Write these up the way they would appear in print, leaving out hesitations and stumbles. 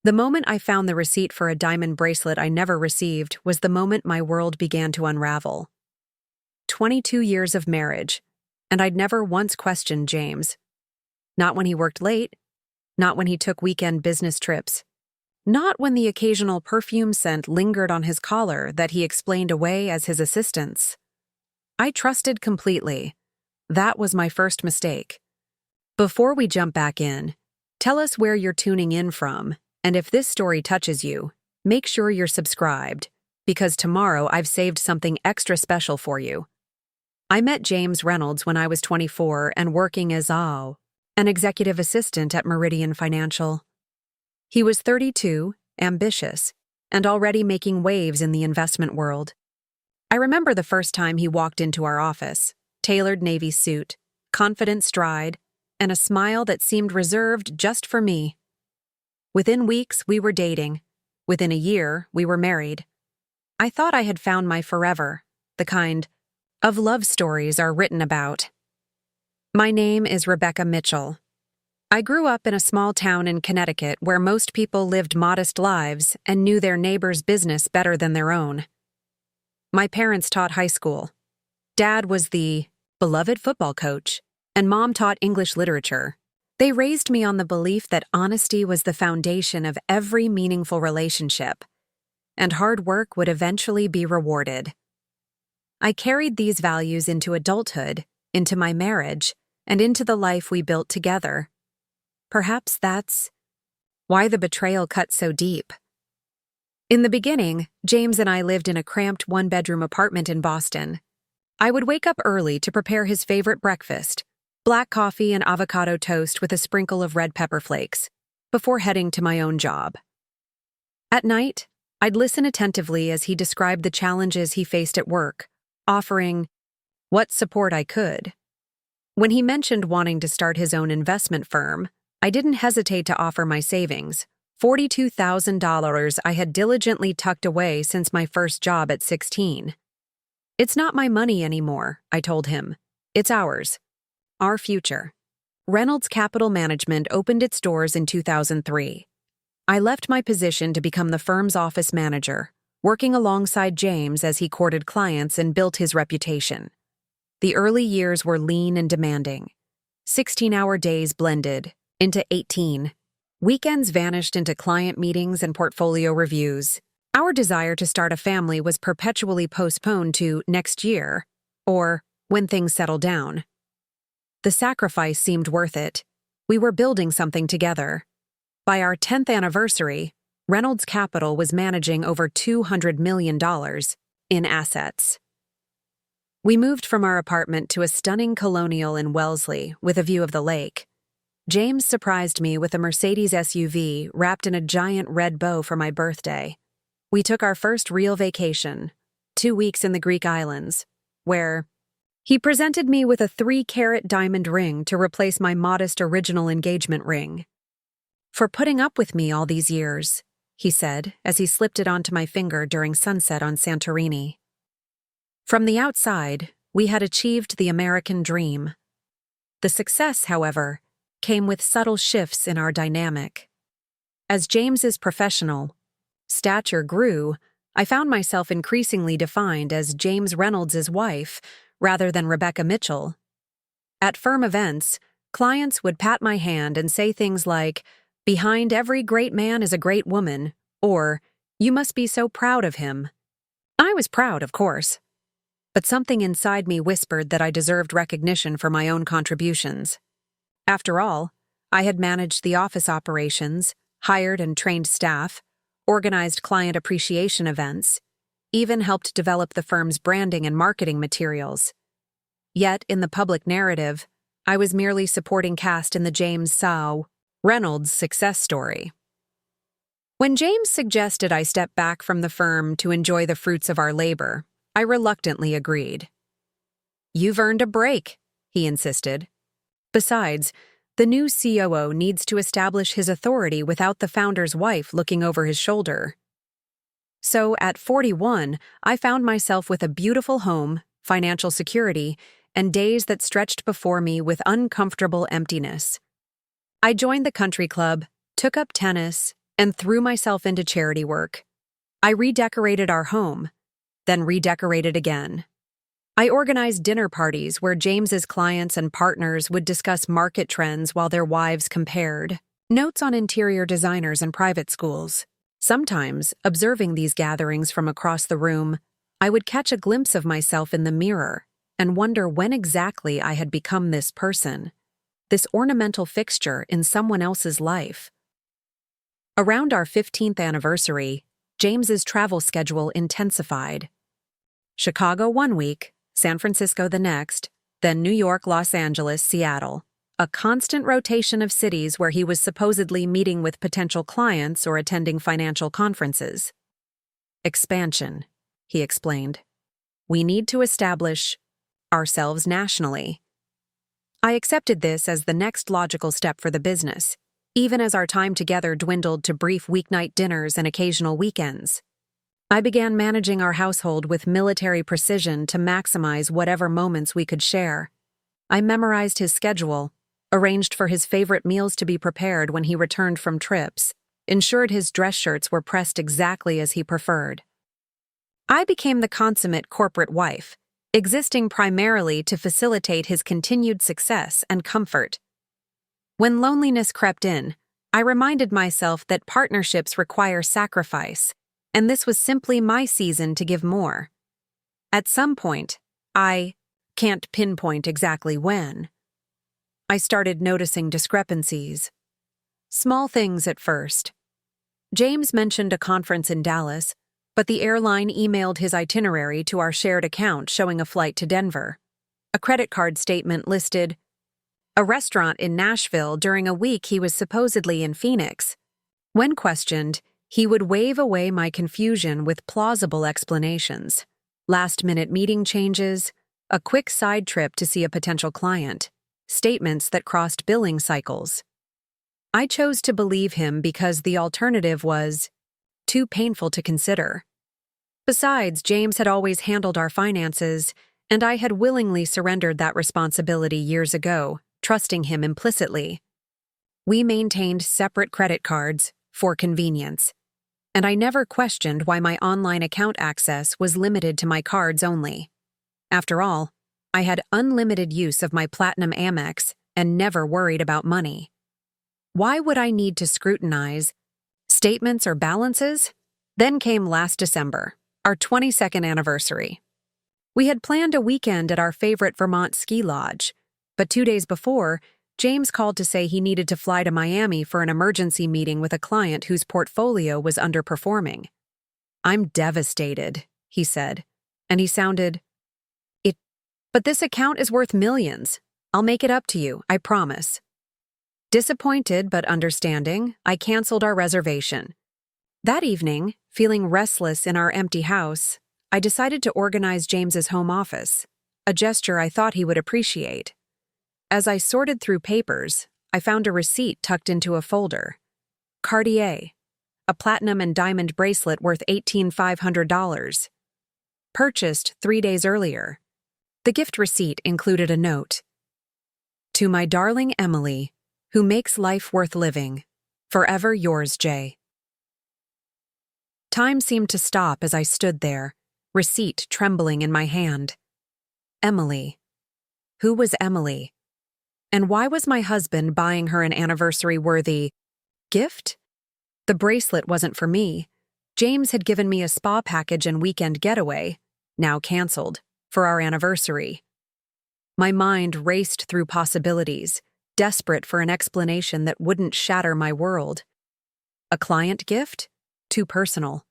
The moment I found the receipt for a diamond bracelet I never received was the moment my world began to unravel. 22 years of marriage, and I'd never once questioned James. Not when he worked late, not when he took weekend business trips, not when the occasional perfume scent lingered on his collar that he explained away as his assistance. I trusted completely. That was my first mistake. Before we jump back in, tell us where you're tuning in from, and if this story touches you, make sure you're subscribed, because tomorrow I've saved something extra special for you. I met James Reynolds when I was 24 and working as an executive assistant at Meridian Financial. He was 32, ambitious, and already making waves in the investment world. I remember the first time he walked into our office, tailored navy suit, confident stride, and a smile that seemed reserved just for me. Within weeks, we were dating. Within a year, we were married. I thought I had found my forever, the kind of love stories are written about. My name is Rebecca Mitchell. I grew up in a small town in Connecticut where most people lived modest lives and knew their neighbor's business better than their own. My parents taught high school. Dad was the beloved football coach, and Mom taught English literature. They raised me on the belief that honesty was the foundation of every meaningful relationship, and hard work would eventually be rewarded. I carried these values into adulthood, into my marriage, and into the life we built together. Perhaps that's why the betrayal cut so deep. In the beginning, James and I lived in a cramped one-bedroom apartment in Boston. I would wake up early to prepare his favorite breakfast, black coffee and avocado toast with a sprinkle of red pepper flakes, before heading to my own job. At night, I'd listen attentively as he described the challenges he faced at work, offering what support I could. When he mentioned wanting to start his own investment firm, I didn't hesitate to offer my savings, $42,000 I had diligently tucked away since my first job at 16. It's not my money anymore, I told him. It's ours. Our future. Reynolds Capital Management opened its doors in 2003. I left my position to become the firm's office manager, working alongside James as he courted clients and built his reputation. The early years were lean and demanding. 16-hour days blended into 18. Weekends vanished into client meetings and portfolio reviews. Our desire to start a family was perpetually postponed to next year, or when things settle down. The sacrifice seemed worth it. We were building something together. By our 10th anniversary, Reynolds Capital was managing over $200 million in assets. We moved from our apartment to a stunning colonial in Wellesley with a view of the lake. James surprised me with a Mercedes SUV wrapped in a giant red bow for my birthday. We took our first real vacation, 2 weeks in the Greek islands, where he presented me with a 3-carat diamond ring to replace my modest original engagement ring. For putting up with me all these years, he said as he slipped it onto my finger during sunset on Santorini. From the outside, we had achieved the American dream. The success, however, came with subtle shifts in our dynamic. As James's professional stature grew, I found myself increasingly defined as James Reynolds' wife rather than Rebecca Mitchell. At firm events, clients would pat my hand and say things like, "Behind every great man is a great woman," or, "You must be so proud of him." I was proud, of course, but something inside me whispered that I deserved recognition for my own contributions. After all, I had managed the office operations, hired and trained staff, organized client appreciation events, even helped develop the firm's branding and marketing materials. Yet, in the public narrative, I was merely supporting cast in the James Reynolds success story. When James suggested I step back from the firm to enjoy the fruits of our labor, I reluctantly agreed. "You've earned a break," he insisted. Besides, the new COO needs to establish his authority without the founder's wife looking over his shoulder. So, at 41, I found myself with a beautiful home, financial security, and days that stretched before me with uncomfortable emptiness. I joined the country club, took up tennis, and threw myself into charity work. I redecorated our home, then redecorated again. I organized dinner parties where James's clients and partners would discuss market trends while their wives compared notes on interior designers and private schools. Sometimes, observing these gatherings from across the room, I would catch a glimpse of myself in the mirror and wonder when exactly I had become this person, this ornamental fixture in someone else's life. Around our 15th anniversary, James's travel schedule intensified. Chicago one week, San Francisco the next, then New York, Los Angeles, Seattle. A constant rotation of cities where he was supposedly meeting with potential clients or attending financial conferences. Expansion, he explained. We need to establish ourselves nationally. I accepted this as the next logical step for the business, even as our time together dwindled to brief weeknight dinners and occasional weekends. I began managing our household with military precision to maximize whatever moments we could share. I memorized his schedule, arranged for his favorite meals to be prepared when he returned from trips, ensured his dress shirts were pressed exactly as he preferred. I became the consummate corporate wife, existing primarily to facilitate his continued success and comfort. When loneliness crept in, I reminded myself that partnerships require sacrifice, and this was simply my season to give more. At some point, I can't pinpoint exactly when, I started noticing discrepancies. Small things at first. James mentioned a conference in Dallas, but the airline emailed his itinerary to our shared account showing a flight to Denver. A credit card statement listed a restaurant in Nashville during a week he was supposedly in Phoenix. When questioned, he would wave away my confusion with plausible explanations. Last-minute meeting changes, a quick side trip to see a potential client, statements that crossed billing cycles. I chose to believe him because the alternative was too painful to consider. Besides, James had always handled our finances, and I had willingly surrendered that responsibility years ago, trusting him implicitly. We maintained separate credit cards for convenience, and I never questioned why my online account access was limited to my cards only. After all, I had unlimited use of my Platinum Amex and never worried about money. Why would I need to scrutinize statements or balances? Then came last December, our 22nd anniversary. We had planned a weekend at our favorite Vermont ski lodge, but 2 days before, James called to say he needed to fly to Miami for an emergency meeting with a client whose portfolio was underperforming. "I'm devastated," he said, and he sounded, "But this account is worth millions. I'll make it up to you, I promise." Disappointed but understanding, I canceled our reservation. That evening, feeling restless in our empty house, I decided to organize James's home office, a gesture I thought he would appreciate. As I sorted through papers, I found a receipt tucked into a folder. Cartier, a platinum and diamond bracelet worth $18,500. Purchased 3 days earlier. The gift receipt included a note. "To my darling Emily, who makes life worth living. Forever yours, Jay." Time seemed to stop as I stood there, receipt trembling in my hand. Emily. Who was Emily? And why was my husband buying her an anniversary-worthy gift? The bracelet wasn't for me. James had given me a spa package and weekend getaway, now canceled, for our anniversary. My mind raced through possibilities, desperate for an explanation that wouldn't shatter my world. A client gift? Too personal.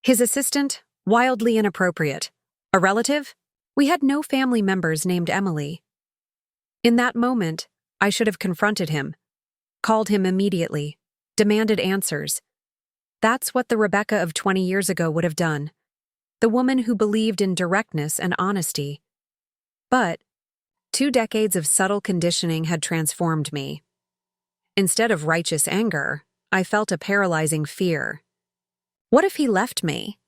His assistant? Wildly inappropriate. A relative? We had no family members named Emily. In that moment, I should have confronted him, called him immediately, demanded answers. That's what the Rebecca of 20 years ago would have done. The woman who believed in directness and honesty. But 2 decades of subtle conditioning had transformed me. Instead of righteous anger, I felt a paralyzing fear. What if he left me?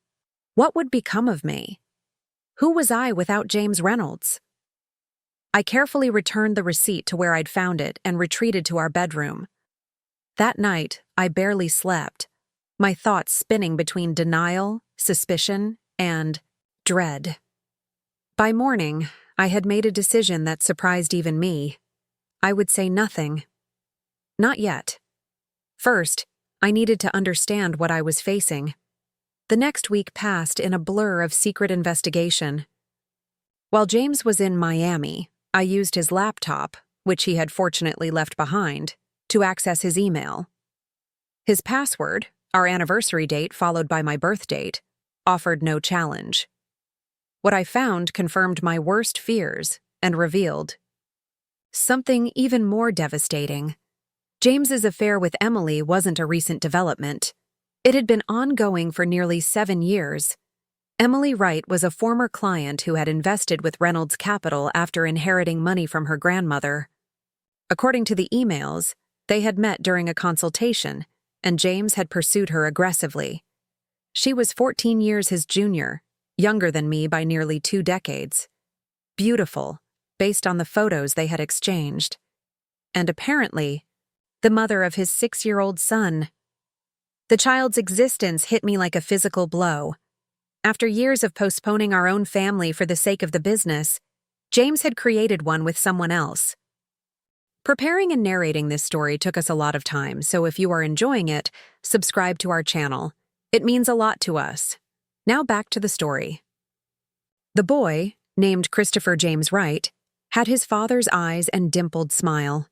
What would become of me? Who was I without James Reynolds? I carefully returned the receipt to where I'd found it and retreated to our bedroom. That night, I barely slept, my thoughts spinning between denial, suspicion, and dread. By morning, I had made a decision that surprised even me. I would say nothing. Not yet. First, I needed to understand what I was facing. The next week passed in a blur of secret investigation. While James was in Miami, I used his laptop, which he had fortunately left behind, to access his email. His password, our anniversary date followed by my birth date, offered no challenge. What I found confirmed my worst fears and revealed something even more devastating. James's affair with Emily wasn't a recent development. It had been ongoing for nearly 7 years. Emily Wright was a former client who had invested with Reynolds Capital after inheriting money from her grandmother. According to the emails, they had met during a consultation, and James had pursued her aggressively. She was 14 years his junior, younger than me by nearly 2 decades. Beautiful, based on the photos they had exchanged. And apparently, the mother of his 6-year-old son. The child's existence hit me like a physical blow. After years of postponing our own family for the sake of the business, James had created one with someone else. Preparing and narrating this story took us a lot of time, so if you are enjoying it, subscribe to our channel. It means a lot to us. Now back to the story. The boy, named Christopher James Wright, had his father's eyes and dimpled smile.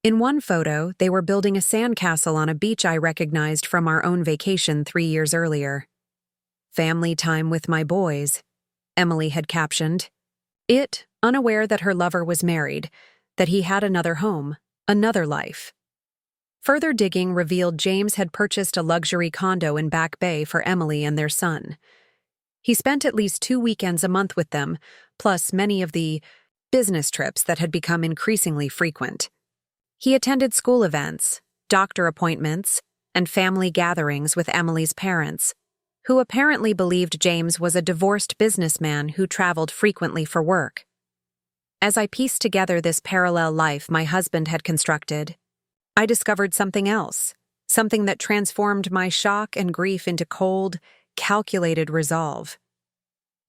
In one photo, they were building a sandcastle on a beach I recognized from our own vacation 3 years earlier. "Family time with my boys," Emily had captioned. It, unaware that her lover was married, that he had another home, another life. Further digging revealed James had purchased a luxury condo in Back Bay for Emily and their son. He spent at least 2 weekends a month with them, plus many of the business trips that had become increasingly frequent. He attended school events, doctor appointments, and family gatherings with Emily's parents, who apparently believed James was a divorced businessman who traveled frequently for work. As I pieced together this parallel life my husband had constructed, I discovered something else, something that transformed my shock and grief into cold, calculated resolve.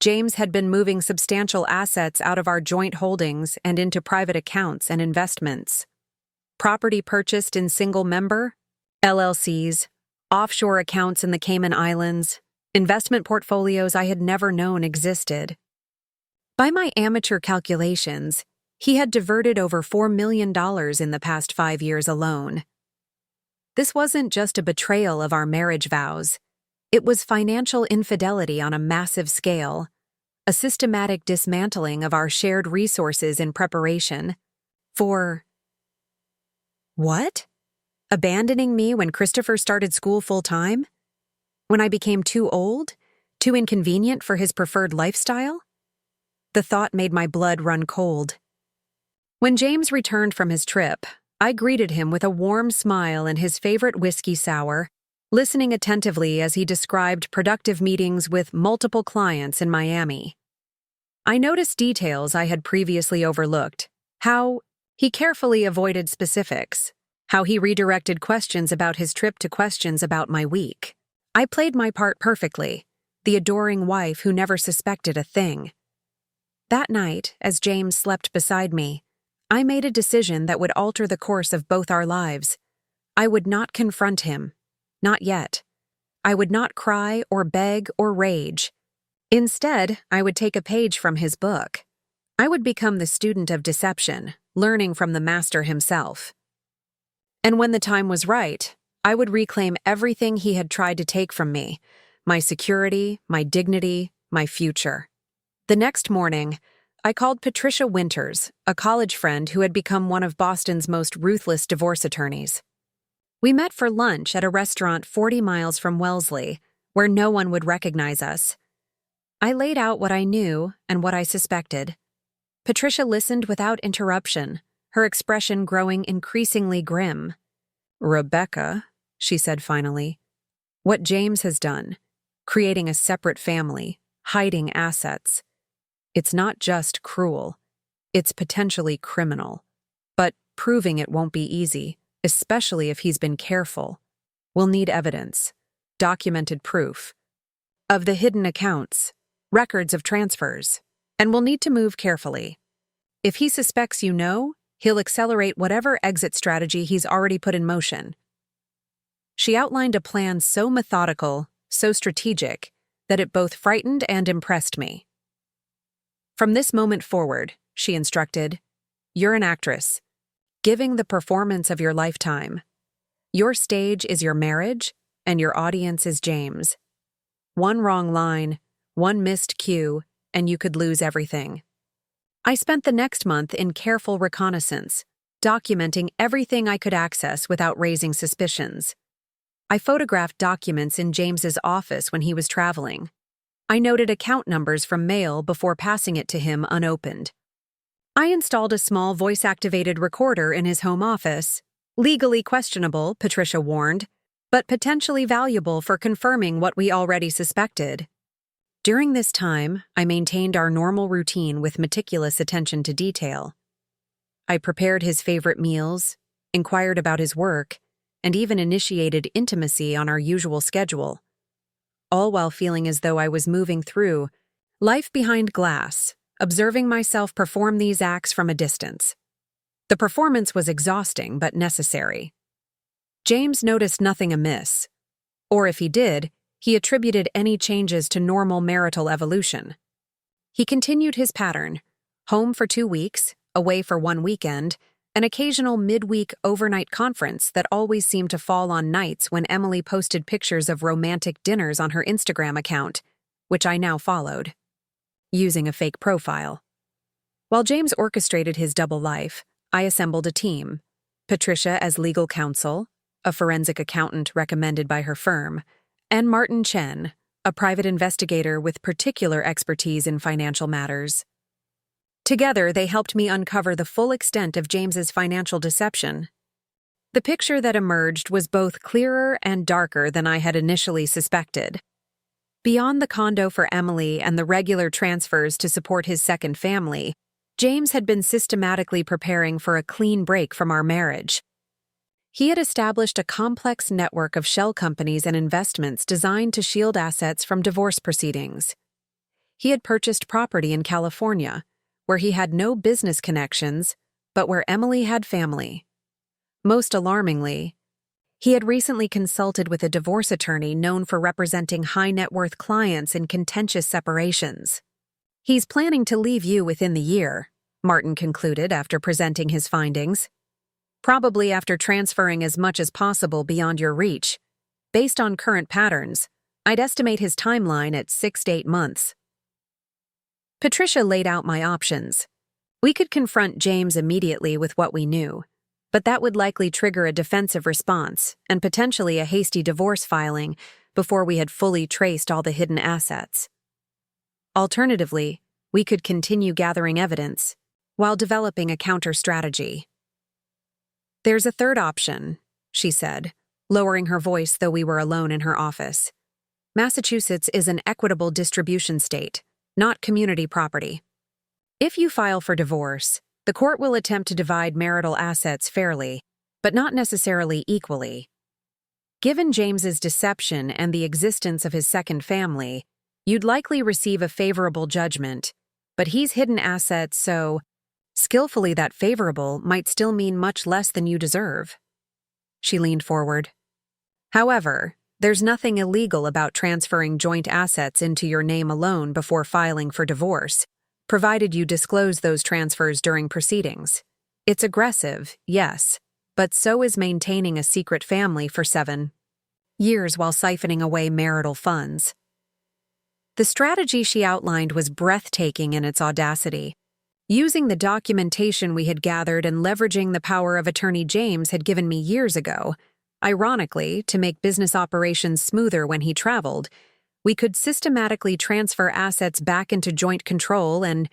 James had been moving substantial assets out of our joint holdings and into private accounts and investments. Property purchased in single-member, LLCs, offshore accounts in the Cayman Islands, investment portfolios I had never known existed. By my amateur calculations, he had diverted over $4 million in the past 5 years alone. This wasn't just a betrayal of our marriage vows. It was financial infidelity on a massive scale, a systematic dismantling of our shared resources in preparation for... What? Abandoning me when Christopher started school full-time? When I became too old? Too inconvenient for his preferred lifestyle? The thought made my blood run cold. When James returned from his trip, I greeted him with a warm smile and his favorite whiskey sour, listening attentively as he described productive meetings with multiple clients in Miami. I noticed details I had previously overlooked, how he carefully avoided specifics, how he redirected questions about his trip to questions about my week. I played my part perfectly, the adoring wife who never suspected a thing. That night, as James slept beside me, I made a decision that would alter the course of both our lives. I would not confront him. Not yet. I would not cry or beg or rage. Instead, I would take a page from his book. I would become the student of deception, learning from the master himself. And when the time was right, I would reclaim everything he had tried to take from me, my security, my dignity, my future. The next morning, I called Patricia Winters, a college friend who had become one of Boston's most ruthless divorce attorneys. We met for lunch at a restaurant 40 miles from Wellesley, where no one would recognize us. I laid out what I knew and what I suspected. Patricia listened without interruption, her expression growing increasingly grim. "Rebecca," she said finally, "what James has done, creating a separate family, hiding assets, it's not just cruel, it's potentially criminal. But proving it won't be easy, especially if he's been careful. We'll need evidence. documented proof of the hidden accounts, records of transfers, and will need to move carefully. If he suspects you know, he'll accelerate whatever exit strategy he's already put in motion. She outlined a plan so methodical, so strategic, that it both frightened and impressed me. From this moment forward, she instructed, you're an actress, giving the performance of your lifetime. Your stage is your marriage, and your audience is James. One wrong line, one missed cue, and you could lose everything. I spent the next month in careful reconnaissance, documenting everything I could access without raising suspicions. I photographed documents in James's office when he was traveling. I noted account numbers from mail before passing it to him unopened. I installed a small voice-activated recorder in his home office, legally questionable, Patricia warned, but potentially valuable for confirming what we already suspected. During this time, I maintained our normal routine with meticulous attention to detail. I prepared his favorite meals, inquired about his work, and even initiated intimacy on our usual schedule, all while feeling as though I was moving through life behind glass, observing myself perform these acts from a distance. The performance was exhausting but necessary. James noticed nothing amiss, or if he did, he attributed any changes to normal marital evolution. He continued his pattern, home for 2 weeks, away for 1 weekend, an occasional midweek overnight conference that always seemed to fall on nights when Emily posted pictures of romantic dinners on her Instagram account, which I now followed, using a fake profile. While James orchestrated his double life, I assembled a team, Patricia as legal counsel, a forensic accountant recommended by her firm, and Martin Chen, a private investigator with particular expertise in financial matters. Together, they helped me uncover the full extent of James's financial deception. The picture that emerged was both clearer and darker than I had initially suspected. Beyond the condo for Emily and the regular transfers to support his second family, James had been systematically preparing for a clean break from our marriage. He had established a complex network of shell companies and investments designed to shield assets from divorce proceedings. He had purchased property in California, where he had no business connections, but where Emily had family. Most alarmingly, he had recently consulted with a divorce attorney known for representing high-net-worth clients in contentious separations. He's planning to leave you within the year, Martin concluded after presenting his findings. Probably after transferring as much as possible beyond your reach. Based on current patterns, I'd estimate his timeline at 6 to 8 months. Patricia laid out my options. We could confront James immediately with what we knew, but that would likely trigger a defensive response and potentially a hasty divorce filing before we had fully traced all the hidden assets. Alternatively, we could continue gathering evidence while developing a counter-strategy. There's a third option, she said, lowering her voice though we were alone in her office. Massachusetts is an equitable distribution state, not community property. If you file for divorce, the court will attempt to divide marital assets fairly, but not necessarily equally. Given James's deception and the existence of his second family, you'd likely receive a favorable judgment, but he's hidden assets so skillfully that favorable might still mean much less than you deserve. She leaned forward. However, there's nothing illegal about transferring joint assets into your name alone before filing for divorce, provided you disclose those transfers during proceedings. It's aggressive, yes, but so is maintaining a secret family for 7 years while siphoning away marital funds. The strategy she outlined was breathtaking in its audacity. Using the documentation we had gathered and leveraging the power of attorney James had given me years ago, ironically, to make business operations smoother when he traveled, we could systematically transfer assets back into joint control and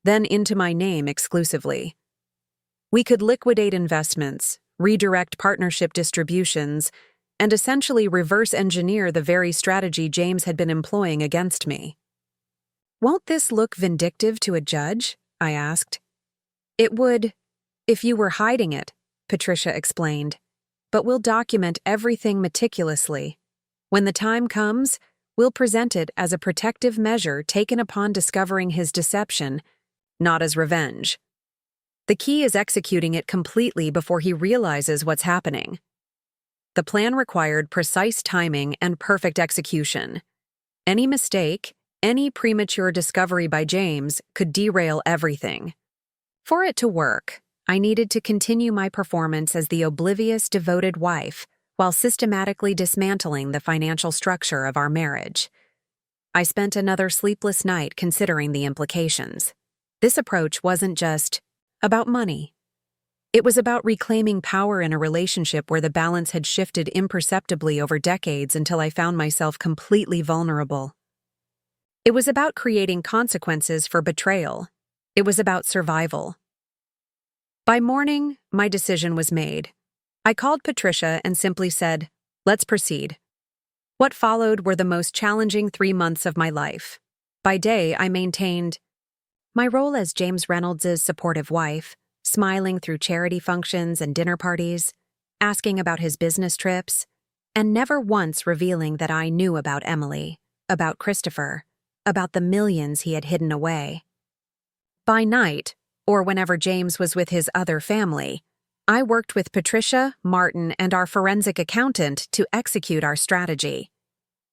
then into my name exclusively. We could liquidate investments, redirect partnership distributions, and essentially reverse engineer the very strategy James had been employing against me. Won't this look vindictive to a judge? I asked. It would, if you were hiding it, Patricia explained, but we'll document everything meticulously. When the time comes, we'll present it as a protective measure taken upon discovering his deception, not as revenge. The key is executing it completely before he realizes what's happening. The plan required precise timing and perfect execution. Any mistake, any premature discovery by James could derail everything. For it to work, I needed to continue my performance as the oblivious, devoted wife while systematically dismantling the financial structure of our marriage. I spent another sleepless night considering the implications. This approach wasn't just about money. It was about reclaiming power in a relationship where the balance had shifted imperceptibly over decades until I found myself completely vulnerable. It was about creating consequences for betrayal. It was about survival. By morning, my decision was made. I called Patricia and simply said, "Let's proceed." What followed were the most challenging 3 months of my life. By day, I maintained my role as James Reynolds' supportive wife, smiling through charity functions and dinner parties, asking about his business trips, and never once revealing that I knew about Emily, about Christopher, about the millions he had hidden away. By night, or whenever James was with his other family, I worked with Patricia, Martin, and our forensic accountant to execute our strategy.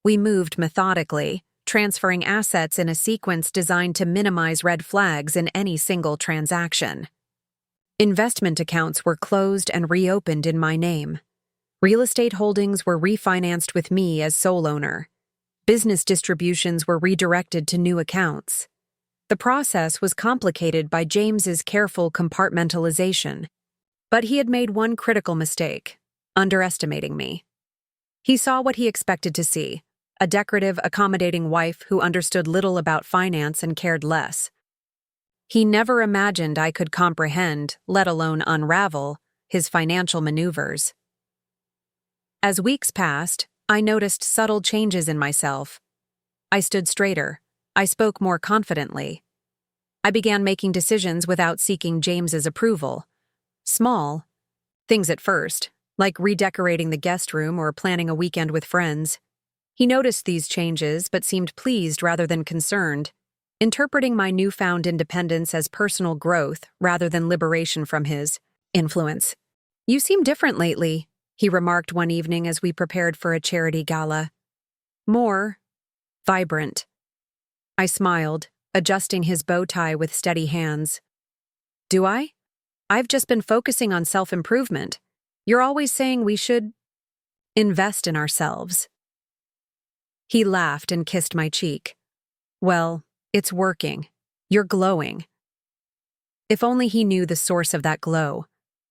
We moved methodically, transferring assets in a sequence designed to minimize red flags in any single transaction. Investment accounts were closed and reopened in my name. Real estate holdings were refinanced with me as sole owner. Business distributions were redirected to new accounts. The process was complicated by James's careful compartmentalization, but he had made one critical mistake, underestimating me. He saw what he expected to see, a decorative, accommodating wife who understood little about finance and cared less. He never imagined I could comprehend, let alone unravel, his financial maneuvers. As weeks passed, I noticed subtle changes in myself. I stood straighter. I spoke more confidently. I began making decisions without seeking James's approval. Small things at first, like redecorating the guest room or planning a weekend with friends. He noticed these changes but seemed pleased rather than concerned, interpreting my newfound independence as personal growth rather than liberation from his influence. "You seem different lately," he remarked one evening as we prepared for a charity gala. "More vibrant." I smiled, adjusting his bow tie with steady hands. "Do I? I've just been focusing on self-improvement. You're always saying we should invest in ourselves." He laughed and kissed my cheek. "Well, it's working. You're glowing." If only he knew the source of that glow,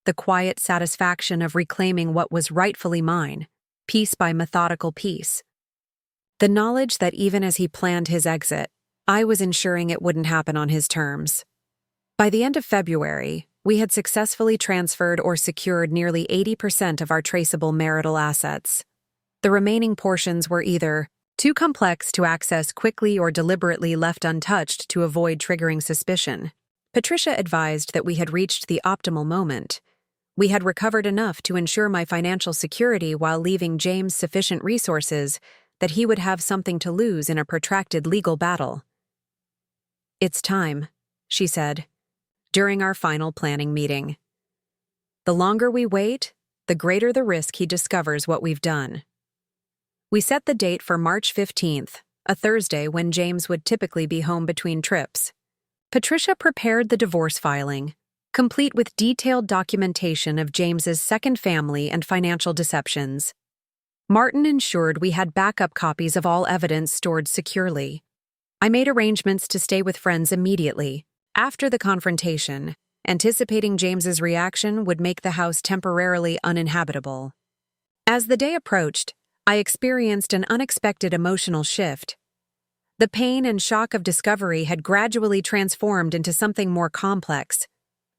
the quiet satisfaction of reclaiming what was rightfully mine, piece by methodical piece. The knowledge that even as he planned his exit, I was ensuring it wouldn't happen on his terms. By the end of February, we had successfully transferred or secured nearly 80% of our traceable marital assets. The remaining portions were either too complex to access quickly or deliberately left untouched to avoid triggering suspicion. Patricia advised that we had reached the optimal moment. We had recovered enough to ensure my financial security while leaving James sufficient resources that he would have something to lose in a protracted legal battle. "It's time," she said, during our final planning meeting. "The longer we wait, the greater the risk he discovers what we've done." We set the date for March 15th, a Thursday when James would typically be home between trips. Patricia prepared the divorce filing, complete with detailed documentation of James's second family and financial deceptions. Martin ensured we had backup copies of all evidence stored securely. I made arrangements to stay with friends immediately, after the confrontation, anticipating James's reaction would make the house temporarily uninhabitable. As the day approached, I experienced an unexpected emotional shift. The pain and shock of discovery had gradually transformed into something more complex.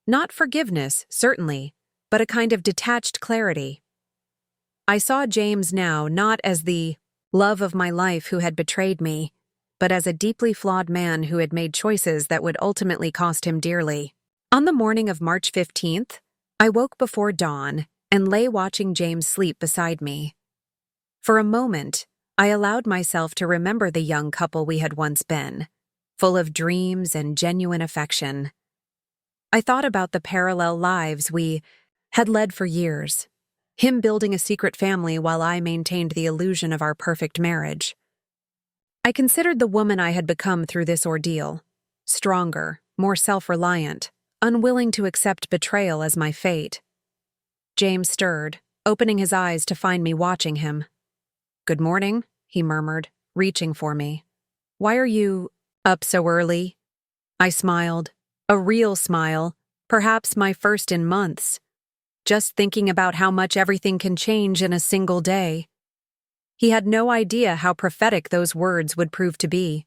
Not forgiveness, certainly, but a kind of detached clarity. I saw James now not as the love of my life who had betrayed me, but as a deeply flawed man who had made choices that would ultimately cost him dearly. On the morning of March 15th, I woke before dawn and lay watching James sleep beside me. For a moment, I allowed myself to remember the young couple we had once been, full of dreams and genuine affection. I thought about the parallel lives we had led for years, him building a secret family while I maintained the illusion of our perfect marriage. I considered the woman I had become through this ordeal, stronger, more self-reliant, unwilling to accept betrayal as my fate. James stirred, opening his eyes to find me watching him. "Good morning," he murmured, reaching for me. "Why are you up so early?" I smiled, a real smile, perhaps my first in months, just thinking about how much everything can change in a single day. He had no idea how prophetic those words would prove to be.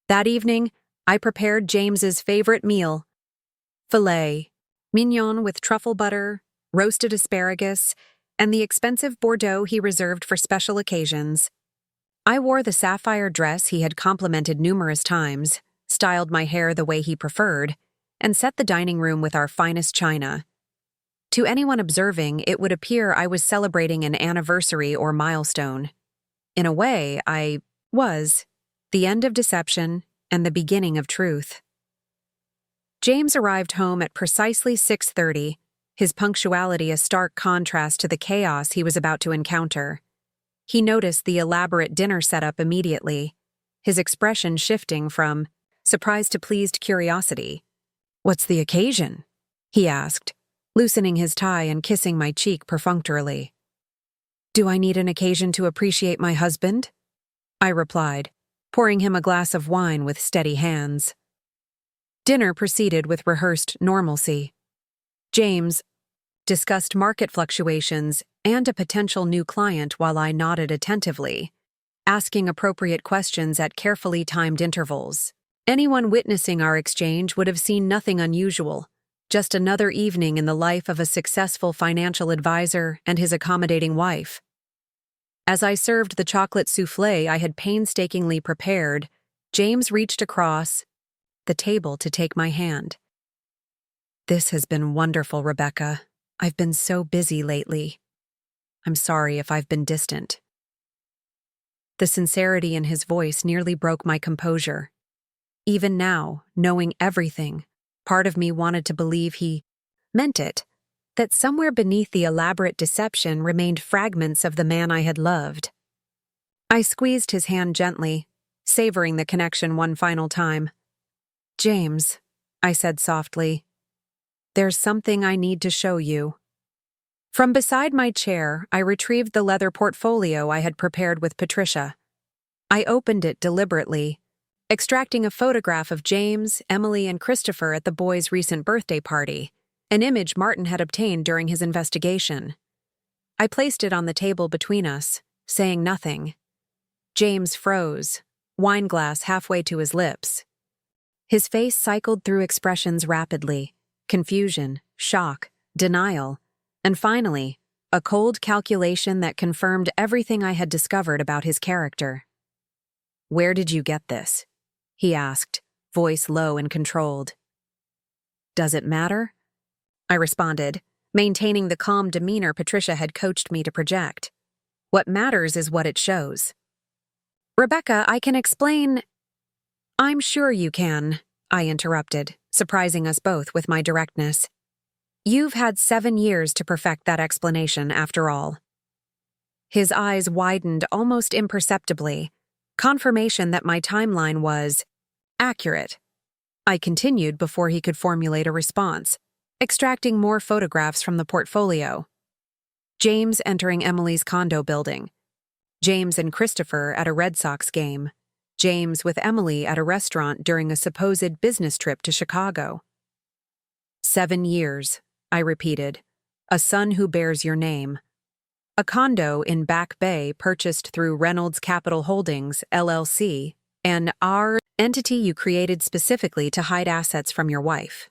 That evening, I prepared James's favorite meal: filet mignon with truffle butter, roasted asparagus, and the expensive Bordeaux he reserved for special occasions. I wore the sapphire dress he had complimented numerous times, styled my hair the way he preferred, and set the dining room with our finest china. To anyone observing, it would appear I was celebrating an anniversary or milestone. In a way, I was the end of deception and the beginning of truth. James arrived home at precisely 6:30, his punctuality a stark contrast to the chaos he was about to encounter. He noticed the elaborate dinner setup immediately, his expression shifting from surprise to pleased curiosity. "What's the occasion?" he asked, loosening his tie and kissing my cheek perfunctorily. "Do I need an occasion to appreciate my husband?" I replied, pouring him a glass of wine with steady hands. Dinner proceeded with rehearsed normalcy. James discussed market fluctuations and a potential new client while I nodded attentively, asking appropriate questions at carefully timed intervals. Anyone witnessing our exchange would have seen nothing unusual, just another evening in the life of a successful financial advisor and his accommodating wife. As I served the chocolate soufflé I had painstakingly prepared, James reached across the table to take my hand. "This has been wonderful, Rebecca. I've been so busy lately. I'm sorry if I've been distant." The sincerity in his voice nearly broke my composure. Even now, knowing everything, part of me wanted to believe he meant it, that somewhere beneath the elaborate deception remained fragments of the man I had loved. I squeezed his hand gently, savoring the connection one final time. "James," I said softly, "there's something I need to show you." From beside my chair, I retrieved the leather portfolio I had prepared with Patricia. I opened it deliberately, extracting a photograph of James, Emily, and Christopher at the boys' recent birthday party, an image Martin had obtained during his investigation. I placed it on the table between us, saying nothing. James froze, wineglass halfway to his lips. His face cycled through expressions rapidly: confusion, shock, denial, and finally, a cold calculation that confirmed everything I had discovered about his character. "Where did you get this?" he asked, voice low and controlled. "Does it matter?" I responded, maintaining the calm demeanor Patricia had coached me to project. "What matters is what it shows." "Rebecca, I can explain—" "I'm sure you can," I interrupted, surprising us both with my directness. "You've had 7 years to perfect that explanation, after all." His eyes widened almost imperceptibly, confirmation that my timeline was accurate. I continued before he could formulate a response, extracting more photographs from the portfolio. James entering Emily's condo building. James and Christopher at a Red Sox game. James with Emily at a restaurant during a supposed business trip to Chicago. 7 years, I repeated. A son who bears your name. A condo in Back Bay purchased through Reynolds Capital Holdings, LLC, an R entity you created specifically to hide assets from your wife.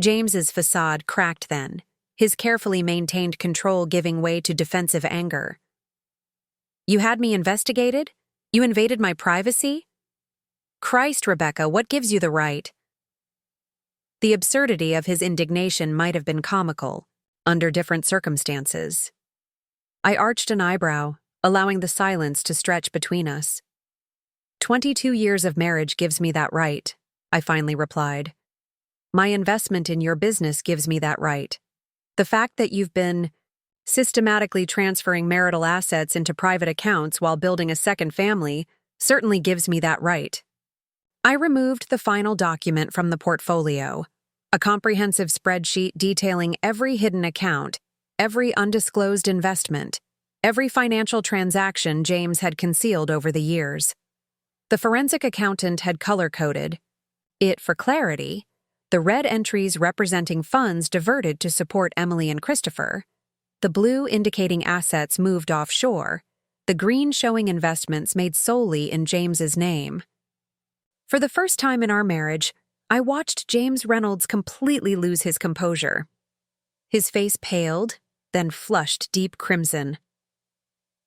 James's facade cracked then, his carefully maintained control giving way to defensive anger. "You had me investigated? You invaded my privacy? Christ, Rebecca, what gives you the right?" The absurdity of his indignation might have been comical, under different circumstances. I arched an eyebrow, allowing the silence to stretch between us. 22 years of marriage gives me that right, I finally replied. My investment in your business gives me that right. The fact that you've been systematically transferring marital assets into private accounts while building a second family certainly gives me that right. I removed the final document from the portfolio, a comprehensive spreadsheet detailing every hidden account, every undisclosed investment, every financial transaction James had concealed over the years. The forensic accountant had color-coded it for clarity, the red entries representing funds diverted to support Emily and Christopher, the blue indicating assets moved offshore, the green showing investments made solely in James's name. For the first time in our marriage, I watched James Reynolds completely lose his composure. His face paled, then flushed deep crimson.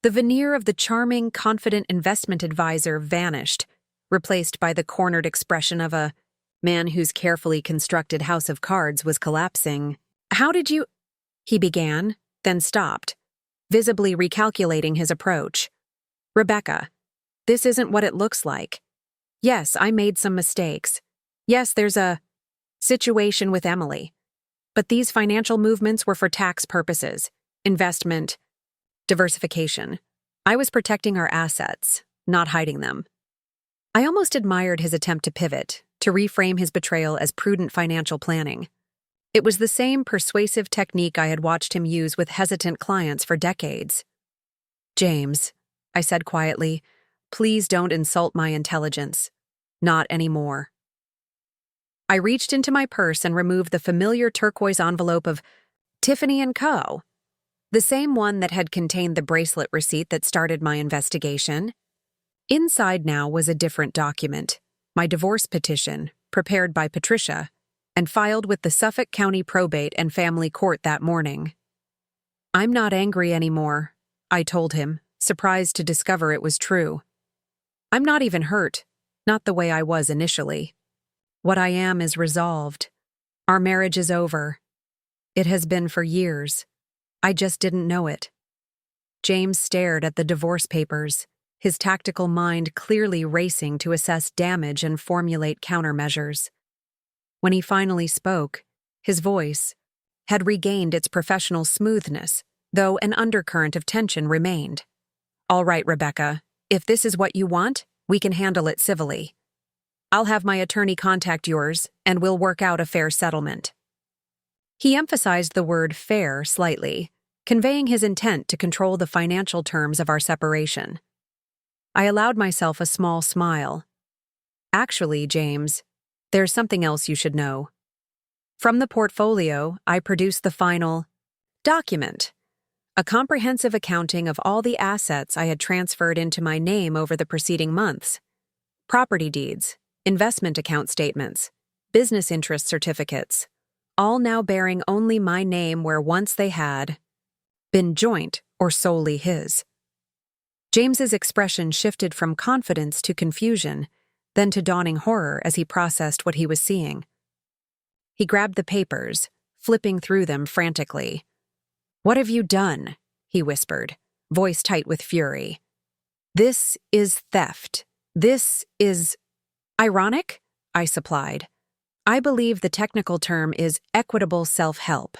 The veneer of the charming, confident investment advisor vanished, replaced by the cornered expression of a man whose carefully constructed house of cards was collapsing. "How did you—" he began, then stopped, visibly recalculating his approach. "Rebecca, this isn't what it looks like. Yes, I made some mistakes. Yes, there's a situation with Emily. But these financial movements were for tax purposes, investment, diversification. I was protecting our assets, not hiding them." I almost admired his attempt to pivot, to reframe his betrayal as prudent financial planning. It was the same persuasive technique I had watched him use with hesitant clients for decades. "James," I said quietly, "please don't insult my intelligence. Not anymore." I reached into my purse and removed the familiar turquoise envelope of Tiffany & Co., the same one that had contained the bracelet receipt that started my investigation. Inside now was a different document, my divorce petition, prepared by Patricia, and filed with the Suffolk County Probate and Family Court that morning. "I'm not angry anymore," I told him, surprised to discover it was true. "I'm not even hurt, not the way I was initially. What I am is resolved. Our marriage is over. It has been for years. I just didn't know it." James stared at the divorce papers, his tactical mind clearly racing to assess damage and formulate countermeasures. When he finally spoke, his voice had regained its professional smoothness, though an undercurrent of tension remained. "All right, Rebecca, if this is what you want, we can handle it civilly. I'll have my attorney contact yours, and we'll work out a fair settlement." He emphasized the word fair slightly, conveying his intent to control the financial terms of our separation. I allowed myself a small smile. "Actually, James, there's something else you should know." From the portfolio, I produced the final document, a comprehensive accounting of all the assets I had transferred into my name over the preceding months. Property deeds, investment account statements, business interest certificates, all now bearing only my name where once they had been joint or solely his. James's expression shifted from confidence to confusion, then to dawning horror as he processed what he was seeing. He grabbed the papers, flipping through them frantically. "What have you done?" he whispered, voice tight with fury. "This is theft. This is—" "Ironic?" I supplied. "I believe the technical term is equitable self-help.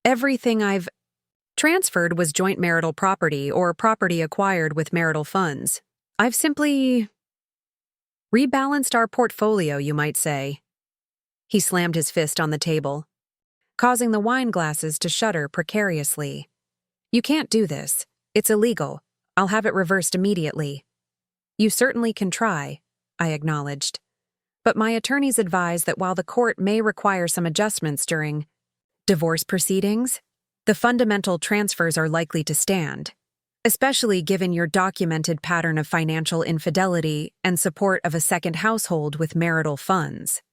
Everything I've transferred was joint marital property or property acquired with marital funds. I've simply rebalanced our portfolio, you might say." He slammed his fist on the table, causing the wine glasses to shudder precariously. "You can't do this. It's illegal. I'll have it reversed immediately." "You certainly can try," I acknowledged. "But my attorneys advise that while the court may require some adjustments during divorce proceedings, the fundamental transfers are likely to stand, especially given your documented pattern of financial infidelity and support of a second household with marital funds."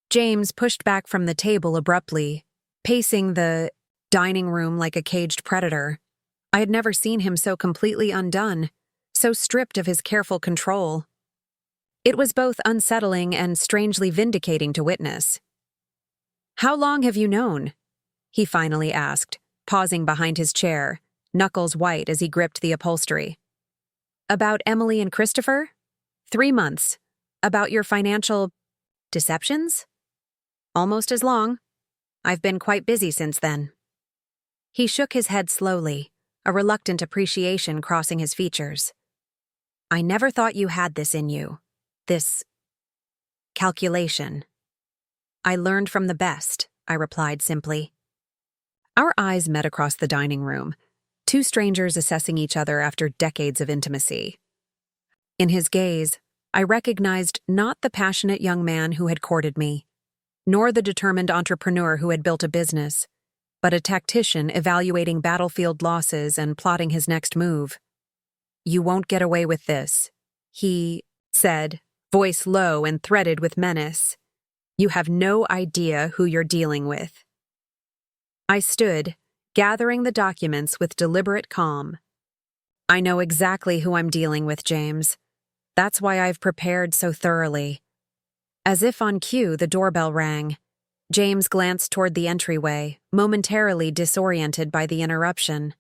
James pushed back from the table abruptly, pacing the dining room like a caged predator. I had never seen him so completely undone, so stripped of his careful control. It was both unsettling and strangely vindicating to witness. "How long have you known?" he finally asked, pausing behind his chair, knuckles white as he gripped the upholstery. About Emily and Christopher? 3 months. About your financial deceptions? Almost as long. I've been quite busy since then. He shook his head slowly, a reluctant appreciation crossing his features. I never thought you had this in you. This calculation. I learned from the best, I replied simply. Our eyes met across the dining room, two strangers assessing each other after decades of intimacy. In his gaze, I recognized not the passionate young man who had courted me, nor the determined entrepreneur who had built a business, but a tactician evaluating battlefield losses and plotting his next move. You won't get away with this, he said, voice low and threaded with menace. You have no idea who you're dealing with. I stood, gathering the documents with deliberate calm. I know exactly who I'm dealing with, James. That's why I've prepared so thoroughly. As if on cue, the doorbell rang. James glanced toward the entryway, momentarily disoriented by the interruption.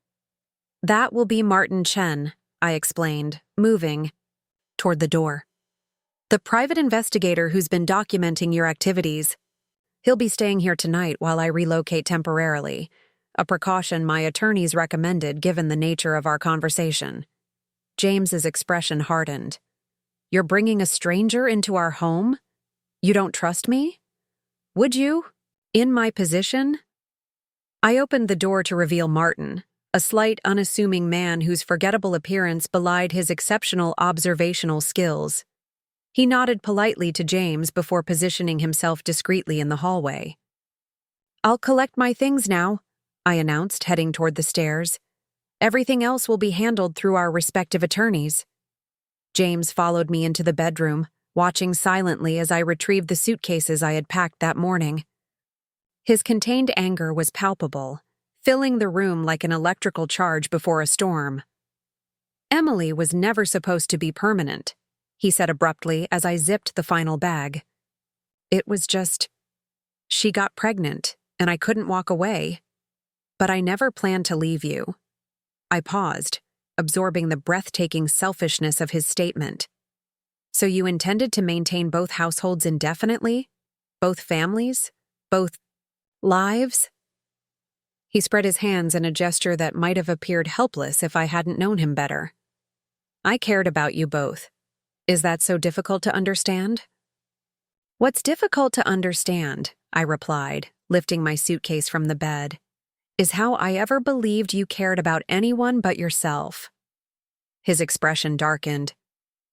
That will be Martin Chen, I explained, moving toward the door. The private investigator who's been documenting your activities. He'll be staying here tonight while I relocate temporarily, a precaution my attorneys recommended given the nature of our conversation. James's expression hardened. You're bringing a stranger into our home? You don't trust me? Would you? In my position? I opened the door to reveal Martin, a slight, unassuming man whose forgettable appearance belied his exceptional observational skills. He nodded politely to James before positioning himself discreetly in the hallway. I'll collect my things now, I announced, heading toward the stairs. Everything else will be handled through our respective attorneys. James followed me into the bedroom, watching silently as I retrieved the suitcases I had packed that morning. His contained anger was palpable, filling the room like an electrical charge before a storm. Emily was never supposed to be permanent, he said abruptly as I zipped the final bag. It was just, she got pregnant, and I couldn't walk away. But I never planned to leave you. I paused, absorbing the breathtaking selfishness of his statement. So you intended to maintain both households indefinitely? Both families? Both lives? He spread his hands in a gesture that might have appeared helpless if I hadn't known him better. I cared about you both. Is that so difficult to understand? What's difficult to understand, I replied, lifting my suitcase from the bed, is how I ever believed you cared about anyone but yourself. His expression darkened.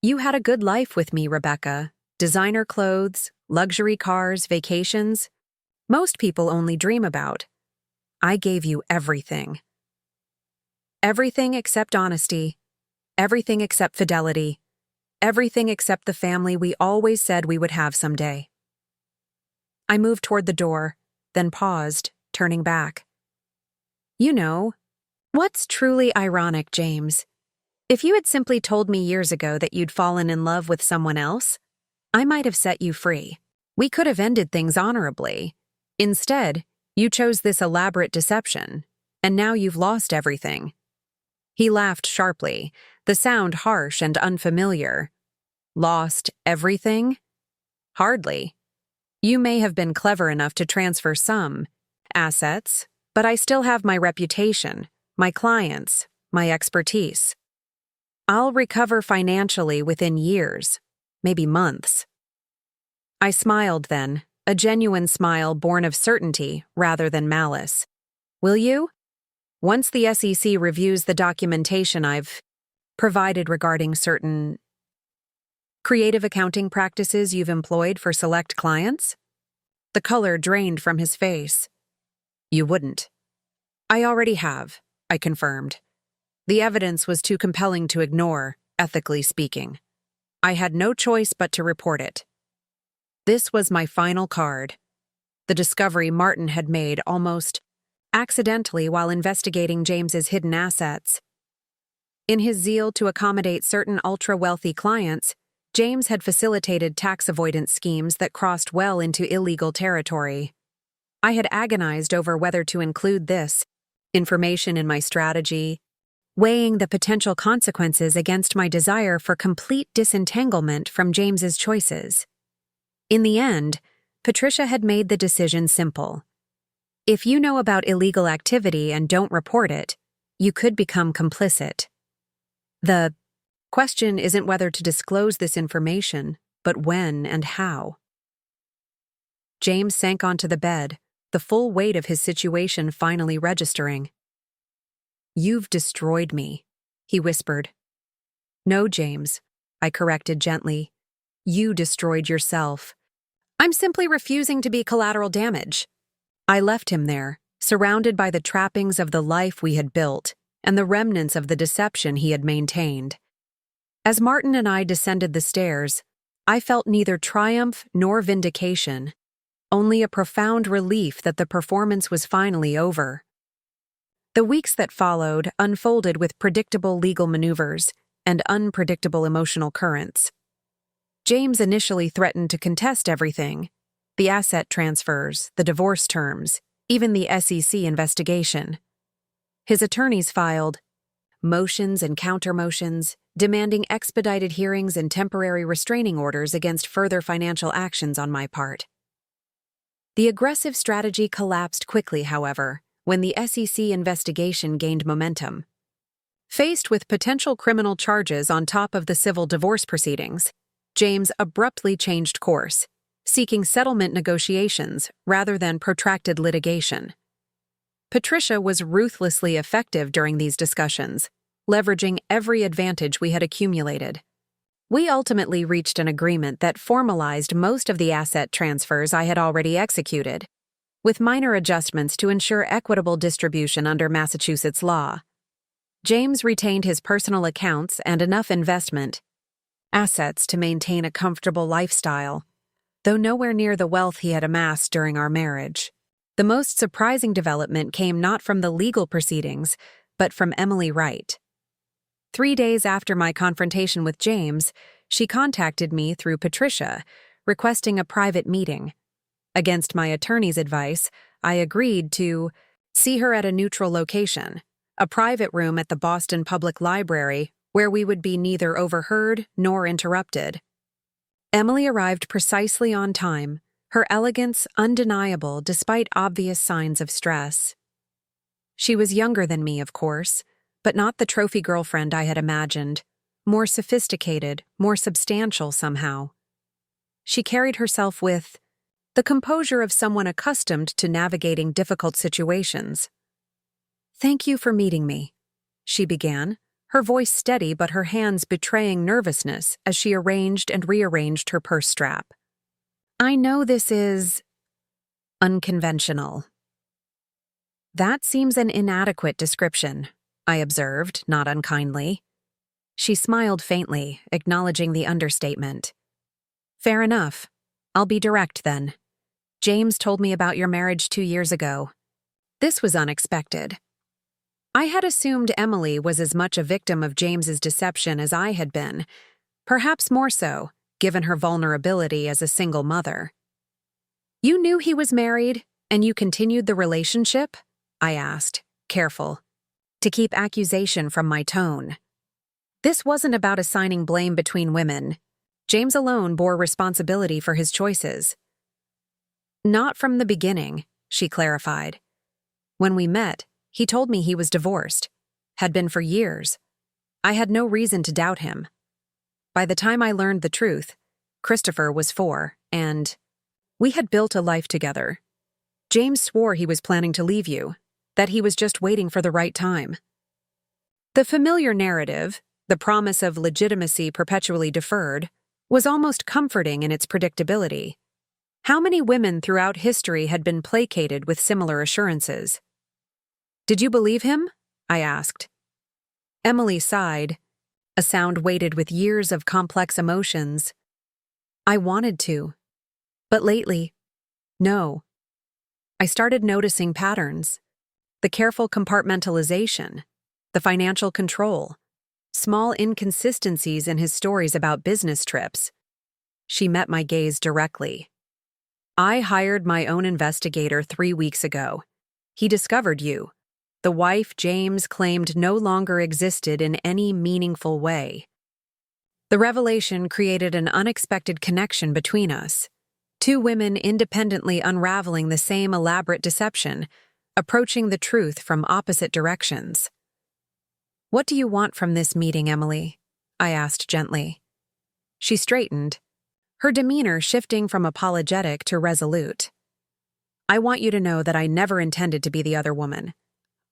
You had a good life with me, Rebecca. Designer clothes, luxury cars, vacations. Most people only dream about. I gave you everything. Everything except honesty. Everything except fidelity. Everything except the family we always said we would have someday. I moved toward the door, then paused, turning back. You know, what's truly ironic, James? If you had simply told me years ago that you'd fallen in love with someone else, I might have set you free. We could have ended things honorably. Instead, you chose this elaborate deception, and now you've lost everything. He laughed sharply, the sound harsh and unfamiliar. Lost everything? Hardly. You may have been clever enough to transfer some assets, but I still have my reputation, my clients, my expertise. I'll recover financially within years, maybe months. I smiled then, a genuine smile born of certainty rather than malice. Will you? Once the SEC reviews the documentation I've provided regarding certain creative accounting practices you've employed for select clients? The color drained from his face. You wouldn't. I already have, I confirmed. The evidence was too compelling to ignore, ethically speaking. I had no choice but to report it. This was my final card. The discovery Martin had made almost accidentally while investigating James's hidden assets. In his zeal to accommodate certain ultra-wealthy clients, James had facilitated tax avoidance schemes that crossed well into illegal territory. I had agonized over whether to include this information in my strategy, weighing the potential consequences against my desire for complete disentanglement from James's choices. In the end, Patricia had made the decision simple. If you know about illegal activity and don't report it, you could become complicit. The question isn't whether to disclose this information, but when and how. James sank onto the bed, the full weight of his situation finally registering. "You've destroyed me," he whispered. "No, James," I corrected gently. "You destroyed yourself. I'm simply refusing to be collateral damage." I left him there, surrounded by the trappings of the life we had built and the remnants of the deception he had maintained. As Martin and I descended the stairs, I felt neither triumph nor vindication, only a profound relief that the performance was finally over. The weeks that followed unfolded with predictable legal maneuvers and unpredictable emotional currents. James initially threatened to contest everything: the asset transfers, the divorce terms, even the SEC investigation. His attorneys filed motions and counter-motions, demanding expedited hearings and temporary restraining orders against further financial actions on my part. The aggressive strategy collapsed quickly, however, when the SEC investigation gained momentum. Faced with potential criminal charges on top of the civil divorce proceedings, James abruptly changed course, seeking settlement negotiations rather than protracted litigation. Patricia was ruthlessly effective during these discussions, leveraging every advantage we had accumulated. We ultimately reached an agreement that formalized most of the asset transfers I had already executed, with minor adjustments to ensure equitable distribution under Massachusetts law. James retained his personal accounts and enough investment assets to maintain a comfortable lifestyle, though nowhere near the wealth he had amassed during our marriage. The most surprising development came not from the legal proceedings, but from Emily Wright. 3 days after my confrontation with James, she contacted me through Patricia, requesting a private meeting. Against my attorney's advice, I agreed to see her at a neutral location, a private room at the Boston Public Library, where we would be neither overheard nor interrupted. Emily arrived precisely on time, her elegance undeniable despite obvious signs of stress. She was younger than me, of course, but not the trophy girlfriend I had imagined, more sophisticated, more substantial somehow. She carried herself with the composure of someone accustomed to navigating difficult situations. "Thank you for meeting me," she began, her voice steady but her hands betraying nervousness as she arranged and rearranged her purse strap. "I know this is unconventional." "That seems an inadequate description," I observed, not unkindly. She smiled faintly, acknowledging the understatement. "Fair enough. I'll be direct then. James told me about your marriage 2 years ago. This was unexpected. I had assumed Emily was as much a victim of James's deception as I had been, perhaps more so, given her vulnerability as a single mother." "You knew he was married, and you continued the relationship?" I asked, careful to keep accusation from my tone. This wasn't about assigning blame between women. James alone bore responsibility for his choices. "Not from the beginning," she clarified. "When we met, he told me he was divorced, had been for years. I had no reason to doubt him. By the time I learned the truth, Christopher was 4, and we had built a life together. James swore he was planning to leave you, that he was just waiting for the right time." The familiar narrative, the promise of legitimacy perpetually deferred, was almost comforting in its predictability. How many women throughout history had been placated with similar assurances? "Did you believe him?" I asked. Emily sighed, a sound weighted with years of complex emotions. "I wanted to. But lately, no. I started noticing patterns. The careful compartmentalization, the financial control, small inconsistencies in his stories about business trips." She met my gaze directly. "I hired my own investigator 3 weeks ago. He discovered you. the wife James claimed no longer existed in any meaningful way. The revelation created an unexpected connection between us. Two women independently unraveling the same elaborate deception, approaching the truth from opposite directions. "What do you want from this meeting, Emily?" I asked gently. She straightened, her demeanor shifting from apologetic to resolute. "I want you to know that I never intended to be the other woman.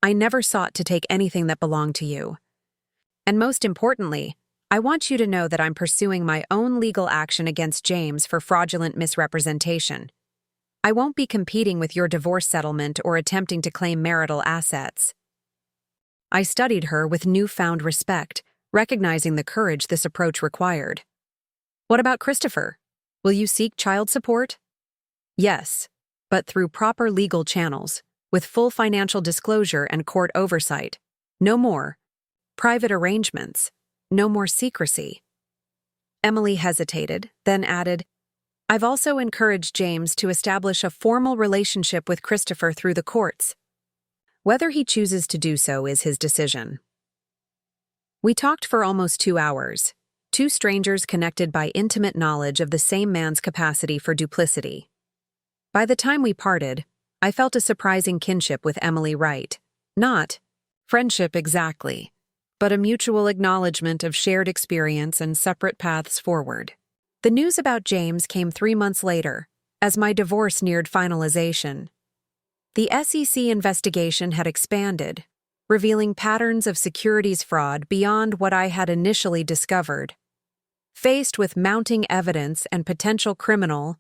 I never sought to take anything that belonged to you. And most importantly, I want you to know that I'm pursuing my own legal action against James for fraudulent misrepresentation. I won't be competing with your divorce settlement or attempting to claim marital assets." I studied her with newfound respect, recognizing the courage this approach required. "What about Christopher? Will you seek child support?" "Yes, but through proper legal channels, with full financial disclosure and court oversight. No more private arrangements, no more secrecy." Emily hesitated, then added, "I've also encouraged James to establish a formal relationship with Christopher through the courts. Whether he chooses to do so is his decision." We talked for almost 2 hours, two strangers connected by intimate knowledge of the same man's capacity for duplicity. By the time we parted, I felt a surprising kinship with Emily Wright. Not friendship exactly, but a mutual acknowledgement of shared experience and separate paths forward. The news about James came 3 months later, as my divorce neared finalization. The SEC investigation had expanded, revealing patterns of securities fraud beyond what I had initially discovered. Faced with mounting evidence and potential criminal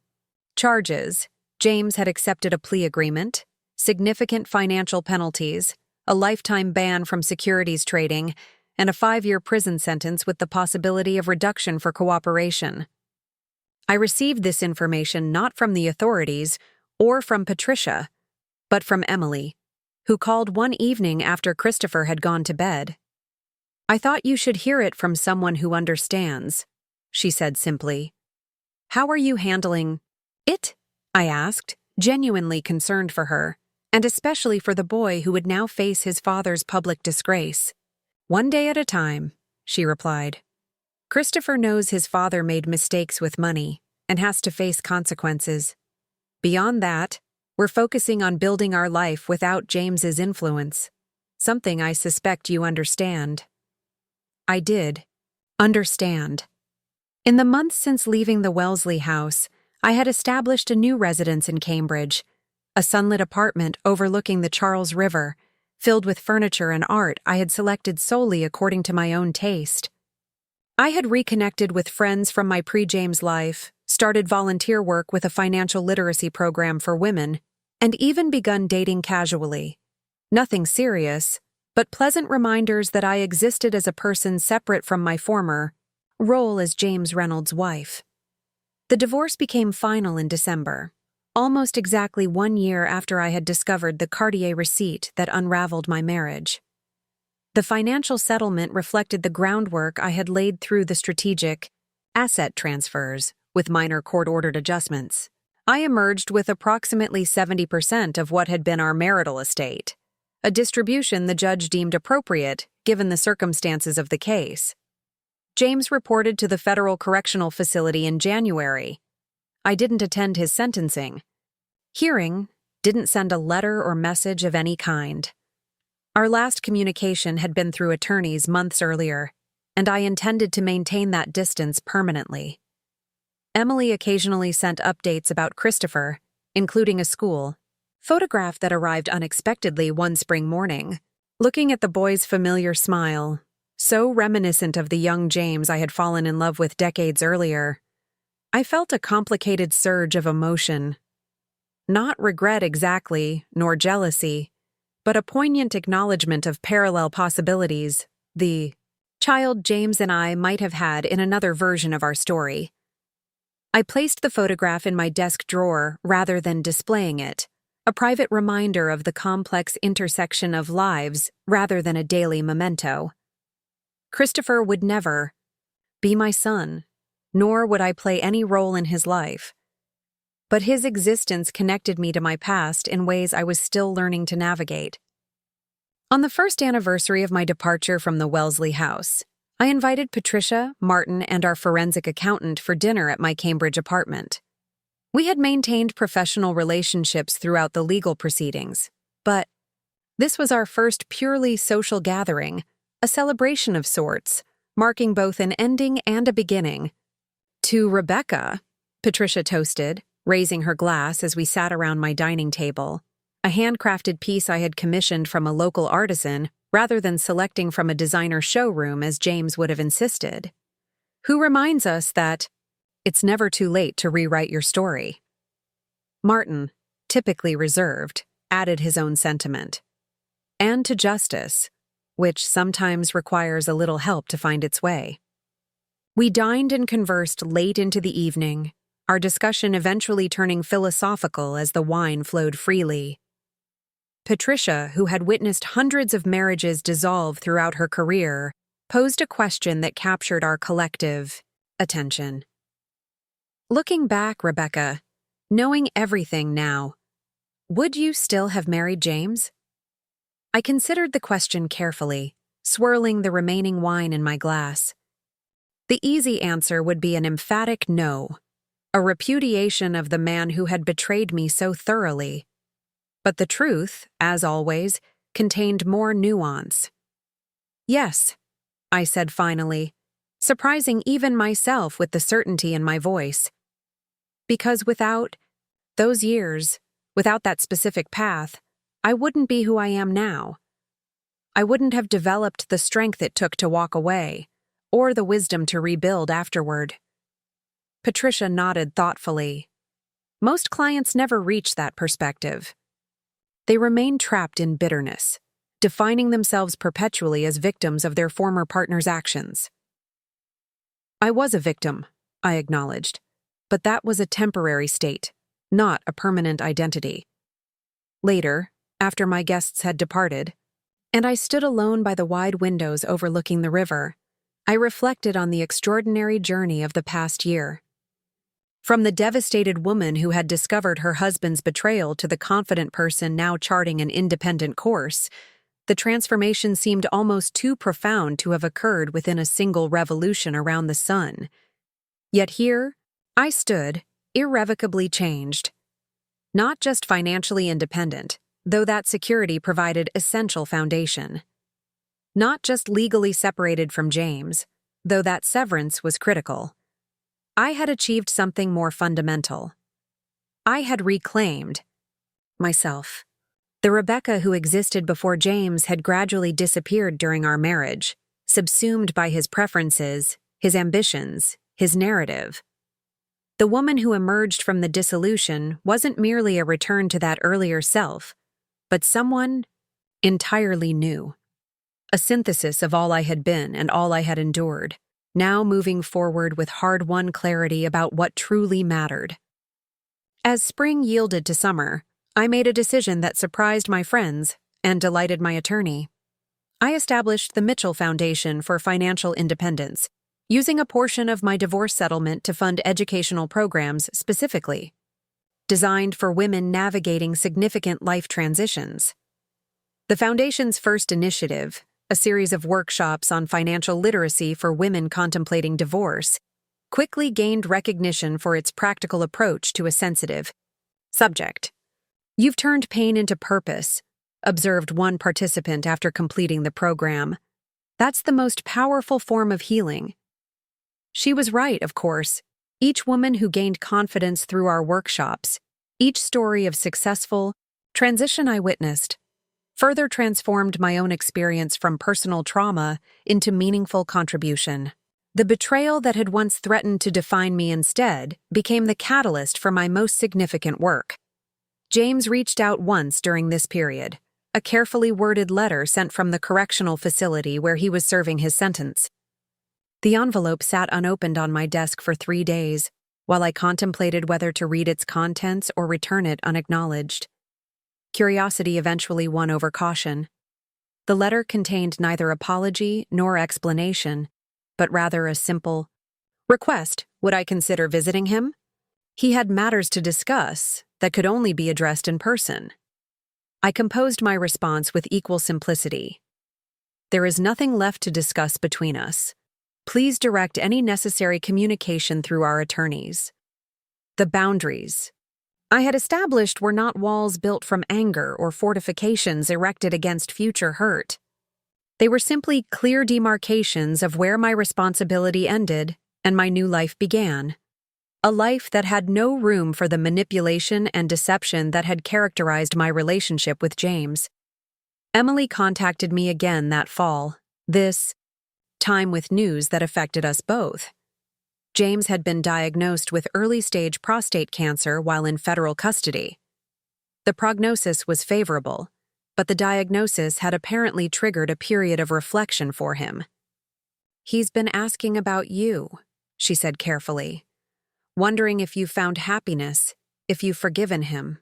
charges, James had accepted a plea agreement, significant financial penalties, a lifetime ban from securities trading, and a 5-year prison sentence with the possibility of reduction for cooperation. I received this information not from the authorities or from Patricia, but from Emily, who called one evening after Christopher had gone to bed. "I thought you should hear it from someone who understands," she said simply. "How are you handling it?" I asked, genuinely concerned for her, and especially for the boy who would now face his father's public disgrace. "One day at a time," she replied. "Christopher knows his father made mistakes with money and has to face consequences. Beyond that, we're focusing on building our life without James's influence, something I suspect you understand." I did understand. In the months since leaving the Wellesley house, I had established a new residence in Cambridge, a sunlit apartment overlooking the Charles River, filled with furniture and art I had selected solely according to my own taste. I had reconnected with friends from my pre-James life, started volunteer work with a financial literacy program for women, and even begun dating casually. Nothing serious, but pleasant reminders that I existed as a person separate from my former role as James Reynolds' wife. The divorce became final in December, almost exactly 1 year after I had discovered the Cartier receipt that unraveled my marriage. The financial settlement reflected the groundwork I had laid through the strategic asset transfers, with minor court-ordered adjustments. I emerged with approximately 70% of what had been our marital estate, a distribution the judge deemed appropriate given the circumstances of the case. James reported to the federal correctional facility in January. I didn't attend his sentencing hearing, didn't send a letter or message of any kind. Our last communication had been through attorneys months earlier, and I intended to maintain that distance permanently. Emily occasionally sent updates about Christopher, including a school photograph that arrived unexpectedly one spring morning. Looking at the boy's familiar smile, so reminiscent of the young James I had fallen in love with decades earlier, I felt a complicated surge of emotion. Not regret exactly, nor jealousy, but a poignant acknowledgement of parallel possibilities the child James and I might have had in another version of our story. I placed the photograph in my desk drawer rather than displaying it, a private reminder of the complex intersection of lives rather than a daily memento. Christopher would never be my son, nor would I play any role in his life. But his existence connected me to my past in ways I was still learning to navigate. On the first anniversary of my departure from the Wellesley house, I invited Patricia, Martin, and our forensic accountant for dinner at my Cambridge apartment. We had maintained professional relationships throughout the legal proceedings, but this was our first purely social gathering, a celebration of sorts, marking both an ending and a beginning. "To Rebecca," Patricia toasted, raising her glass as we sat around my dining table, a handcrafted piece I had commissioned from a local artisan rather than selecting from a designer showroom as James would have insisted. Who reminds us that it's never too late to rewrite your story. Martin, typically reserved, added his own sentiment. And to justice, which sometimes requires a little help to find its way. We dined and conversed late into the evening, our discussion eventually turning philosophical as the wine flowed freely. Patricia, who had witnessed hundreds of marriages dissolve throughout her career, posed a question that captured our collective attention. "Looking back, Rebecca, knowing everything now, would you still have married James?" I considered the question carefully, swirling the remaining wine in my glass. The easy answer would be an emphatic no, a repudiation of the man who had betrayed me so thoroughly. But the truth, as always, contained more nuance. "Yes," I said finally, surprising even myself with the certainty in my voice. Because without those years, without that specific path, I wouldn't be who I am now. I wouldn't have developed the strength it took to walk away, or the wisdom to rebuild afterward. Patricia nodded thoughtfully. Most clients never reach that perspective. They remain trapped in bitterness, defining themselves perpetually as victims of their former partner's actions. I was a victim, I acknowledged, but that was a temporary state, not a permanent identity. Later, after my guests had departed, and I stood alone by the wide windows overlooking the river, I reflected on the extraordinary journey of the past year. From the devastated woman who had discovered her husband's betrayal to the confident person now charting an independent course, the transformation seemed almost too profound to have occurred within a single revolution around the sun. Yet here, I stood, irrevocably changed. Not just financially independent, though that security provided essential foundation. Not just legally separated from James, though that severance was critical. I had achieved something more fundamental. I had reclaimed myself. The Rebecca who existed before James had gradually disappeared during our marriage, subsumed by his preferences, his ambitions, his narrative. The woman who emerged from the dissolution wasn't merely a return to that earlier self, but someone entirely new. A synthesis of all I had been and all I had endured, now moving forward with hard-won clarity about what truly mattered. As spring yielded to summer, I made a decision that surprised my friends and delighted my attorney. I established the Mitchell Foundation for Financial Independence, using a portion of my divorce settlement to fund educational programs specifically designed for women navigating significant life transitions. The Foundation's first initiative, a series of workshops on financial literacy for women contemplating divorce, quickly gained recognition for its practical approach to a sensitive subject. "You've turned pain into purpose," observed one participant after completing the program. "That's the most powerful form of healing." She was right, of course. Each woman who gained confidence through our workshops, each story of successful transition I witnessed, further transformed my own experience from personal trauma into meaningful contribution. The betrayal that had once threatened to define me instead became the catalyst for my most significant work. James reached out once during this period, a carefully worded letter sent from the correctional facility where he was serving his sentence. The envelope sat unopened on my desk for 3 days, while I contemplated whether to read its contents or return it unacknowledged. Curiosity eventually won over caution. The letter contained neither apology nor explanation, but rather a simple request: would I consider visiting him? He had matters to discuss that could only be addressed in person. I composed my response with equal simplicity. There is nothing left to discuss between us. Please direct any necessary communication through our attorneys. The boundaries I had established were not walls built from anger or fortifications erected against future hurt. They were simply clear demarcations of where my responsibility ended and my new life began. A life that had no room for the manipulation and deception that had characterized my relationship with James. Emily contacted me again that fall, this time with news that affected us both. James had been diagnosed with early-stage prostate cancer while in federal custody. The prognosis was favorable, but the diagnosis had apparently triggered a period of reflection for him. "He's been asking about you," she said carefully, "wondering if you found happiness, if you've forgiven him."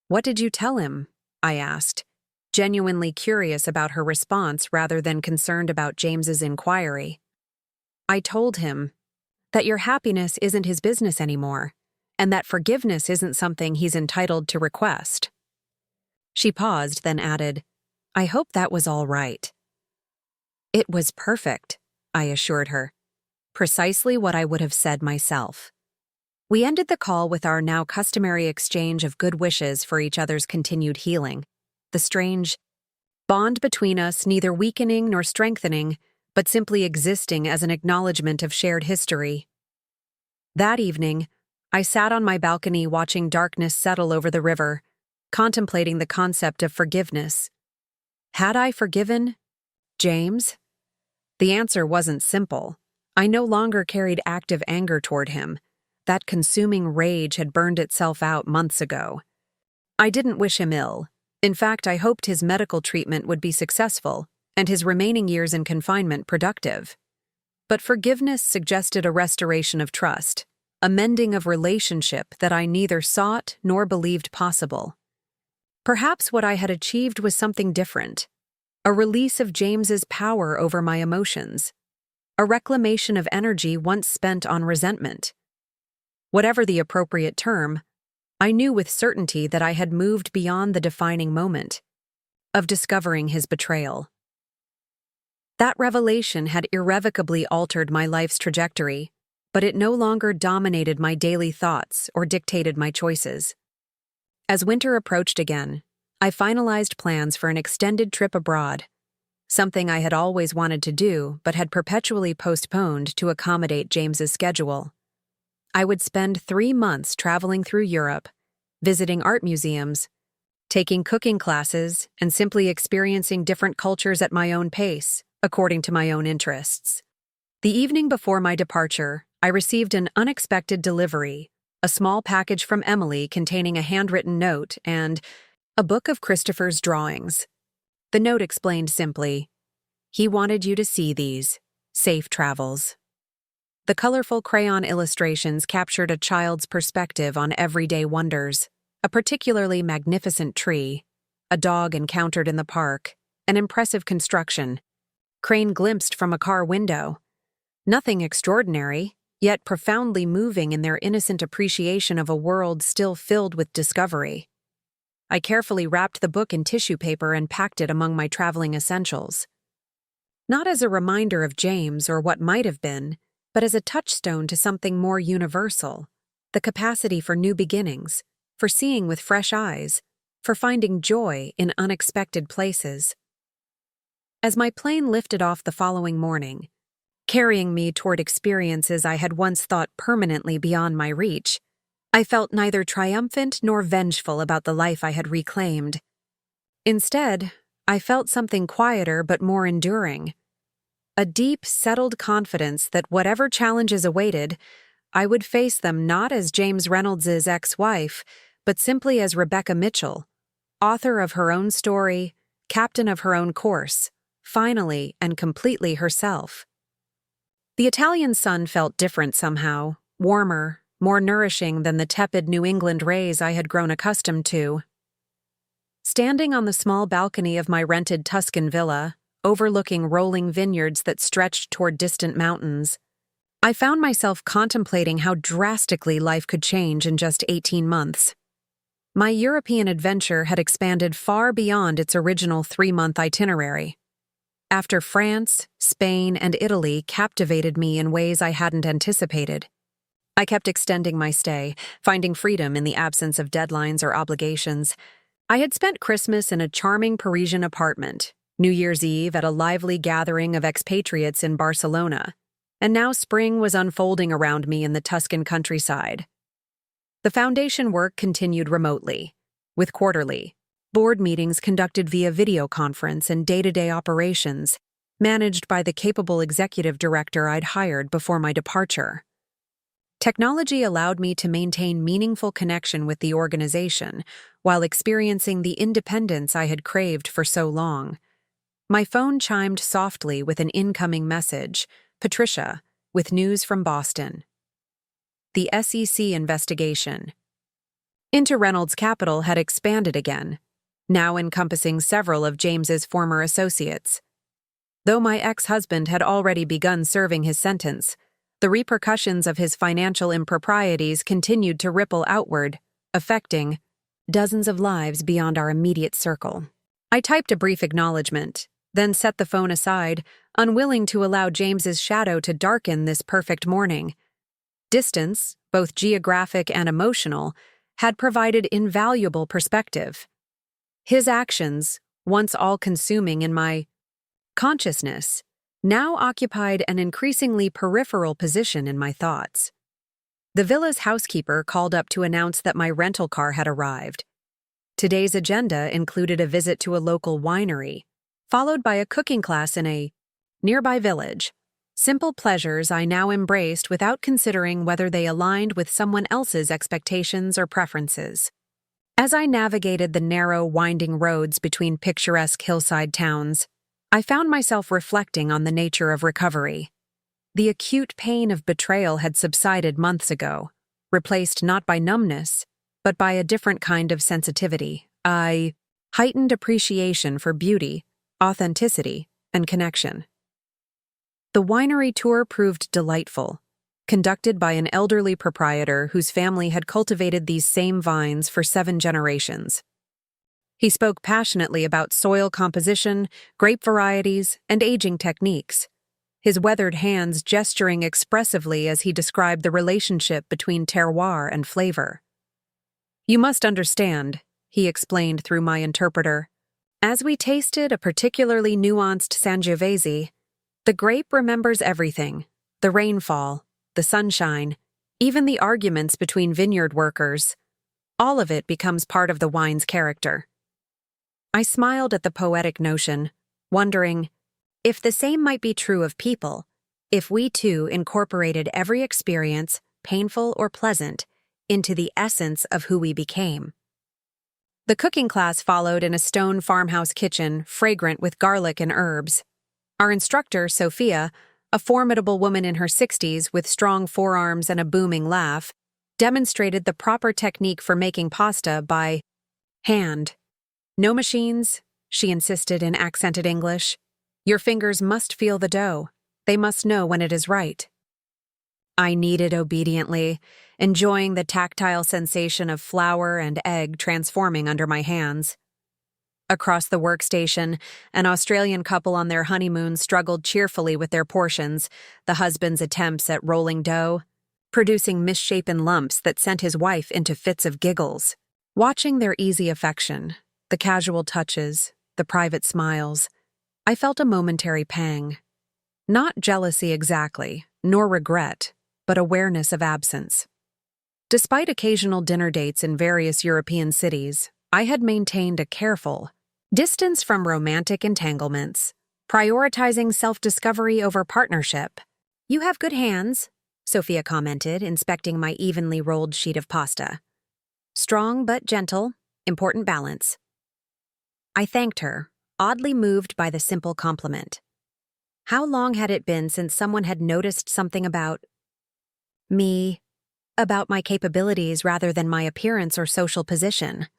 "What did you tell him?" I asked, genuinely curious about her response rather than concerned about James's inquiry. "I told him that your happiness isn't his business anymore, and that forgiveness isn't something he's entitled to request." She paused, then added, "I hope that was all right." "It was perfect," I assured her. Precisely what I would have said myself. We ended the call with our now customary exchange of good wishes for each other's continued healing, the strange bond between us neither weakening nor strengthening, but simply existing as an acknowledgement of shared history. That evening, I sat on my balcony watching darkness settle over the river, contemplating the concept of forgiveness. Had I forgiven James? The answer wasn't simple. I no longer carried active anger toward him. That consuming rage had burned itself out months ago. I didn't wish him ill. In fact, I hoped his medical treatment would be successful and his remaining years in confinement productive. But forgiveness suggested a restoration of trust, a mending of relationship that I neither sought nor believed possible. Perhaps what I had achieved was something different, a release of James's power over my emotions, a reclamation of energy once spent on resentment. Whatever the appropriate term, I knew with certainty that I had moved beyond the defining moment of discovering his betrayal. That revelation had irrevocably altered my life's trajectory, but it no longer dominated my daily thoughts or dictated my choices. As winter approached again, I finalized plans for an extended trip abroad, something I had always wanted to do but had perpetually postponed to accommodate James's schedule. I would spend 3 months traveling through Europe, visiting art museums, taking cooking classes, and simply experiencing different cultures at my own pace, according to my own interests. The evening before my departure, I received an unexpected delivery, a small package from Emily containing a handwritten note and a book of Christopher's drawings. The note explained simply, "He wanted you to see these. Safe travels." The colorful crayon illustrations captured a child's perspective on everyday wonders, a particularly magnificent tree, a dog encountered in the park, an impressive construction, crane glimpsed from a car window. Nothing extraordinary, yet profoundly moving in their innocent appreciation of a world still filled with discovery. I carefully wrapped the book in tissue paper and packed it among my traveling essentials. Not as a reminder of James or what might have been, but as a touchstone to something more universal, the capacity for new beginnings, for seeing with fresh eyes, for finding joy in unexpected places. As my plane lifted off the following morning, carrying me toward experiences I had once thought permanently beyond my reach, I felt neither triumphant nor vengeful about the life I had reclaimed. Instead, I felt something quieter but more enduring. A deep, settled confidence that whatever challenges awaited, I would face them not as James Reynolds' ex-wife, but simply as Rebecca Mitchell, author of her own story, captain of her own course, finally and completely herself. The Italian sun felt different somehow, warmer, more nourishing than the tepid New England rays I had grown accustomed to. Standing on the small balcony of my rented Tuscan villa, overlooking rolling vineyards that stretched toward distant mountains, I found myself contemplating how drastically life could change in just 18 months. My European adventure had expanded far beyond its original 3-month itinerary. After France, Spain, and Italy captivated me in ways I hadn't anticipated, I kept extending my stay, finding freedom in the absence of deadlines or obligations. I had spent Christmas in a charming Parisian apartment, New Year's Eve at a lively gathering of expatriates in Barcelona, and now spring was unfolding around me in the Tuscan countryside. The foundation work continued remotely, with quarterly board meetings conducted via video conference and day-to-day operations, managed by the capable executive director I'd hired before my departure. Technology allowed me to maintain meaningful connection with the organization while experiencing the independence I had craved for so long. My phone chimed softly with an incoming message, Patricia, with news from Boston. The SEC investigation into Reynolds Capital had expanded again, now encompassing several of James's former associates. Though my ex-husband had already begun serving his sentence, the repercussions of his financial improprieties continued to ripple outward, affecting dozens of lives beyond our immediate circle. I typed a brief acknowledgement, then set the phone aside, unwilling to allow James's shadow to darken this perfect morning. Distance, both geographic and emotional, had provided invaluable perspective. His actions, once all-consuming in my consciousness, now occupied an increasingly peripheral position in my thoughts. The villa's housekeeper called up to announce that my rental car had arrived. Today's agenda included a visit to a local winery, followed by a cooking class in a nearby village. Simple pleasures I now embraced without considering whether they aligned with someone else's expectations or preferences. As I navigated the narrow, winding roads between picturesque hillside towns, I found myself reflecting on the nature of recovery. The acute pain of betrayal had subsided months ago, replaced not by numbness, but by a different kind of sensitivity, a heightened appreciation for beauty, authenticity, and connection. The winery tour proved delightful, conducted by an elderly proprietor whose family had cultivated these same vines for 7 generations. He spoke passionately about soil composition, grape varieties, and aging techniques, his weathered hands gesturing expressively as he described the relationship between terroir and flavor. "You must understand," he explained through my interpreter. "As we tasted a particularly nuanced Sangiovese, the grape remembers everything, the rainfall, the sunshine, even the arguments between vineyard workers. All of it becomes part of the wine's character." I smiled at the poetic notion, wondering if the same might be true of people, if we too incorporated every experience, painful or pleasant, into the essence of who we became. The cooking class followed in a stone farmhouse kitchen, fragrant with garlic and herbs. Our instructor, Sophia, a formidable woman in her 60s with strong forearms and a booming laugh, demonstrated the proper technique for making pasta by hand. "No machines," she insisted in accented English. "Your fingers must feel the dough. They must know when it is right." I kneaded obediently, enjoying the tactile sensation of flour and egg transforming under my hands. Across the workstation, an Australian couple on their honeymoon struggled cheerfully with their portions, the husband's attempts at rolling dough, producing misshapen lumps that sent his wife into fits of giggles. Watching their easy affection, the casual touches, the private smiles, I felt a momentary pang. Not jealousy exactly, nor regret, but awareness of absence. Despite occasional dinner dates in various European cities, I had maintained a careful distance from romantic entanglements, prioritizing self-discovery over partnership. "You have good hands," Sophia commented, inspecting my evenly rolled sheet of pasta. "Strong but gentle, important balance." I thanked her, oddly moved by the simple compliment. How long had it been since someone had noticed something about me, about my capabilities rather than my appearance or social position?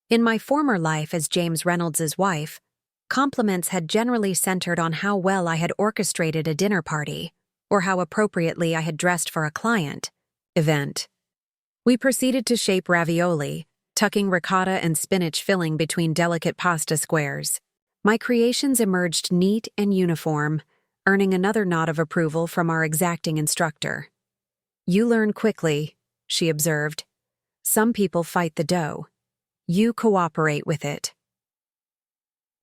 In my former life as James Reynolds' wife, compliments had generally centered on how well I had orchestrated a dinner party, or how appropriately I had dressed for a client event. We proceeded to shape ravioli, tucking ricotta and spinach filling between delicate pasta squares. My creations emerged neat and uniform, earning another nod of approval from our exacting instructor. "You learn quickly," she observed. "Some people fight the dough. You cooperate with it."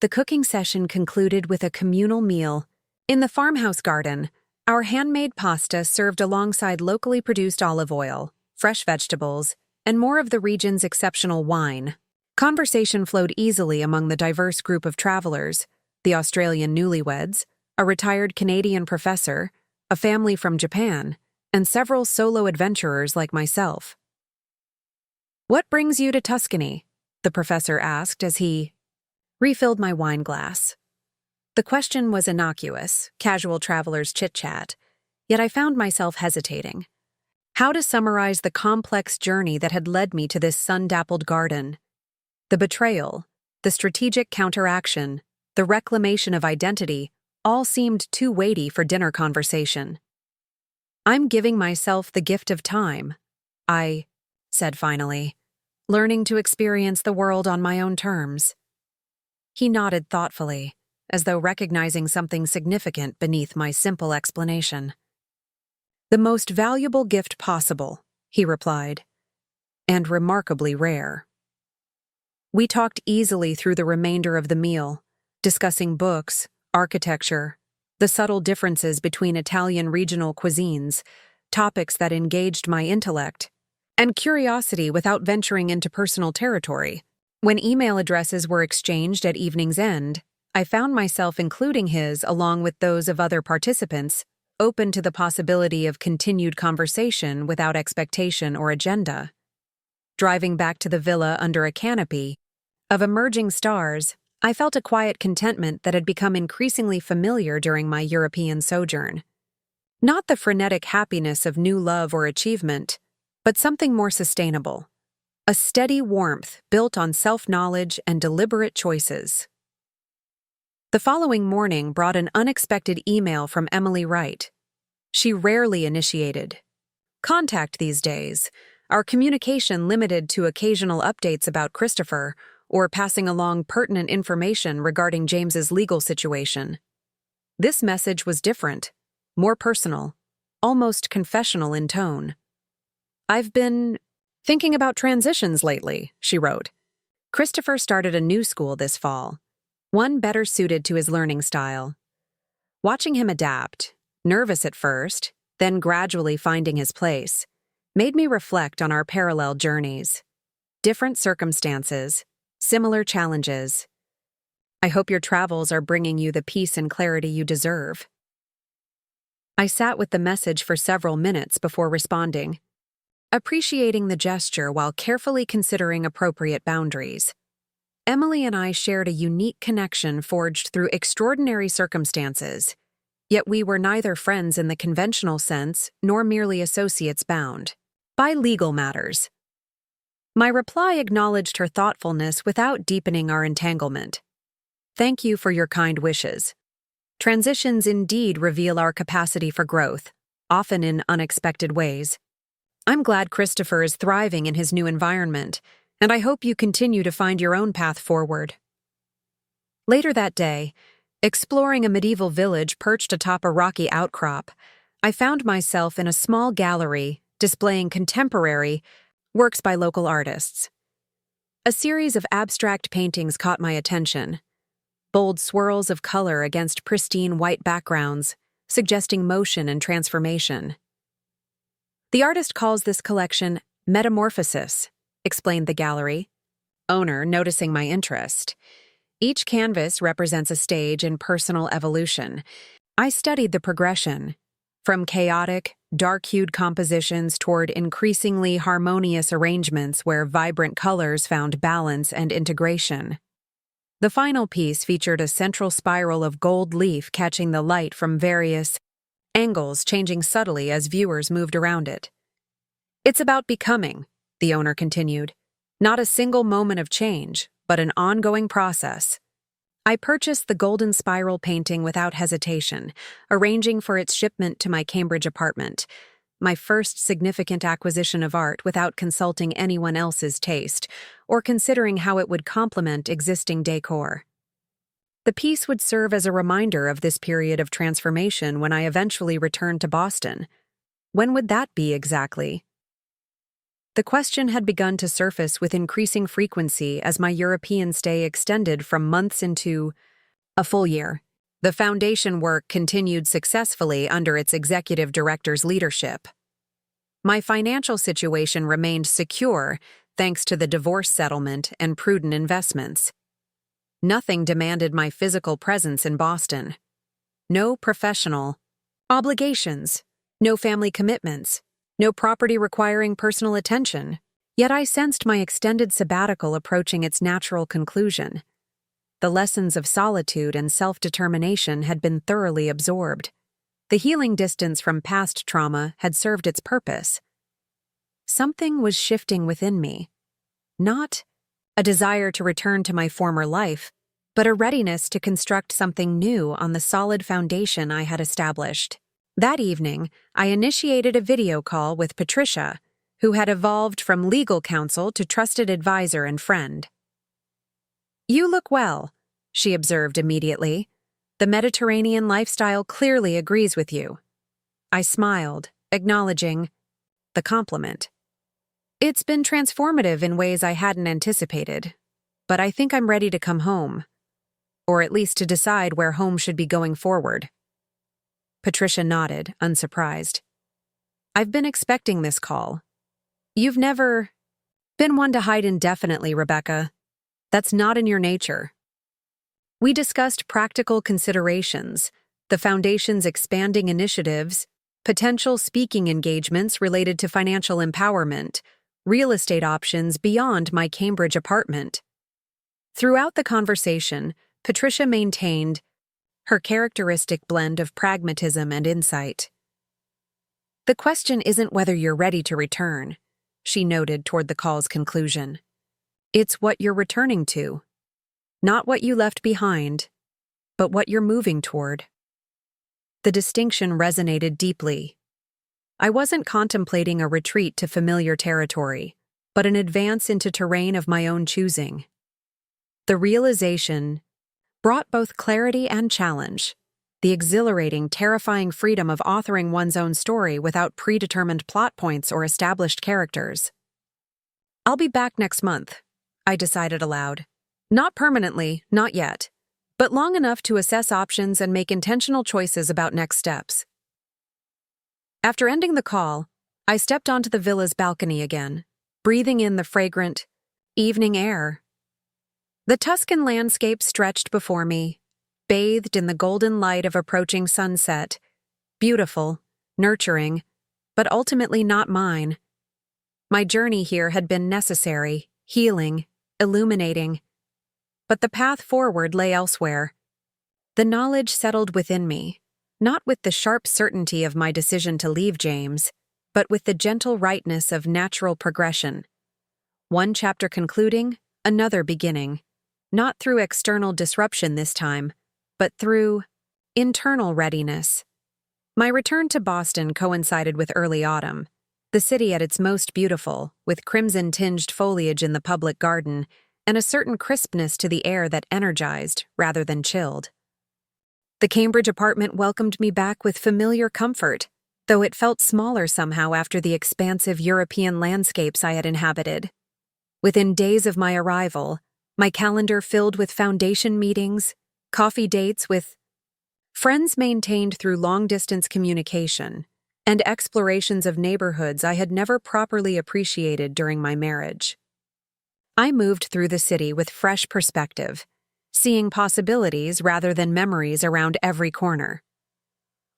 The cooking session concluded with a communal meal. In the farmhouse garden, our handmade pasta served alongside locally produced olive oil, fresh vegetables, and more of the region's exceptional wine. Conversation flowed easily among the diverse group of travelers: the Australian newlyweds, a retired Canadian professor, a family from Japan, and several solo adventurers like myself. "What brings you to Tuscany?" the professor asked as he refilled my wine glass. The question was innocuous, casual travelers' chit-chat, yet I found myself hesitating. How to summarize the complex journey that had led me to this sun-dappled garden? The betrayal, the strategic counteraction, the reclamation of identity, all seemed too weighty for dinner conversation. "I'm giving myself the gift of time," I said finally, "learning to experience the world on my own terms." He nodded thoughtfully, as though recognizing something significant beneath my simple explanation. "The most valuable gift possible," he replied, "and remarkably rare." We talked easily through the remainder of the meal, discussing books, architecture, the subtle differences between Italian regional cuisines, topics that engaged my intellect, and curiosity without venturing into personal territory. When email addresses were exchanged at evening's end, I found myself including his along with those of other participants, open to the possibility of continued conversation without expectation or agenda. Driving back to the villa under a canopy of emerging stars, I felt a quiet contentment that had become increasingly familiar during my European sojourn. Not the frenetic happiness of new love or achievement, but something more sustainable. A steady warmth built on self-knowledge and deliberate choices. The following morning brought an unexpected email from Emily Wright. She rarely initiated contact these days, our communication limited to occasional updates about Christopher or passing along pertinent information regarding James's legal situation. This message was different, more personal, almost confessional in tone. "I've been thinking about transitions lately," she wrote. "Christopher started a new school this fall, one better suited to his learning style. Watching him adapt, nervous at first, then gradually finding his place, made me reflect on our parallel journeys. Different circumstances, similar challenges. I hope your travels are bringing you the peace and clarity you deserve." I sat with the message for several minutes before responding, appreciating the gesture while carefully considering appropriate boundaries. Emily and I shared a unique connection forged through extraordinary circumstances, yet we were neither friends in the conventional sense nor merely associates bound by legal matters. My reply acknowledged her thoughtfulness without deepening our entanglement. "Thank you for your kind wishes. Transitions indeed reveal our capacity for growth, often in unexpected ways. I'm glad Christopher is thriving in his new environment, and I hope you continue to find your own path forward." Later that day, exploring a medieval village perched atop a rocky outcrop, I found myself in a small gallery displaying contemporary works by local artists. A series of abstract paintings caught my attention, bold swirls of color against pristine white backgrounds, suggesting motion and transformation. "The artist calls this collection Metamorphosis," explained the gallery owner, noticing my interest. "Each canvas represents a stage in personal evolution." I studied the progression, from chaotic, dark-hued compositions toward increasingly harmonious arrangements where vibrant colors found balance and integration. The final piece featured a central spiral of gold leaf catching the light from various angles, changing subtly as viewers moved around it. "It's about becoming," the owner continued. "Not a single moment of change, but an ongoing process." I purchased the golden spiral painting without hesitation, arranging for its shipment to my Cambridge apartment. my first significant acquisition of art without consulting anyone else's taste or considering how it would complement existing decor. The piece would serve as a reminder of this period of transformation when I eventually returned to Boston. When would that be exactly? The question had begun to surface with increasing frequency as my European stay extended from months into a full year. The foundation work continued successfully under its executive director's leadership. My financial situation remained secure thanks to the divorce settlement and prudent investments. Nothing demanded my physical presence in Boston. No professional obligations, no family commitments, no property requiring personal attention. Yet I sensed my extended sabbatical approaching its natural conclusion. The lessons of solitude and self-determination had been thoroughly absorbed. The healing distance from past trauma had served its purpose. Something was shifting within me. Not a desire to return to my former life, but a readiness to construct something new on the solid foundation I had established. That evening, I initiated a video call with Patricia, who had evolved from legal counsel to trusted advisor and friend. "You look well," she observed immediately. "The Mediterranean lifestyle clearly agrees with you." I smiled, acknowledging the compliment. "It's been transformative in ways I hadn't anticipated, but I think I'm ready to come home, or at least to decide where home should be going forward." Patricia nodded, unsurprised. "I've been expecting this call. You've never been one to hide indefinitely, Rebecca. That's not in your nature." We discussed practical considerations, the Foundation's expanding initiatives, potential speaking engagements related to financial empowerment, real estate options beyond my Cambridge apartment. Throughout the conversation, Patricia maintained her characteristic blend of pragmatism and insight. "The question isn't whether you're ready to return," she noted toward the call's conclusion. "It's what you're returning to. Not what you left behind, but what you're moving toward." The distinction resonated deeply. I wasn't contemplating a retreat to familiar territory, but an advance into terrain of my own choosing. The realization brought both clarity and challenge, the exhilarating, terrifying freedom of authoring one's own story without predetermined plot points or established characters. "I'll be back next month," I decided aloud. "Not permanently, not yet, but long enough to assess options and make intentional choices about next steps." After ending the call, I stepped onto the villa's balcony again, breathing in the fragrant evening air. The Tuscan landscape stretched before me, bathed in the golden light of approaching sunset, beautiful, nurturing, but ultimately not mine. My journey here had been necessary, healing, illuminating, but the path forward lay elsewhere. The knowledge settled within me, not with the sharp certainty of my decision to leave James, but with the gentle rightness of natural progression. One chapter concluding, another beginning. Not through external disruption this time, but through internal readiness. My return to Boston coincided with early autumn, the city at its most beautiful, with crimson-tinged foliage in the public garden and a certain crispness to the air that energized rather than chilled. The Cambridge apartment welcomed me back with familiar comfort, though it felt smaller somehow after the expansive European landscapes I had inhabited. Within days of my arrival, my calendar filled with foundation meetings, coffee dates with friends maintained through long-distance communication, and explorations of neighborhoods I had never properly appreciated during my marriage. I moved through the city with fresh perspective, seeing possibilities rather than memories around every corner.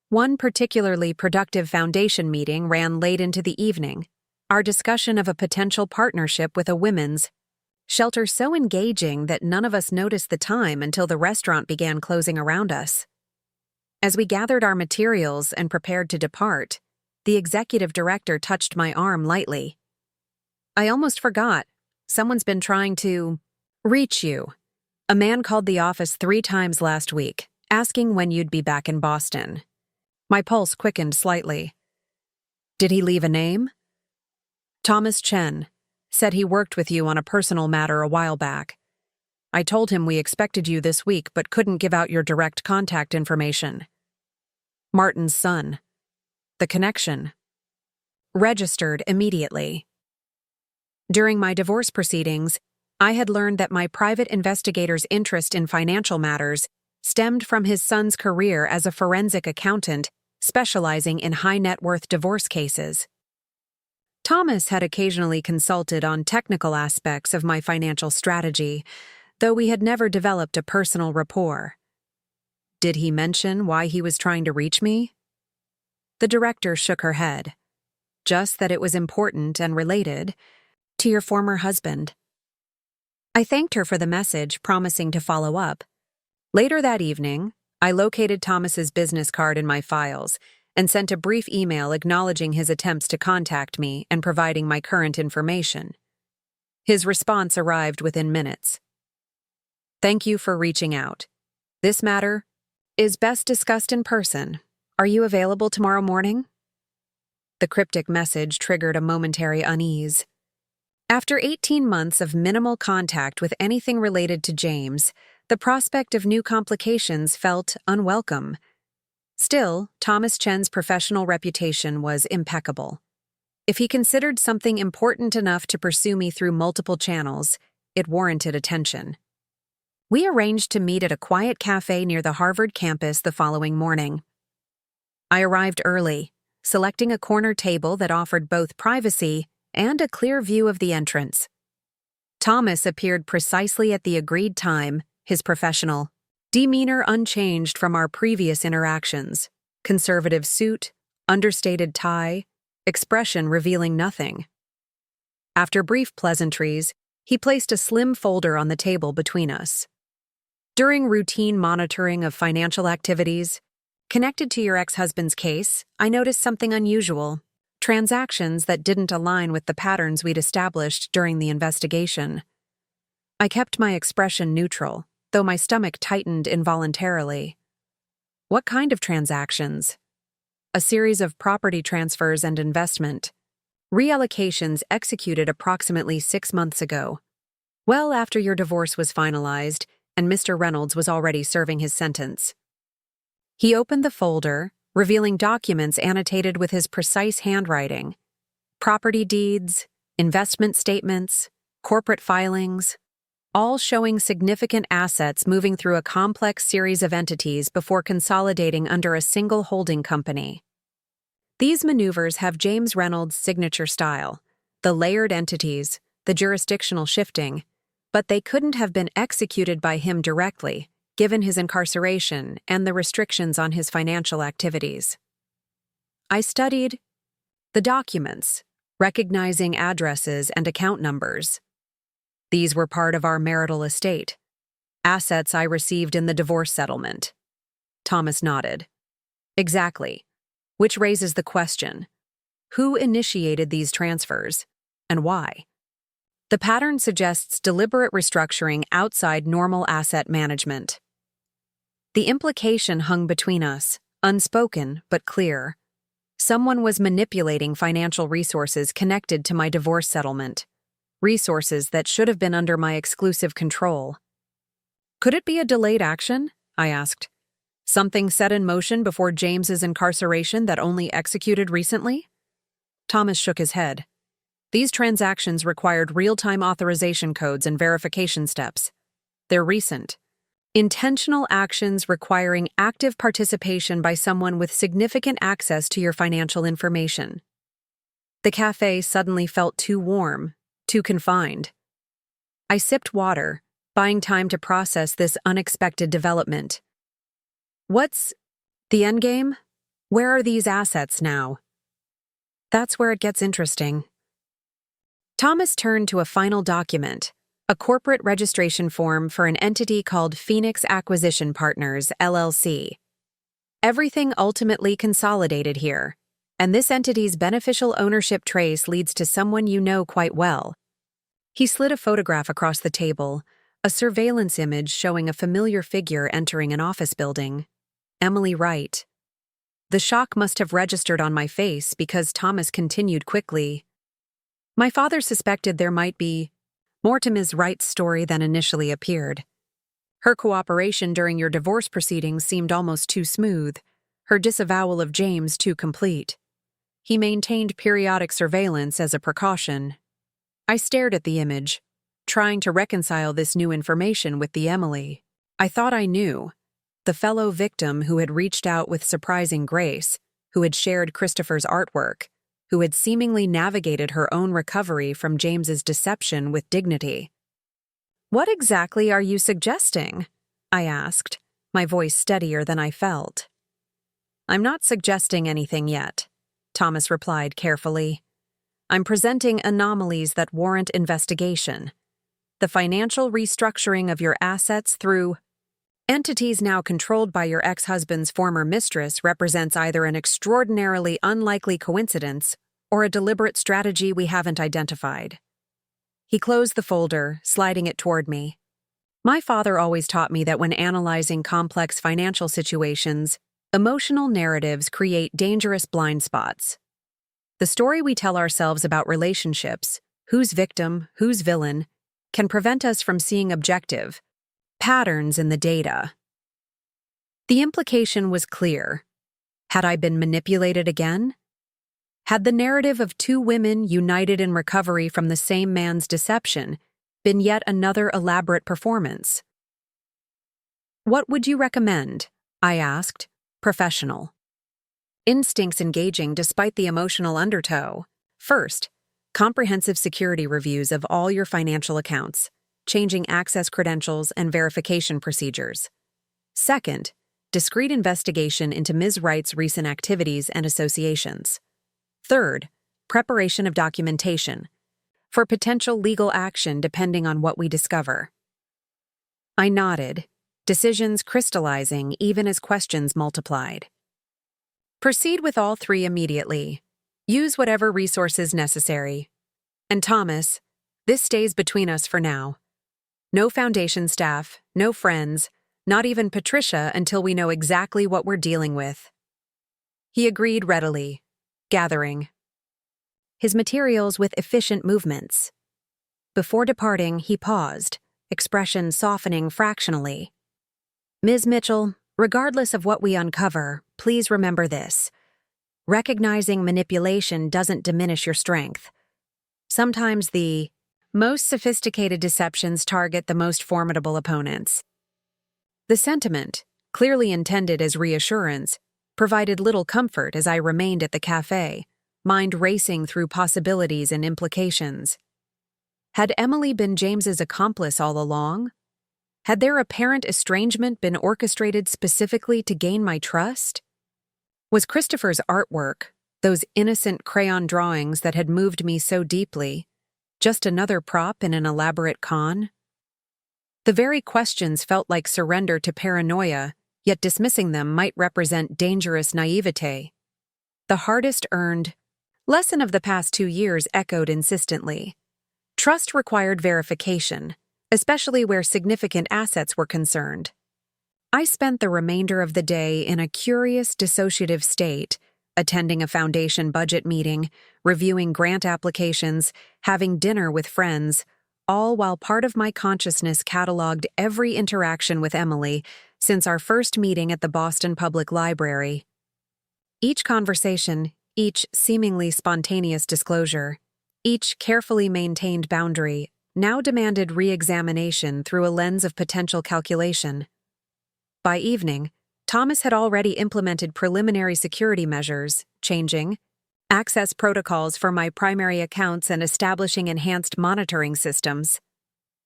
One particularly productive foundation meeting ran late into the evening, our discussion of a potential partnership with a women's shelter so engaging that none of us noticed the time until the restaurant began closing around us. As we gathered our materials and prepared to depart, the executive director touched my arm lightly. "I almost forgot. Someone's been trying to reach you. A man called the office 3 times last week, asking when you'd be back in Boston." My pulse quickened slightly. Did he leave a name? Thomas Chen. Said he worked with you on a personal matter a while back. I told him we expected you this week but couldn't give out your direct contact information. Martin's son. The connection. Registered immediately. During my divorce proceedings, I had learned that my private investigator's interest in financial matters stemmed from his son's career as a forensic accountant specializing in high-net-worth divorce cases. Thomas had occasionally consulted on technical aspects of my financial strategy, though we had never developed a personal rapport. Did he mention why he was trying to reach me? The director shook her head. Just that it was important and related to your former husband. I thanked her for the message, promising to follow up. Later that evening, I located Thomas's business card in my files and sent a brief email acknowledging his attempts to contact me and providing my current information. His response arrived within minutes. Thank you for reaching out. This matter is best discussed in person. Are you available tomorrow morning? The cryptic message triggered a momentary unease. After 18 months of minimal contact with anything related to James, the prospect of new complications felt unwelcome. Still, Thomas Chen's professional reputation was impeccable. If he considered something important enough to pursue me through multiple channels, it warranted attention. We arranged to meet at a quiet cafe near the Harvard campus the following morning. I arrived early, selecting a corner table that offered both privacy and a clear view of the entrance. Thomas appeared precisely at the agreed time, his professional demeanor unchanged from our previous interactions, conservative suit, understated tie, expression revealing nothing. After brief pleasantries, he placed a slim folder on the table between us. During routine monitoring of financial activities, connected to your ex-husband's case, I noticed something unusual. Transactions that didn't align with the patterns we'd established during the investigation. I kept my expression neutral, though my stomach tightened involuntarily. What kind of transactions? A series of property transfers and investment. Reallocations executed approximately 6 months ago. Well after your divorce was finalized, and Mr. Reynolds was already serving his sentence. He opened the folder, revealing documents annotated with his precise handwriting. Property deeds, investment statements, corporate filings, all showing significant assets moving through a complex series of entities before consolidating under a single holding company. These maneuvers have James Reynolds' signature style, the layered entities, the jurisdictional shifting, but they couldn't have been executed by him directly, given his incarceration and the restrictions on his financial activities. I studied the documents, recognizing addresses and account numbers. These were part of our marital estate, assets I received in the divorce settlement. Thomas nodded. Exactly. Which raises the question, who initiated these transfers, and why? The pattern suggests deliberate restructuring outside normal asset management. The implication hung between us, unspoken but clear. Someone was manipulating financial resources connected to my divorce settlement. Resources that should have been under my exclusive control. Could it be a delayed action? I asked. Something set in motion before James's incarceration that only executed recently? Thomas shook his head. These transactions required real-time authorization codes and verification steps. They're recent. Intentional actions requiring active participation by someone with significant access to your financial information. The cafe suddenly felt too warm, too confined. I sipped water, buying time to process this unexpected development. What's the endgame? Where are these assets now? That's where it gets interesting. Thomas turned to a final document, a corporate registration form for an entity called Phoenix Acquisition Partners, LLC. Everything ultimately consolidated here, and this entity's beneficial ownership trace leads to someone you know quite well. He slid a photograph across the table, a surveillance image showing a familiar figure entering an office building. Emily Wright. The shock must have registered on my face because Thomas continued quickly. My father suspected there might be more to Ms. Wright's story than initially appeared. Her cooperation during your divorce proceedings seemed almost too smooth, her disavowal of James too complete. He maintained periodic surveillance as a precaution. I stared at the image, trying to reconcile this new information with the Emily I thought I knew, the fellow victim who had reached out with surprising grace, who had shared Christopher's artwork, who had seemingly navigated her own recovery from James's deception with dignity. "What exactly are you suggesting?" I asked, my voice steadier than I felt. "I'm not suggesting anything yet," Thomas replied carefully. "I'm presenting anomalies that warrant investigation. The financial restructuring of your assets through entities now controlled by your ex-husband's former mistress represents either an extraordinarily unlikely coincidence or a deliberate strategy we haven't identified." He closed the folder, sliding it toward me. My father always taught me that when analyzing complex financial situations, emotional narratives create dangerous blind spots. The story we tell ourselves about relationships, who's victim, who's villain, can prevent us from seeing objective patterns in the data. The implication was clear. Had I been manipulated again? Had the narrative of two women united in recovery from the same man's deception been yet another elaborate performance? "What would you recommend?" I asked, professional. Instincts engaging despite the emotional undertow. First, comprehensive security reviews of all your financial accounts, changing access credentials and verification procedures. Second, discreet investigation into Ms. Wright's recent activities and associations. Third, preparation of documentation for potential legal action depending on what we discover. I nodded, decisions crystallizing even as questions multiplied. "Proceed with all three immediately. Use whatever resources necessary. And Thomas, this stays between us for now. No foundation staff, no friends, not even Patricia until we know exactly what we're dealing with." He agreed readily, gathering his materials with efficient movements. Before departing, he paused, expression softening fractionally. "Ms. Mitchell, regardless of what we uncover, please remember this. Recognizing manipulation doesn't diminish your strength. Sometimes the most sophisticated deceptions target the most formidable opponents." The sentiment, clearly intended as reassurance, provided little comfort as I remained at the cafe, mind racing through possibilities and implications. Had Emily been James's accomplice all along? Had their apparent estrangement been orchestrated specifically to gain my trust? Was Christopher's artwork, those innocent crayon drawings that had moved me so deeply, just another prop in an elaborate con? The very questions felt like surrender to paranoia, yet dismissing them might represent dangerous naivete. The hardest-earned lesson of the past 2 years echoed insistently. Trust required verification, especially where significant assets were concerned. I spent the remainder of the day in a curious dissociative state, attending a foundation budget meeting, reviewing grant applications, having dinner with friends, all while part of my consciousness cataloged every interaction with Emily since our first meeting at the Boston Public Library. Each conversation, each seemingly spontaneous disclosure, each carefully maintained boundary now demanded re-examination through a lens of potential calculation. By evening, Thomas had already implemented preliminary security measures, changing access protocols for my primary accounts and establishing enhanced monitoring systems.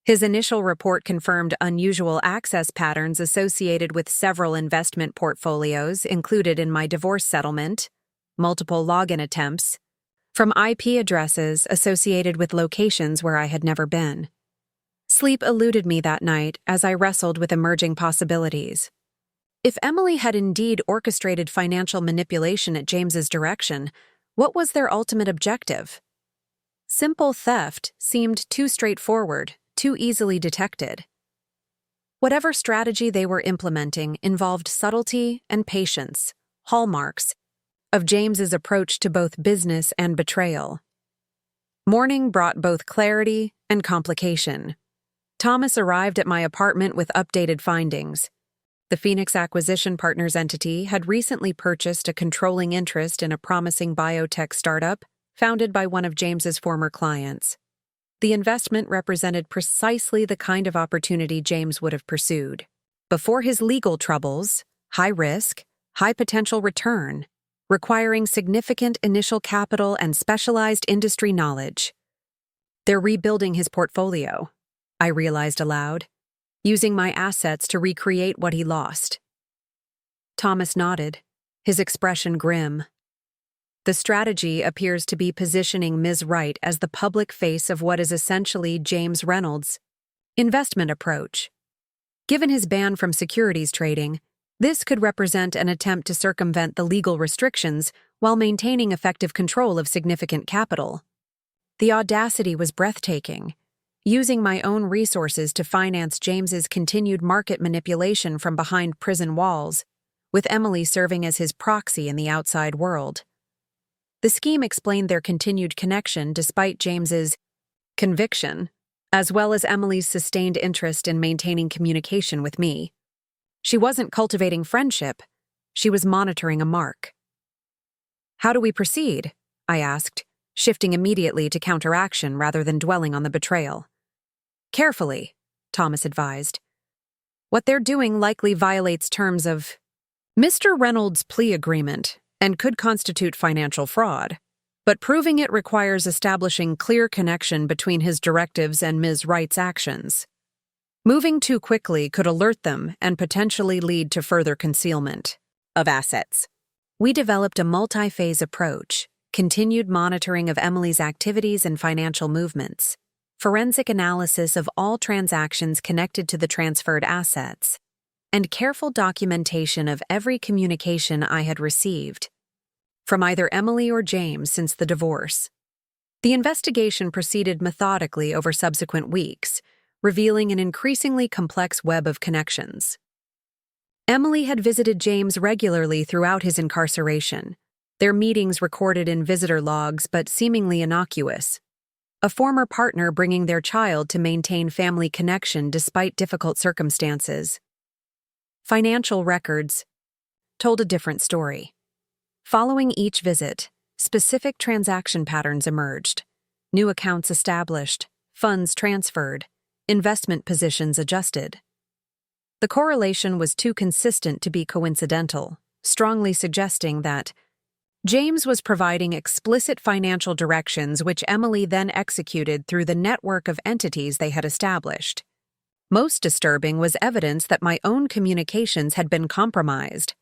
His initial report confirmed unusual access patterns associated with several investment portfolios included in my divorce settlement, multiple login attempts, from IP addresses associated with locations where I had never been. Sleep eluded me that night as I wrestled with emerging possibilities. If Emily had indeed orchestrated financial manipulation at James's direction, what was their ultimate objective? Simple theft seemed too straightforward, too easily detected. Whatever strategy they were implementing involved subtlety and patience, hallmarks of James's approach to both business and betrayal. Morning brought both clarity and complication. Thomas arrived at my apartment with updated findings. The Phoenix Acquisition Partners entity had recently purchased a controlling interest in a promising biotech startup founded by one of James's former clients. The investment represented precisely the kind of opportunity James would have pursued. Before his legal troubles, high risk, high potential return, requiring significant initial capital and specialized industry knowledge. They're rebuilding his portfolio, I realized aloud, using my assets to recreate what he lost. Thomas nodded, his expression grim. The strategy appears to be positioning Ms. Wright as the public face of what is essentially James Reynolds' investment approach. Given his ban from securities trading, this could represent an attempt to circumvent the legal restrictions while maintaining effective control of significant capital. The audacity was breathtaking, using my own resources to finance James's continued market manipulation from behind prison walls, with Emily serving as his proxy in the outside world. The scheme explained their continued connection despite James's conviction, as well as Emily's sustained interest in maintaining communication with me. She wasn't cultivating friendship, she was monitoring a mark. "How do we proceed?" I asked, shifting immediately to counteraction rather than dwelling on the betrayal. "Carefully," Thomas advised. "What they're doing likely violates terms of Mr. Reynolds' plea agreement and could constitute financial fraud, but proving it requires establishing clear connection between his directives and Ms. Wright's actions. Moving too quickly could alert them and potentially lead to further concealment of assets." We developed a multi-phase approach, continued monitoring of Emily's activities and financial movements, forensic analysis of all transactions connected to the transferred assets, and careful documentation of every communication I had received from either Emily or James since the divorce. The investigation proceeded methodically over subsequent weeks, revealing an increasingly complex web of connections. Emily had visited James regularly throughout his incarceration, their meetings recorded in visitor logs but seemingly innocuous. A former partner bringing their child to maintain family connection despite difficult circumstances. Financial records told a different story. Following each visit, specific transaction patterns emerged. New accounts established, funds transferred, investment positions adjusted. The correlation was too consistent to be coincidental, strongly suggesting that James was providing explicit financial directions which Emily then executed through the network of entities they had established. Most disturbing was evidence that my own communications had been compromised.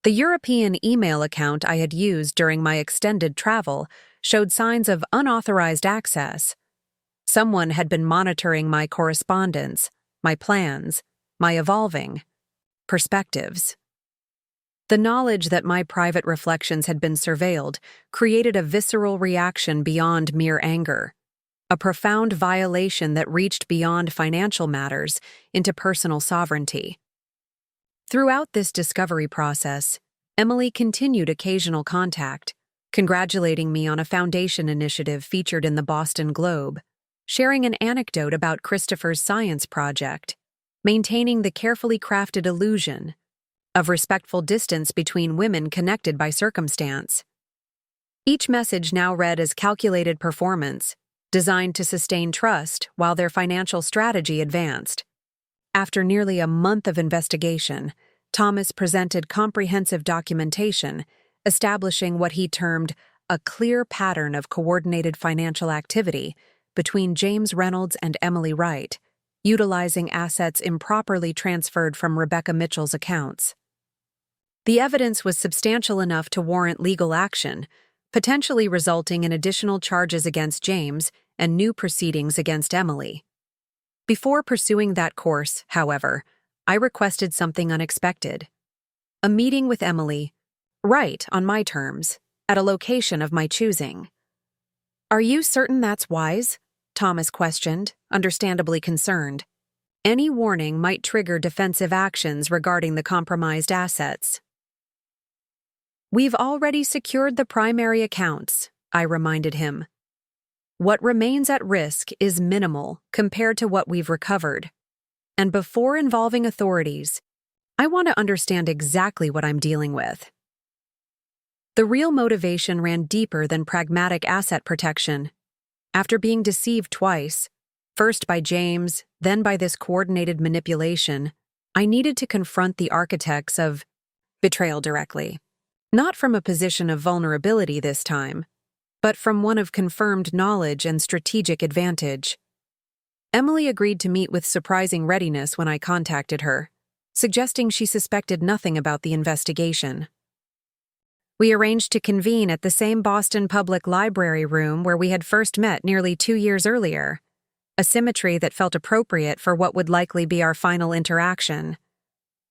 The European email account I had used during my extended travel showed signs of unauthorized access. Someone had been monitoring my correspondence, my plans, my evolving perspectives. The knowledge that my private reflections had been surveilled created a visceral reaction beyond mere anger, a profound violation that reached beyond financial matters into personal sovereignty. Throughout this discovery process, Emily continued occasional contact, congratulating me on a foundation initiative featured in the Boston Globe, sharing an anecdote about Christopher's science project, maintaining the carefully crafted illusion of respectful distance between women connected by circumstance. Each message now read as calculated performance, designed to sustain trust while their financial strategy advanced. After nearly a month of investigation, Thomas presented comprehensive documentation, establishing what he termed a clear pattern of coordinated financial activity between James Reynolds and Emily Wright, utilizing assets improperly transferred from Rebecca Mitchell's accounts. The evidence was substantial enough to warrant legal action, potentially resulting in additional charges against James and new proceedings against Emily. Before pursuing that course, however, I requested something unexpected. A meeting with Emily, Wright on my terms, at a location of my choosing. "Are you certain that's wise?" Thomas questioned, understandably concerned. Any warning might trigger defensive actions regarding the compromised assets. We've already secured the primary accounts, I reminded him. What remains at risk is minimal compared to what we've recovered. And before involving authorities, I want to understand exactly what I'm dealing with. The real motivation ran deeper than pragmatic asset protection. After being deceived twice, first by James, then by this coordinated manipulation, I needed to confront the architects of betrayal directly. Not from a position of vulnerability this time, but from one of confirmed knowledge and strategic advantage. Emily agreed to meet with surprising readiness when I contacted her, suggesting she suspected nothing about the investigation. We arranged to convene at the same Boston Public Library room where we had first met nearly 2 years earlier, a symmetry that felt appropriate for what would likely be our final interaction.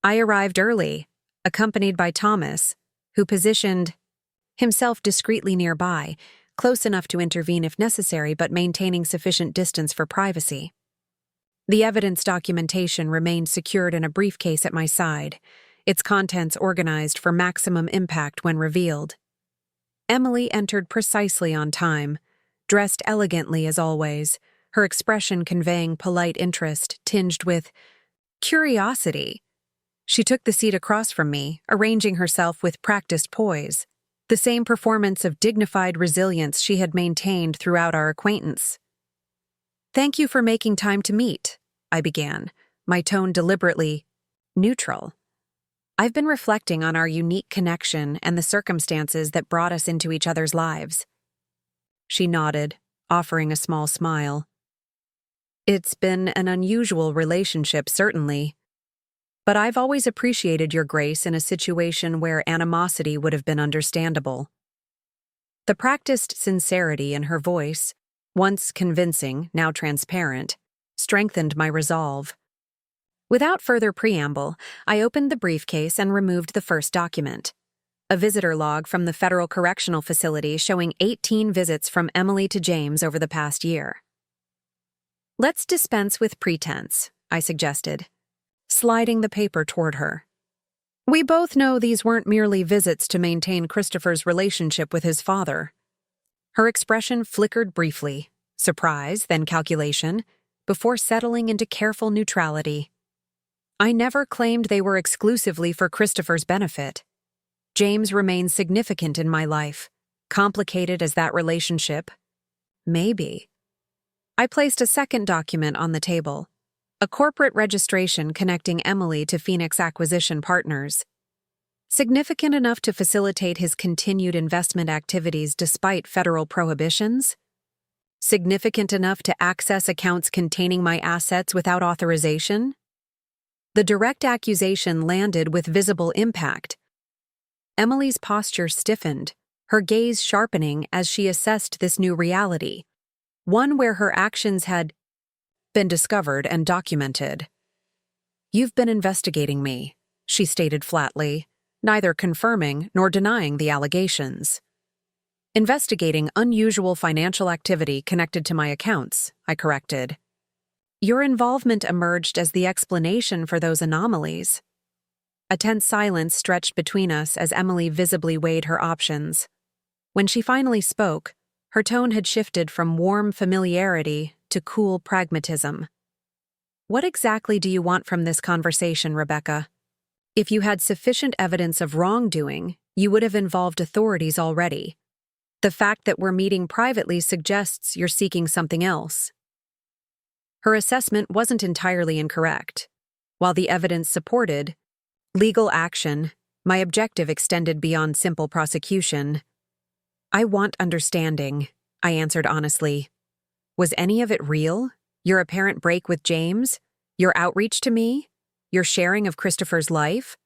I arrived early, accompanied by Thomas, who positioned himself discreetly nearby, close enough to intervene if necessary but maintaining sufficient distance for privacy. The evidence documentation remained secured in a briefcase at my side, its contents organized for maximum impact when revealed. Emily entered precisely on time, dressed elegantly as always, her expression conveying polite interest tinged with curiosity. She took the seat across from me, arranging herself with practiced poise, the same performance of dignified resilience she had maintained throughout our acquaintance. "Thank you for making time to meet," I began, my tone deliberately neutral. "I've been reflecting on our unique connection and the circumstances that brought us into each other's lives." She nodded, offering a small smile. "It's been an unusual relationship, certainly. But I've always appreciated your grace in a situation where animosity would have been understandable." The practiced sincerity in her voice, once convincing, now transparent, strengthened my resolve. Without further preamble, I opened the briefcase and removed the first document. A visitor log from the Federal Correctional Facility showing 18 visits from Emily to James over the past year. "Let's dispense with pretense," I suggested, sliding the paper toward her. "We both know these weren't merely visits to maintain Christopher's relationship with his father." Her expression flickered briefly, surprise, then calculation, before settling into careful neutrality. "I never claimed they were exclusively for Christopher's benefit. James remains significant in my life, complicated as that relationship. Maybe." I placed a second document on the table, a corporate registration connecting Emily to Phoenix Acquisition Partners. Significant enough to facilitate his continued investment activities despite federal prohibitions? Significant enough to access accounts containing my assets without authorization? The direct accusation landed with visible impact. Emily's posture stiffened, her gaze sharpening as she assessed this new reality, one where her actions had been discovered and documented. "You've been investigating me," she stated flatly, neither confirming nor denying the allegations. "Investigating unusual financial activity connected to my accounts," I corrected. "Your involvement emerged as the explanation for those anomalies." A tense silence stretched between us as Emily visibly weighed her options. When she finally spoke, her tone had shifted from warm familiarity to cool pragmatism. "What exactly do you want from this conversation, Rebecca? If you had sufficient evidence of wrongdoing, you would have involved authorities already. The fact that we're meeting privately suggests you're seeking something else." Her assessment wasn't entirely incorrect. While the evidence supported legal action, my objective extended beyond simple prosecution. "I want understanding," I answered honestly. "Was any of it real? Your apparent break with James? Your outreach to me? Your sharing of Christopher's life?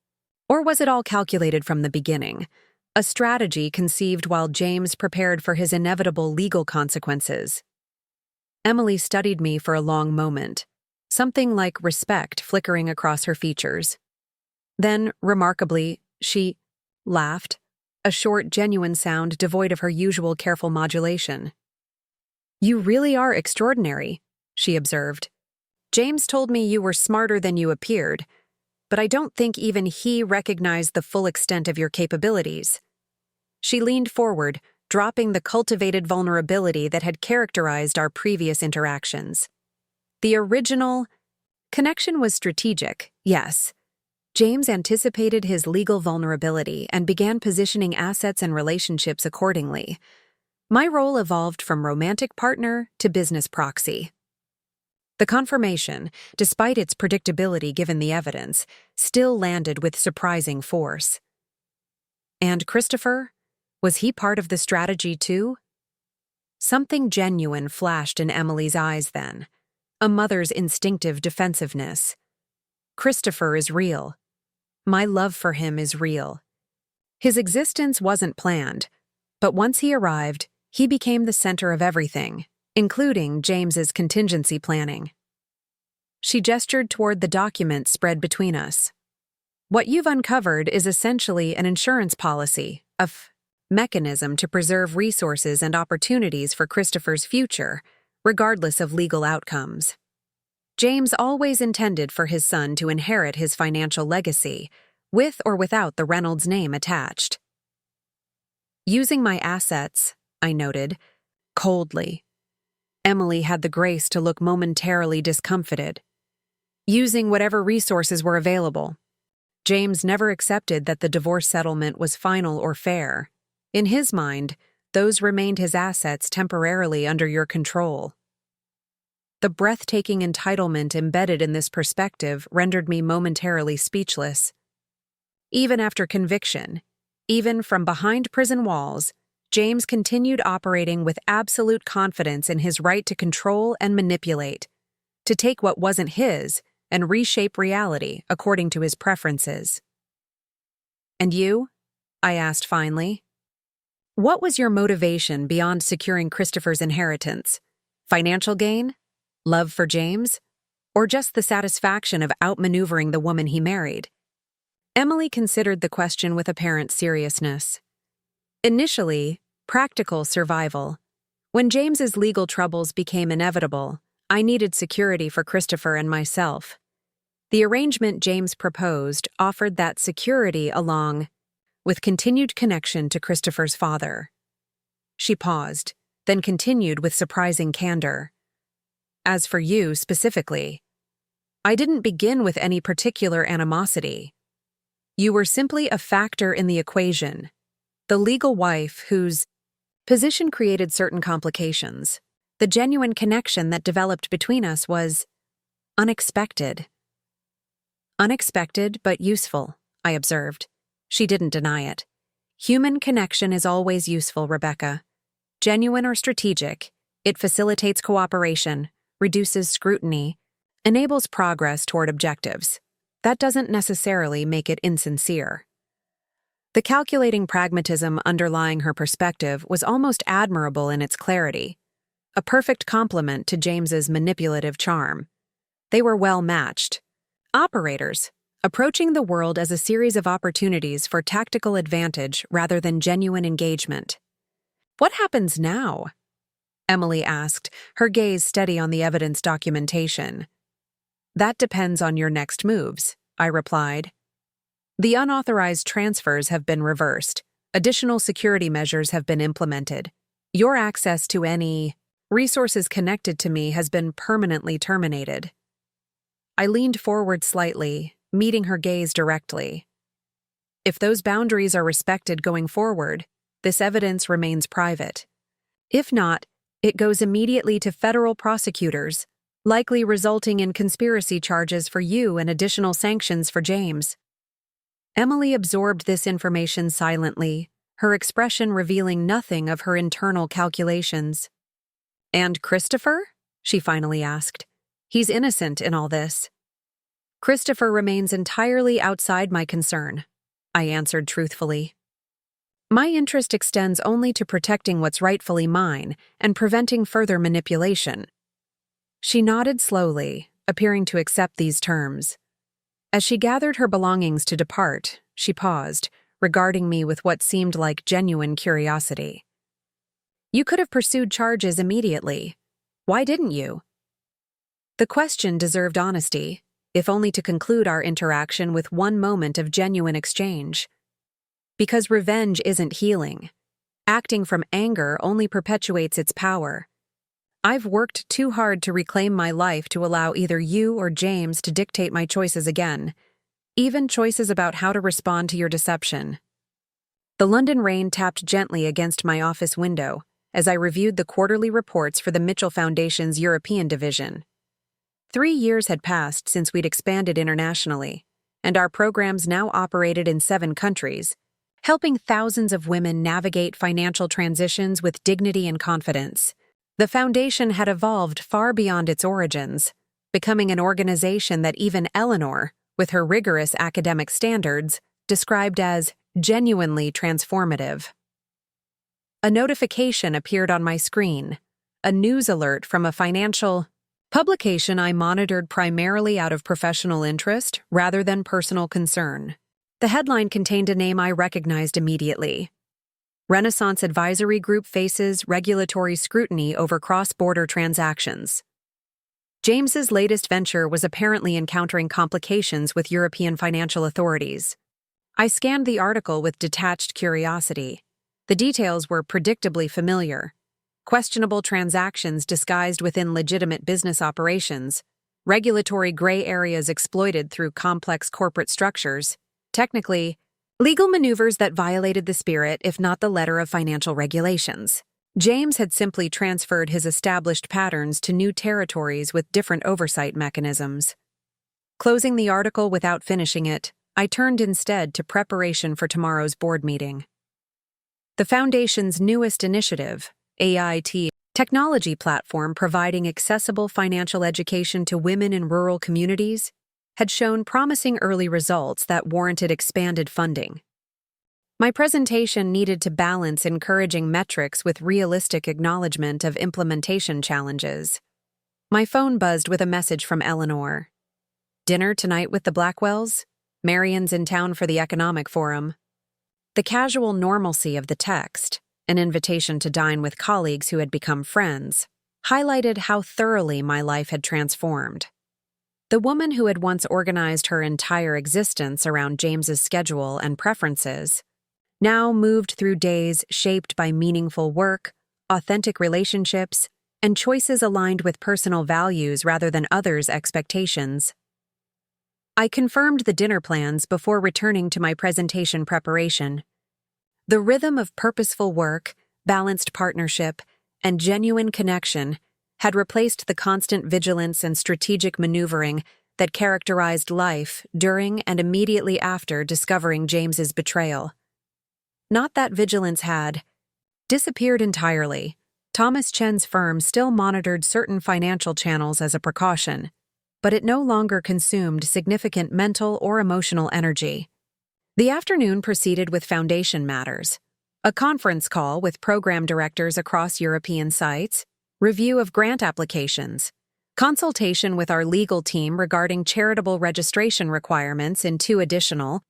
Or was it all calculated from the beginning? A strategy conceived while James prepared for his inevitable legal consequences?" Emily studied me for a long moment, something like respect flickering across her features. Then, remarkably, she laughed, a short, genuine sound devoid of her usual careful modulation. "You really are extraordinary," she observed. "James told me you were smarter than you appeared, but I don't think even he recognized the full extent of your capabilities. She leaned forward, dropping the cultivated vulnerability that had characterized our previous interactions. The original connection was strategic, yes. James anticipated his legal vulnerability and began positioning assets and relationships accordingly. My role evolved from romantic partner to business proxy. The confirmation, despite its predictability given the evidence, still landed with surprising force. And Christopher? Was he part of the strategy too? Something genuine flashed in Emily's eyes then, a mother's instinctive defensiveness. Christopher is real. My love for him is real. His existence wasn't planned, but once he arrived, he became the center of everything, including James's contingency planning. She gestured toward the document spread between us. What you've uncovered is essentially an insurance policy, a mechanism to preserve resources and opportunities for Christopher's future, regardless of legal outcomes. James always intended for his son to inherit his financial legacy, with or without the Reynolds name attached. Using my assets, I noted, coldly. Emily had the grace to look momentarily discomfited. Using whatever resources were available. James never accepted that the divorce settlement was final or fair. In his mind, those remained his assets temporarily under your control. The breathtaking entitlement embedded in this perspective rendered me momentarily speechless. Even after conviction, even from behind prison walls, James continued operating with absolute confidence in his right to control and manipulate, to take what wasn't his and reshape reality according to his preferences. And you? I asked finally. What was your motivation beyond securing Christopher's inheritance? Financial gain? Love for James? Or just the satisfaction of outmaneuvering the woman he married? Emily considered the question with apparent seriousness. Initially, practical survival. When James's legal troubles became inevitable, I needed security for Christopher and myself. The arrangement James proposed offered that security along with continued connection to Christopher's father. She paused, then continued with surprising candor. As for you specifically, I didn't begin with any particular animosity. You were simply a factor in the equation, the legal wife whose position created certain complications. The genuine connection that developed between us was unexpected. Unexpected but useful, I observed. She didn't deny it. Human connection is always useful, Rebecca. Genuine or strategic, it facilitates cooperation, reduces scrutiny, enables progress toward objectives. That doesn't necessarily make it insincere. The calculating pragmatism underlying her perspective was almost admirable in its clarity, a perfect complement to James's manipulative charm. They were well matched. Operators, approaching the world as a series of opportunities for tactical advantage rather than genuine engagement. What happens now? Emily asked, her gaze steady on the evidence documentation. That depends on your next moves, I replied. The unauthorized transfers have been reversed. Additional security measures have been implemented. Your access to any resources connected to me has been permanently terminated. I leaned forward slightly, meeting her gaze directly. If those boundaries are respected going forward, this evidence remains private. If not, it goes immediately to federal prosecutors, likely resulting in conspiracy charges for you and additional sanctions for James. Emily absorbed this information silently, her expression revealing nothing of her internal calculations. And Christopher? She finally asked. He's innocent in all this. Christopher remains entirely outside my concern, I answered truthfully. My interest extends only to protecting what's rightfully mine and preventing further manipulation. She nodded slowly, appearing to accept these terms. As she gathered her belongings to depart, she paused, regarding me with what seemed like genuine curiosity. You could have pursued charges immediately. Why didn't you? The question deserved honesty, if only to conclude our interaction with one moment of genuine exchange. Because revenge isn't healing. Acting from anger only perpetuates its power. I've worked too hard to reclaim my life to allow either you or James to dictate my choices again, even choices about how to respond to your deception. The London rain tapped gently against my office window as I reviewed the quarterly reports for the Mitchell Foundation's European division. 3 years had passed since we'd expanded internationally, and our programs now operated in 7 countries, helping thousands of women navigate financial transitions with dignity and confidence. The foundation had evolved far beyond its origins, becoming an organization that even Eleanor, with her rigorous academic standards, described as genuinely transformative. A notification appeared on my screen, a news alert from a financial publication I monitored primarily out of professional interest rather than personal concern. The headline contained a name I recognized immediately. Renaissance Advisory Group faces regulatory scrutiny over cross-border transactions. James's latest venture was apparently encountering complications with European financial authorities. I scanned the article with detached curiosity. The details were predictably familiar. Questionable transactions disguised within legitimate business operations, regulatory gray areas exploited through complex corporate structures, technically, legal maneuvers that violated the spirit, if not the letter, of financial regulations. James had simply transferred his established patterns to new territories with different oversight mechanisms. Closing the article without finishing it, I turned instead to preparation for tomorrow's board meeting. The Foundation's newest initiative, AIT, technology platform providing accessible financial education to women in rural communities, had shown promising early results that warranted expanded funding. My presentation needed to balance encouraging metrics with realistic acknowledgement of implementation challenges. My phone buzzed with a message from Eleanor. "Dinner tonight with the Blackwells? Marion's in town for the economic forum." The casual normalcy of the text, an invitation to dine with colleagues who had become friends, highlighted how thoroughly my life had transformed. The woman who had once organized her entire existence around James's schedule and preferences now moved through days shaped by meaningful work, authentic relationships, and choices aligned with personal values rather than others' expectations. I confirmed the dinner plans before returning to my presentation preparation. The rhythm of purposeful work, balanced partnership, and genuine connection had replaced the constant vigilance and strategic maneuvering that characterized life during and immediately after discovering James's betrayal. Not that vigilance had disappeared entirely. Thomas Chen's firm still monitored certain financial channels as a precaution, but it no longer consumed significant mental or emotional energy. The afternoon proceeded with foundation matters, a conference call with program directors across European sites, review of grant applications, consultation with our legal team regarding charitable registration requirements in 2 additional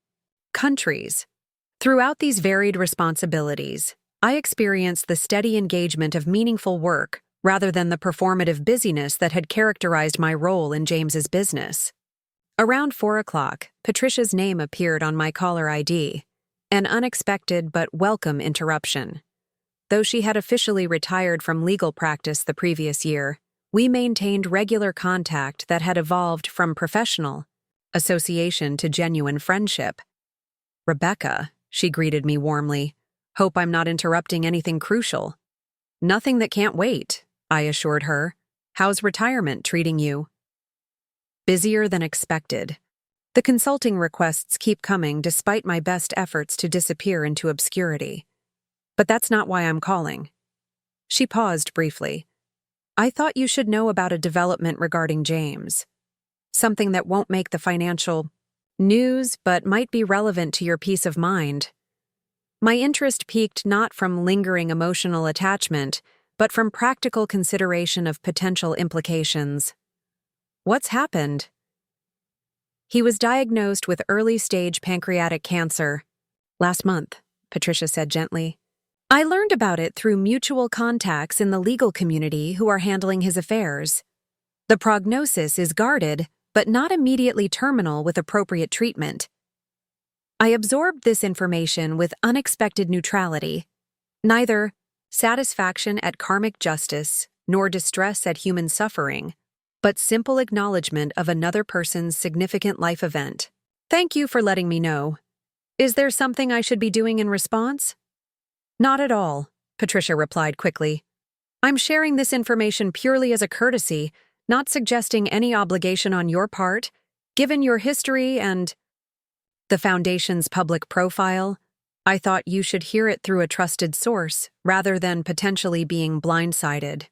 countries. Throughout these varied responsibilities, I experienced the steady engagement of meaningful work rather than the performative busyness that had characterized my role in James's business. Around 4 o'clock, Patricia's name appeared on my caller ID, an unexpected but welcome interruption. Though she had officially retired from legal practice the previous year, we maintained regular contact that had evolved from professional association to genuine friendship. "Rebecca," she greeted me warmly. "Hope I'm not interrupting anything crucial." "Nothing that can't wait," I assured her. "How's retirement treating you?" "Busier than expected. The consulting requests keep coming despite my best efforts to disappear into obscurity. But that's not why I'm calling." She paused briefly. "I thought you should know about a development regarding James. Something that won't make the financial news but might be relevant to your peace of mind." My interest piqued not from lingering emotional attachment, but from practical consideration of potential implications. "What's happened?" "He was diagnosed with early-stage pancreatic cancer last month," Patricia said gently. "I learned about it through mutual contacts in the legal community who are handling his affairs. The prognosis is guarded, but not immediately terminal with appropriate treatment." I absorbed this information with unexpected neutrality, neither satisfaction at karmic justice nor distress at human suffering, but simple acknowledgement of another person's significant life event. Thank you for letting me know. Is there something I should be doing in response? Not at all, Patricia replied quickly. I'm sharing this information purely as a courtesy, not suggesting any obligation on your part, given your history and the Foundation's public profile. I thought you should hear it through a trusted source, rather than potentially being blindsided.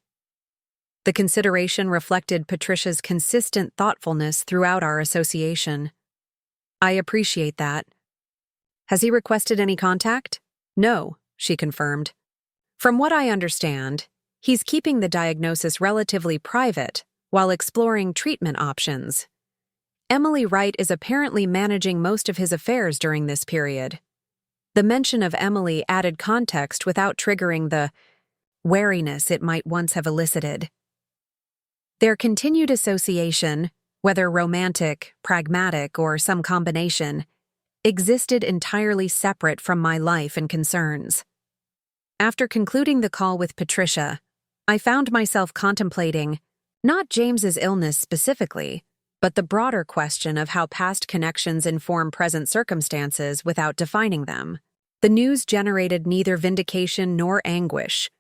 The consideration reflected Patricia's consistent thoughtfulness throughout our association. I appreciate that. Has he requested any contact? No, she confirmed. From what I understand, he's keeping the diagnosis relatively private while exploring treatment options. Emily Wright is apparently managing most of his affairs during this period. The mention of Emily added context without triggering the wariness it might once have elicited. Their continued association, whether romantic, pragmatic, or some combination, existed entirely separate from my life and concerns. After concluding the call with Patricia, I found myself contemplating not James's illness specifically, but the broader question of how past connections inform present circumstances without defining them. The news generated neither vindication nor anguish,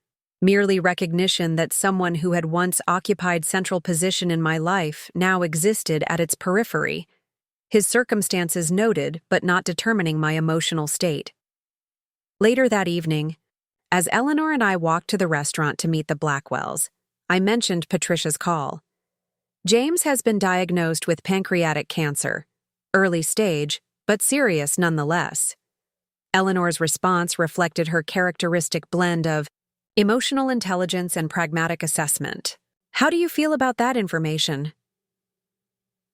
merely recognition that someone who had once occupied central position in my life now existed at its periphery, his circumstances noted but not determining my emotional state. Later that evening, as Eleanor and I walked to the restaurant to meet the Blackwells, I mentioned Patricia's call. James has been diagnosed with pancreatic cancer, early stage, but serious nonetheless. Eleanor's response reflected her characteristic blend of emotional intelligence and pragmatic assessment. How do you feel about that information?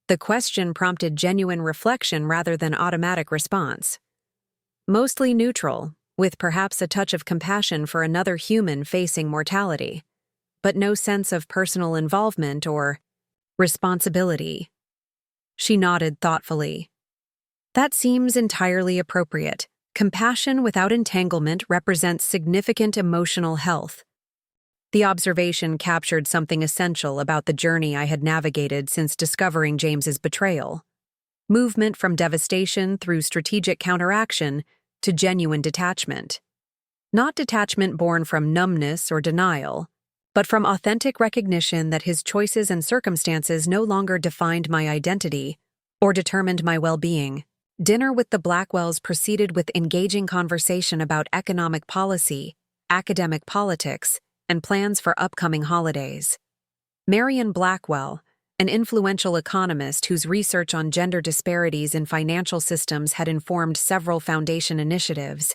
The question prompted genuine reflection rather than automatic response. Mostly neutral, with perhaps a touch of compassion for another human facing mortality, but no sense of personal involvement or responsibility. She nodded thoughtfully. That seems entirely appropriate. Compassion without entanglement represents significant emotional health. The observation captured something essential about the journey I had navigated since discovering James's betrayal. Movement from devastation through strategic counteraction to genuine detachment. Not detachment born from numbness or denial, but from authentic recognition that his choices and circumstances no longer defined my identity or determined my well-being. Dinner with the Blackwells proceeded with engaging conversation about economic policy, academic politics, and plans for upcoming holidays. Marian Blackwell, an influential economist whose research on gender disparities in financial systems had informed several foundation initiatives,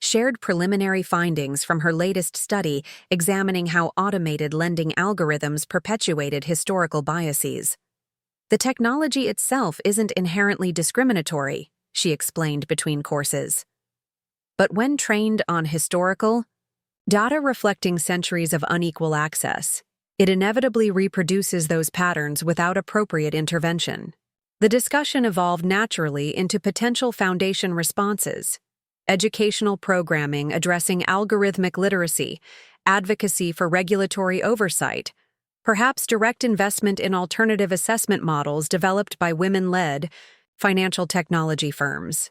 shared preliminary findings from her latest study examining how automated lending algorithms perpetuated historical biases. The technology itself isn't inherently discriminatory, she explained between courses. But when trained on historical data reflecting centuries of unequal access, it inevitably reproduces those patterns without appropriate intervention. The discussion evolved naturally into potential foundation responses: educational programming addressing algorithmic literacy, advocacy for regulatory oversight, perhaps direct investment in alternative assessment models developed by women-led financial technology firms.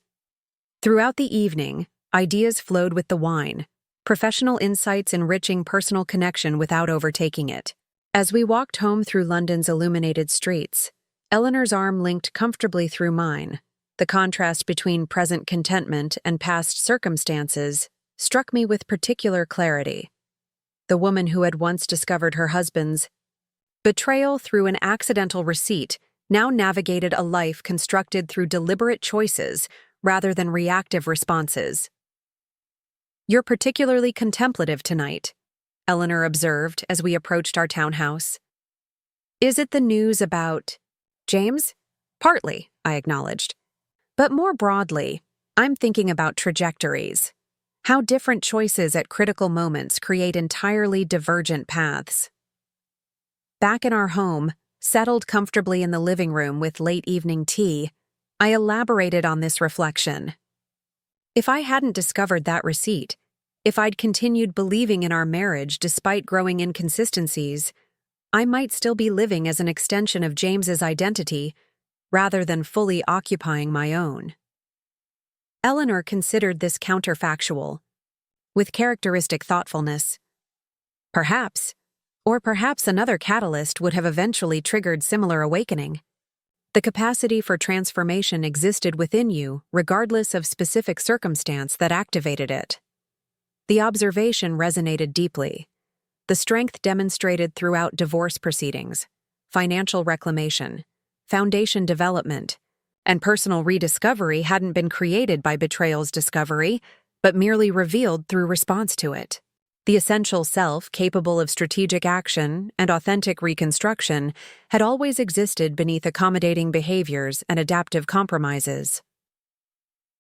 Throughout the evening, ideas flowed with the wine, professional insights enriching personal connection without overtaking it. As we walked home through London's illuminated streets, Eleanor's arm linked comfortably through mine. The contrast between present contentment and past circumstances struck me with particular clarity. The woman who had once discovered her husband's betrayal through an accidental receipt now navigated a life constructed through deliberate choices rather than reactive responses. "You're particularly contemplative tonight," Eleanor observed as we approached our townhouse. "Is it the news about James?" "Partly," I acknowledged. "But more broadly, I'm thinking about trajectories. How different choices at critical moments create entirely divergent paths." Back in our home, settled comfortably in the living room with late evening tea, I elaborated on this reflection. If I hadn't discovered that receipt, if I'd continued believing in our marriage despite growing inconsistencies, I might still be living as an extension of James's identity rather than fully occupying my own. Eleanor considered this counterfactual, with characteristic thoughtfulness. Perhaps another catalyst would have eventually triggered similar awakening. The capacity for transformation existed within you, regardless of specific circumstance that activated it. The observation resonated deeply. The strength demonstrated throughout divorce proceedings, financial reclamation, foundation development, and personal rediscovery hadn't been created by betrayal's discovery, but merely revealed through response to it. The essential self, capable of strategic action and authentic reconstruction, had always existed beneath accommodating behaviors and adaptive compromises.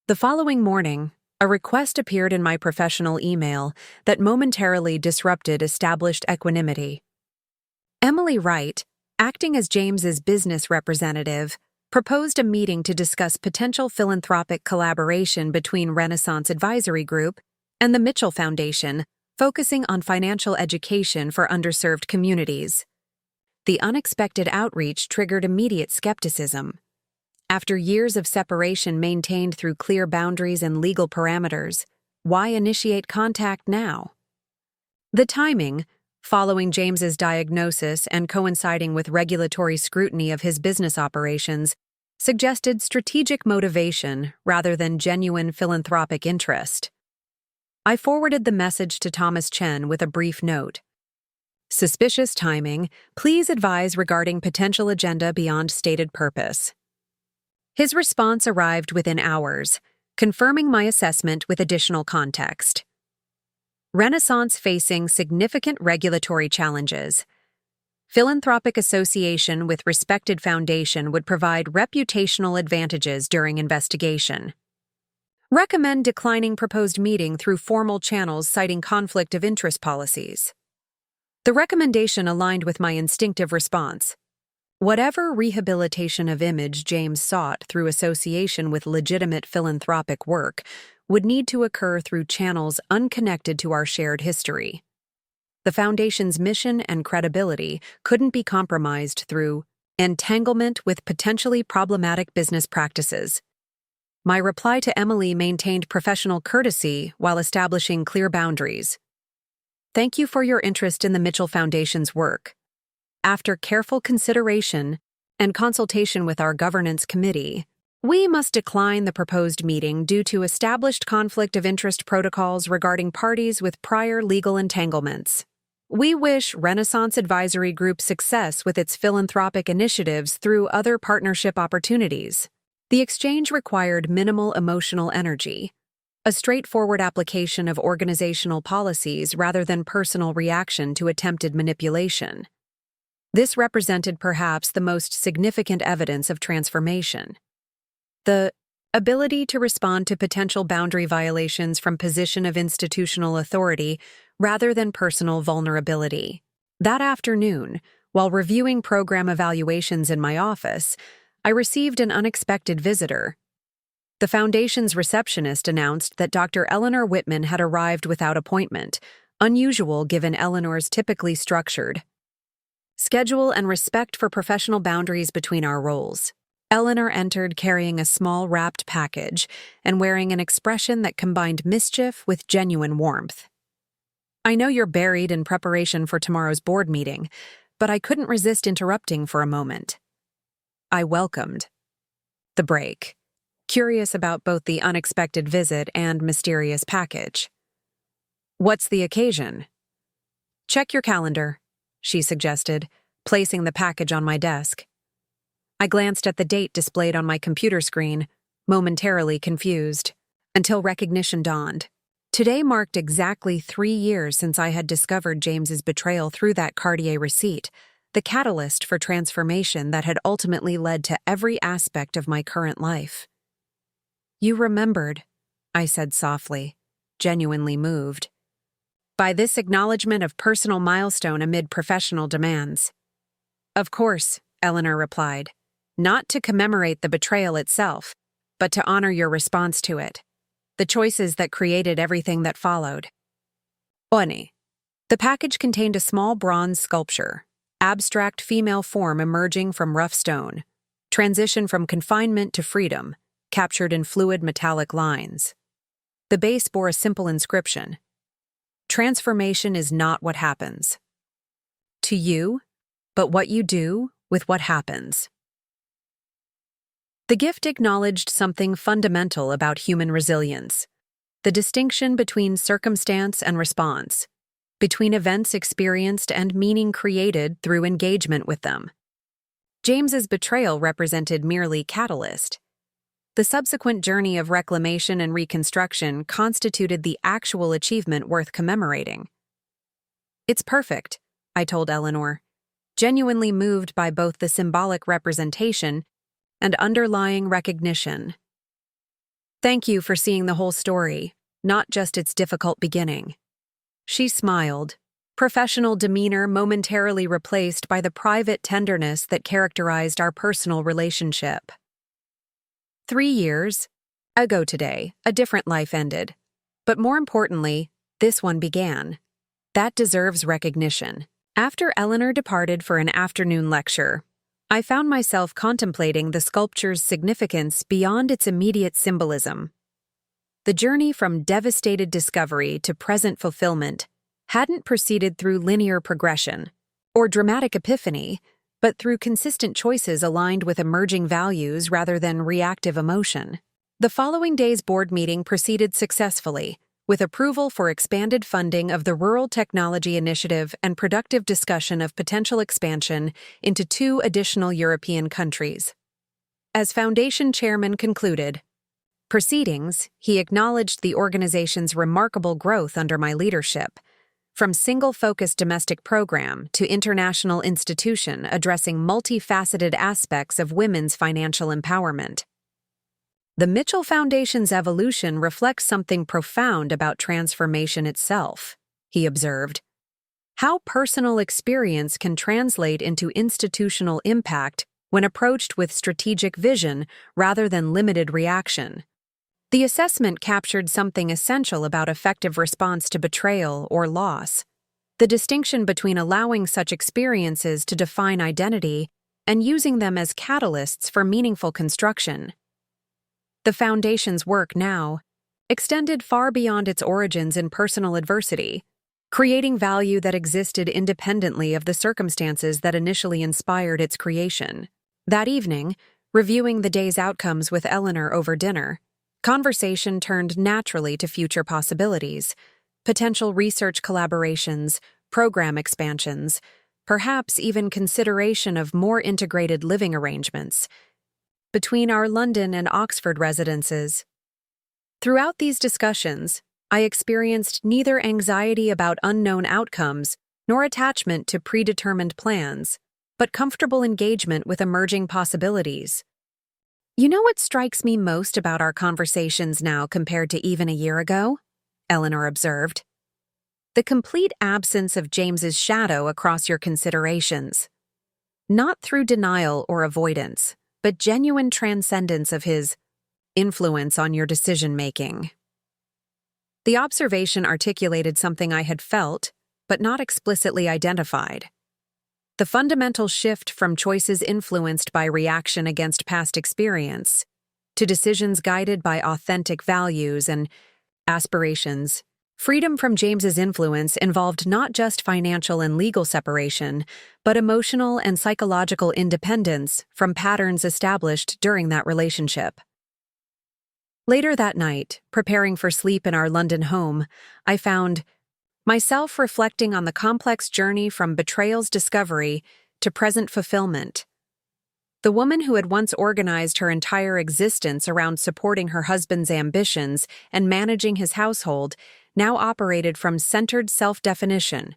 The following morning, a request appeared in my professional email that momentarily disrupted established equanimity. Emily Wright, acting as James's business representative, proposed a meeting to discuss potential philanthropic collaboration between Renaissance Advisory Group and the Mitchell Foundation, focusing on financial education for underserved communities. The unexpected outreach triggered immediate skepticism. After years of separation maintained through clear boundaries and legal parameters, why initiate contact now? The timing, following James's diagnosis and coinciding with regulatory scrutiny of his business operations, suggested strategic motivation rather than genuine philanthropic interest. I forwarded the message to Thomas Chen with a brief note. Suspicious timing, please advise regarding potential agenda beyond stated purpose. His response arrived within hours, confirming my assessment with additional context. Renaissance facing significant regulatory challenges. Philanthropic association with respected foundation would provide reputational advantages during investigation. Recommend declining proposed meeting through formal channels citing conflict of interest policies. The recommendation aligned with my instinctive response. Whatever rehabilitation of image James sought through association with legitimate philanthropic work would need to occur through channels unconnected to our shared history. The Foundation's mission and credibility couldn't be compromised through entanglement with potentially problematic business practices. My reply to Emily maintained professional courtesy while establishing clear boundaries. Thank you for your interest in the Mitchell Foundation's work. After careful consideration and consultation with our governance committee, we must decline the proposed meeting due to established conflict of interest protocols regarding parties with prior legal entanglements. We wish Renaissance Advisory Group success with its philanthropic initiatives through other partnership opportunities. The exchange required minimal emotional energy, a straightforward application of organizational policies rather than personal reaction to attempted manipulation. This represented perhaps the most significant evidence of transformation. The ability to respond to potential boundary violations from position of institutional authority rather than personal vulnerability. That afternoon, while reviewing program evaluations in my office, I received an unexpected visitor. The Foundation's receptionist announced that Dr. Eleanor Whitman had arrived without appointment, unusual given Eleanor's typically structured schedule and respect for professional boundaries between our roles. Eleanor entered carrying a small wrapped package and wearing an expression that combined mischief with genuine warmth. I know you're buried in preparation for tomorrow's board meeting, but I couldn't resist interrupting for a moment. I welcomed the break, curious about both the unexpected visit and mysterious package. What's the occasion? Check your calendar, she suggested, placing the package on my desk. I glanced at the date displayed on my computer screen, momentarily confused, until recognition dawned. Today marked exactly 3 years since I had discovered James's betrayal through that Cartier receipt, the catalyst for transformation that had ultimately led to every aspect of my current life. You remembered, I said softly, genuinely moved by this acknowledgement of personal milestone amid professional demands. Of course, Eleanor replied, not to commemorate the betrayal itself, but to honor your response to it. the choices that created everything that followed. Oni. The package contained a small bronze sculpture, abstract female form emerging from rough stone, transition from confinement to freedom, captured in fluid metallic lines. The base bore a simple inscription: "Transformation is not what happens to you, but what you do with what happens." The gift acknowledged something fundamental about human resilience: the distinction between circumstance and response, between events experienced and meaning created through engagement with them. James's betrayal represented merely catalyst. The subsequent journey of reclamation and reconstruction constituted the actual achievement worth commemorating. "It's perfect," I told Eleanor, genuinely moved by both the symbolic representation and underlying recognition. "Thank you for seeing the whole story, not just its difficult beginning." She smiled, professional demeanor momentarily replaced by the private tenderness that characterized our personal relationship. 3 years ago today, a different life ended. But more importantly, this one began. That deserves recognition. After Eleanor departed for an afternoon lecture, I found myself contemplating the sculpture's significance beyond its immediate symbolism. The journey from devastated discovery to present fulfillment hadn't proceeded through linear progression or dramatic epiphany, but through consistent choices aligned with emerging values rather than reactive emotion. The following day's board meeting proceeded successfully, with approval for expanded funding of the Rural Technology Initiative and productive discussion of potential expansion into 2 additional European countries. As Foundation Chairman concluded proceedings, he acknowledged the organization's remarkable growth under my leadership, from single-focused domestic program to international institution addressing multifaceted aspects of women's financial empowerment. The Mitchell Foundation's evolution reflects something profound about transformation itself, he observed. How personal experience can translate into institutional impact when approached with strategic vision rather than limited reaction. The assessment captured something essential about effective response to betrayal or loss: the distinction between allowing such experiences to define identity and using them as catalysts for meaningful construction. The Foundation's work now extended far beyond its origins in personal adversity, creating value that existed independently of the circumstances that initially inspired its creation. That evening, reviewing the day's outcomes with Eleanor over dinner, conversation turned naturally to future possibilities, potential research collaborations, program expansions, perhaps even consideration of more integrated living arrangements between our London and Oxford residences. Throughout these discussions, I experienced neither anxiety about unknown outcomes nor attachment to predetermined plans, but comfortable engagement with emerging possibilities. "You know what strikes me most about our conversations now compared to even a year ago?" Eleanor observed. "The complete absence of James's shadow across your considerations. Not through denial or avoidance, but genuine transcendence of his influence on your decision-making." The observation articulated something I had felt, but not explicitly identified. The fundamental shift from choices influenced by reaction against past experience to decisions guided by authentic values and aspirations. Freedom from James's influence involved not just financial and legal separation, but emotional and psychological independence from patterns established during that relationship. Later that night, preparing for sleep in our London home, I found myself reflecting on the complex journey from betrayal's discovery to present fulfillment. The woman who had once organized her entire existence around supporting her husband's ambitions and managing his household now operated from centered self-definition,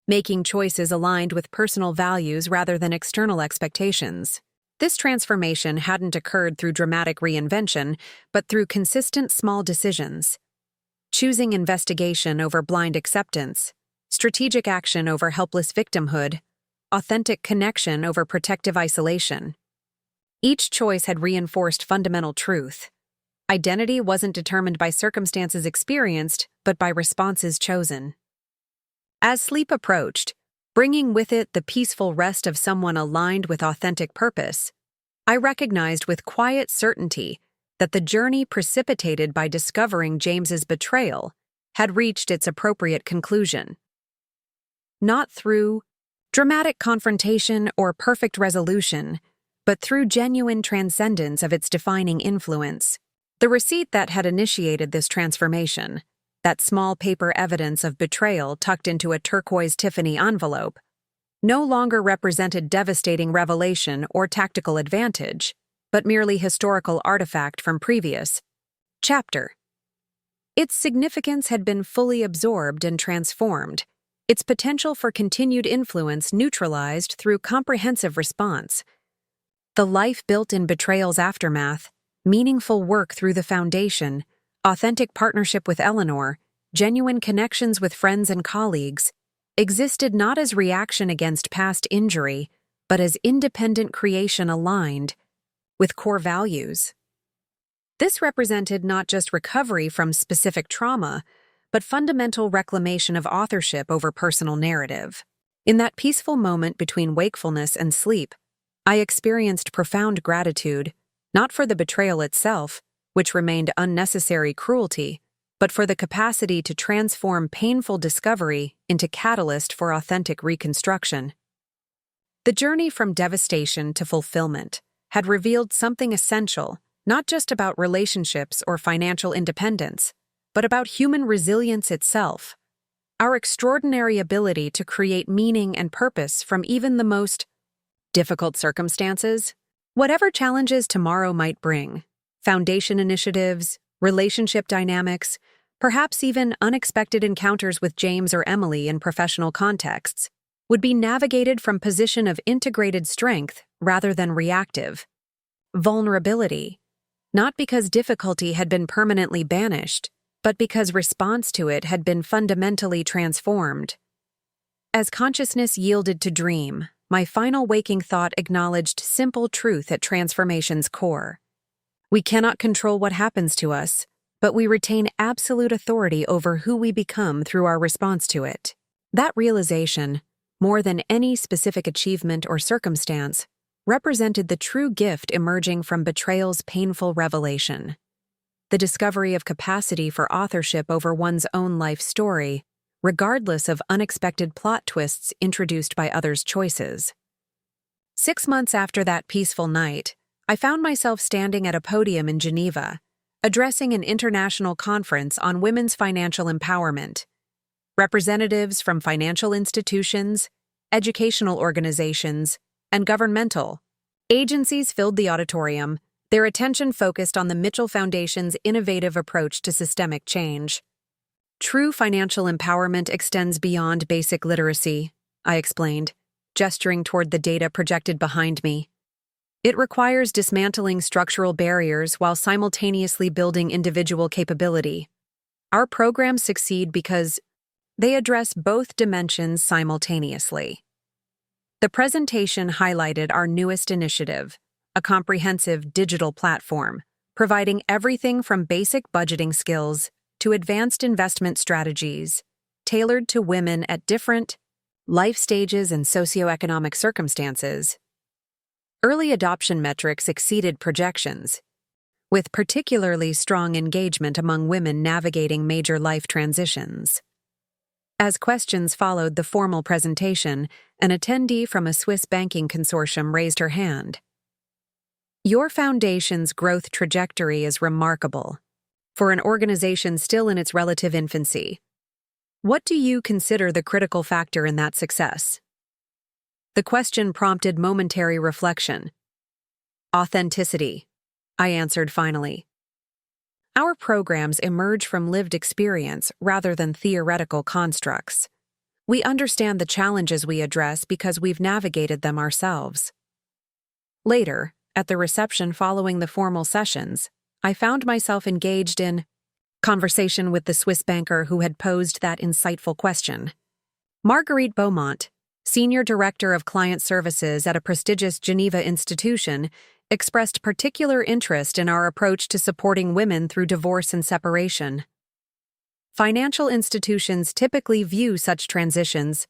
making choices aligned with personal values rather than external expectations. This transformation hadn't occurred through dramatic reinvention, but through consistent small decisions. Choosing investigation over blind acceptance, strategic action over helpless victimhood, authentic connection over protective isolation. Each choice had reinforced fundamental truth. Identity wasn't determined by circumstances experienced, but by responses chosen. As sleep approached, bringing with it the peaceful rest of someone aligned with authentic purpose, I recognized with quiet certainty that the journey precipitated by discovering James's betrayal had reached its appropriate conclusion. Not through dramatic confrontation or perfect resolution, but through genuine transcendence of its defining influence. The receipt that had initiated this transformation, that small paper evidence of betrayal tucked into a turquoise Tiffany envelope, no longer represented devastating revelation or tactical advantage, but merely historical artifact from previous chapter. Its significance had been fully absorbed and transformed, its potential for continued influence neutralized through comprehensive response. The life built in betrayal's aftermath, meaningful work through the foundation, authentic partnership with Eleanor, genuine connections with friends and colleagues, existed not as reaction against past injury, but as independent creation aligned with core values. This represented not just recovery from specific trauma, but fundamental reclamation of authorship over personal narrative. In that peaceful moment between wakefulness and sleep, I experienced profound gratitude, not for the betrayal itself, which remained unnecessary cruelty, but for the capacity to transform painful discovery into catalyst for authentic reconstruction. The journey from devastation to fulfillment had revealed something essential, not just about relationships or financial independence, but about human resilience itself, our extraordinary ability to create meaning and purpose from even the most difficult circumstances. Whatever challenges tomorrow might bring, foundation initiatives, relationship dynamics, perhaps even unexpected encounters with James or Emily in professional contexts, would be navigated from position of integrated strength rather than reactive vulnerability, not because difficulty had been permanently banished, but because response to it had been fundamentally transformed. As consciousness yielded to dream, my final waking thought acknowledged simple truth at transformation's core. We cannot control what happens to us, but we retain absolute authority over who we become through our response to it. That realization, more than any specific achievement or circumstance, represented the true gift emerging from betrayal's painful revelation. The discovery of capacity for authorship over one's own life story, regardless of unexpected plot twists introduced by others' choices. 6 months after that peaceful night, I found myself standing at a podium in Geneva, addressing an international conference on women's financial empowerment. Representatives from financial institutions, educational organizations, and governmental agencies filled the auditorium, their attention focused on the Mitchell Foundation's innovative approach to systemic change. True financial empowerment extends beyond basic literacy, I explained, gesturing toward the data projected behind me. It requires dismantling structural barriers while simultaneously building individual capability. Our programs succeed because they address both dimensions simultaneously. The presentation highlighted our newest initiative, a comprehensive digital platform, providing everything from basic budgeting skills to advanced investment strategies, tailored to women at different life stages and socioeconomic circumstances. Early adoption metrics exceeded projections, with particularly strong engagement among women navigating major life transitions. As questions followed the formal presentation, an attendee from a Swiss banking consortium raised her hand. Your foundation's growth trajectory is remarkable. For an organization still in its relative infancy, what do you consider the critical factor in that success? The question prompted momentary reflection. Authenticity, I answered finally. Our programs emerge from lived experience rather than theoretical constructs. We understand the challenges we address because we've navigated them ourselves. Later, at the reception following the formal sessions, I found myself engaged in conversation with the Swiss banker who had posed that insightful question. Marguerite Beaumont, Senior Director of Client Services at a prestigious Geneva institution, expressed particular interest in our approach to supporting women through divorce and separation. Financial institutions typically view such transitions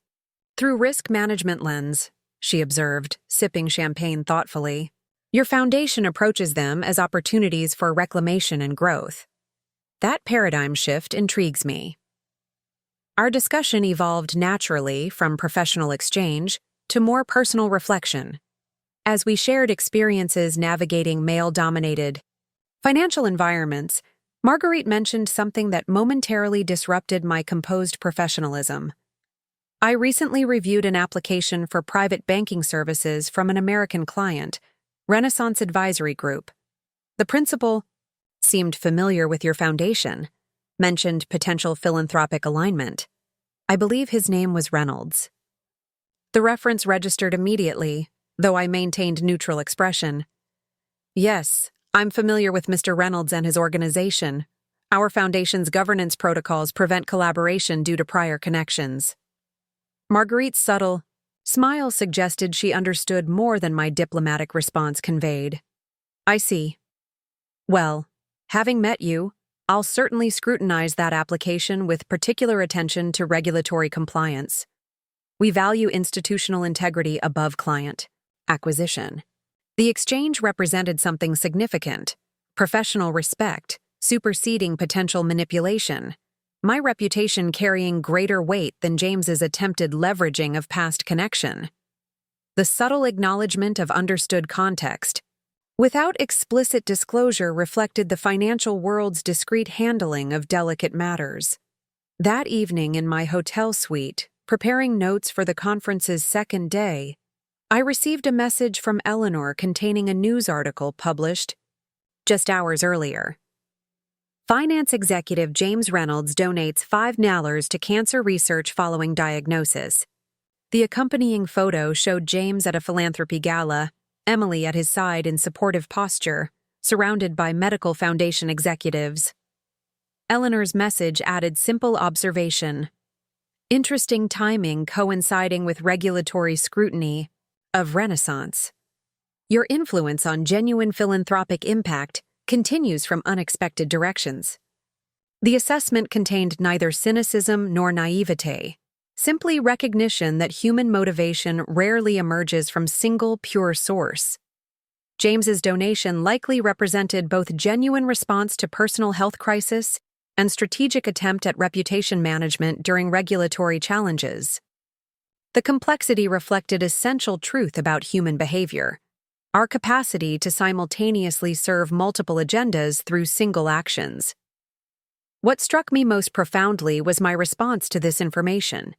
through risk management lens, she observed, sipping champagne thoughtfully. Your foundation approaches them as opportunities for reclamation and growth. That paradigm shift intrigues me. Our discussion evolved naturally from professional exchange to more personal reflection. As we shared experiences navigating male-dominated financial environments, Marguerite mentioned something that momentarily disrupted my composed professionalism. I recently reviewed an application for private banking services from an American client, Renaissance Advisory Group. The principal seemed familiar with your foundation, mentioned potential philanthropic alignment. I believe his name was Reynolds. The reference registered immediately, though I maintained neutral expression. Yes, I'm familiar with Mr. Reynolds and his organization. Our foundation's governance protocols prevent collaboration due to prior connections. Marguerite's subtle smile suggested she understood more than my diplomatic response conveyed. I see. Well, having met you, I'll certainly scrutinize that application with particular attention to regulatory compliance. We value institutional integrity above client acquisition. The exchange represented something significant: professional respect, superseding potential manipulation. My reputation carrying greater weight than James's attempted leveraging of past connection. The subtle acknowledgement of understood context, without explicit disclosure, reflected the financial world's discreet handling of delicate matters. That evening in my hotel suite, preparing notes for the conference's second day, I received a message from Eleanor containing a news article published just hours earlier. Finance executive James Reynolds donates $5 to cancer research following diagnosis. The accompanying photo showed James at a philanthropy gala, Emily at his side in supportive posture, surrounded by medical foundation executives. Eleanor's message added simple observation. Interesting timing coinciding with regulatory scrutiny of Renaissance. Your influence on genuine philanthropic impact continues from unexpected directions. The assessment contained neither cynicism nor naivete, simply recognition that human motivation rarely emerges from single pure source. James's donation likely represented both genuine response to personal health crisis and strategic attempt at reputation management during regulatory challenges. The complexity reflected essential truth about human behavior: our capacity to simultaneously serve multiple agendas through single actions. What struck me most profoundly was my response to this information.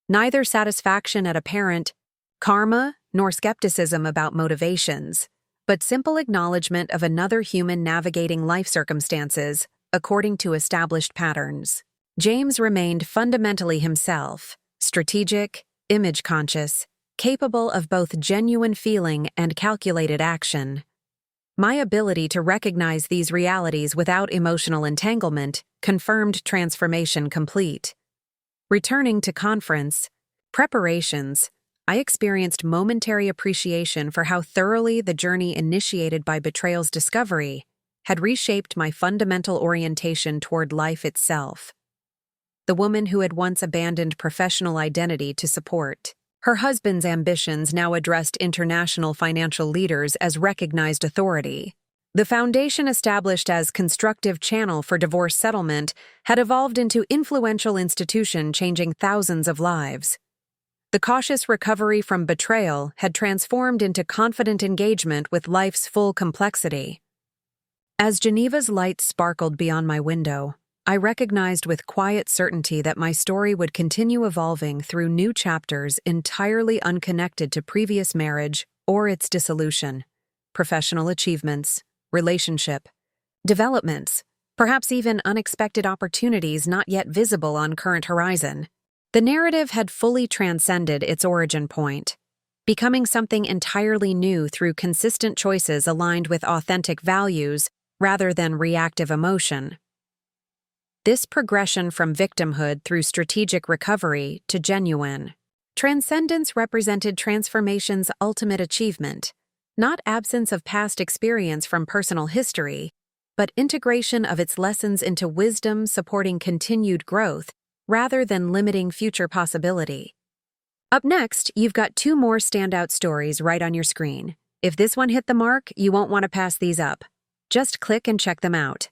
Neither satisfaction at apparent karma nor skepticism about motivations, but simple acknowledgement of another human navigating life circumstances according to established patterns. James remained fundamentally himself, strategic, image-conscious, capable of both genuine feeling and calculated action. My ability to recognize these realities without emotional entanglement confirmed transformation complete. Returning to conference preparations, I experienced momentary appreciation for how thoroughly the journey initiated by betrayal's discovery had reshaped my fundamental orientation toward life itself. The woman who had once abandoned professional identity to support her husband's ambitions now addressed international financial leaders as recognized authority. The foundation established as constructive channel for divorce settlement had evolved into influential institution changing thousands of lives. The cautious recovery from betrayal had transformed into confident engagement with life's full complexity. As Geneva's lights sparkled beyond my window, I recognized with quiet certainty that my story would continue evolving through new chapters entirely unconnected to previous marriage or its dissolution, professional achievements, relationship, developments, perhaps even unexpected opportunities not yet visible on current horizon. The narrative had fully transcended its origin point, becoming something entirely new through consistent choices aligned with authentic values rather than reactive emotion. This progression from victimhood through strategic recovery to genuine Transcendence represented transformation's ultimate achievement, not absence of past experience from personal history, but integration of its lessons into wisdom supporting continued growth rather than limiting future possibility. Up next, you've got two more standout stories right on your screen. If this one hit the mark, you won't want to pass these up. Just click and check them out.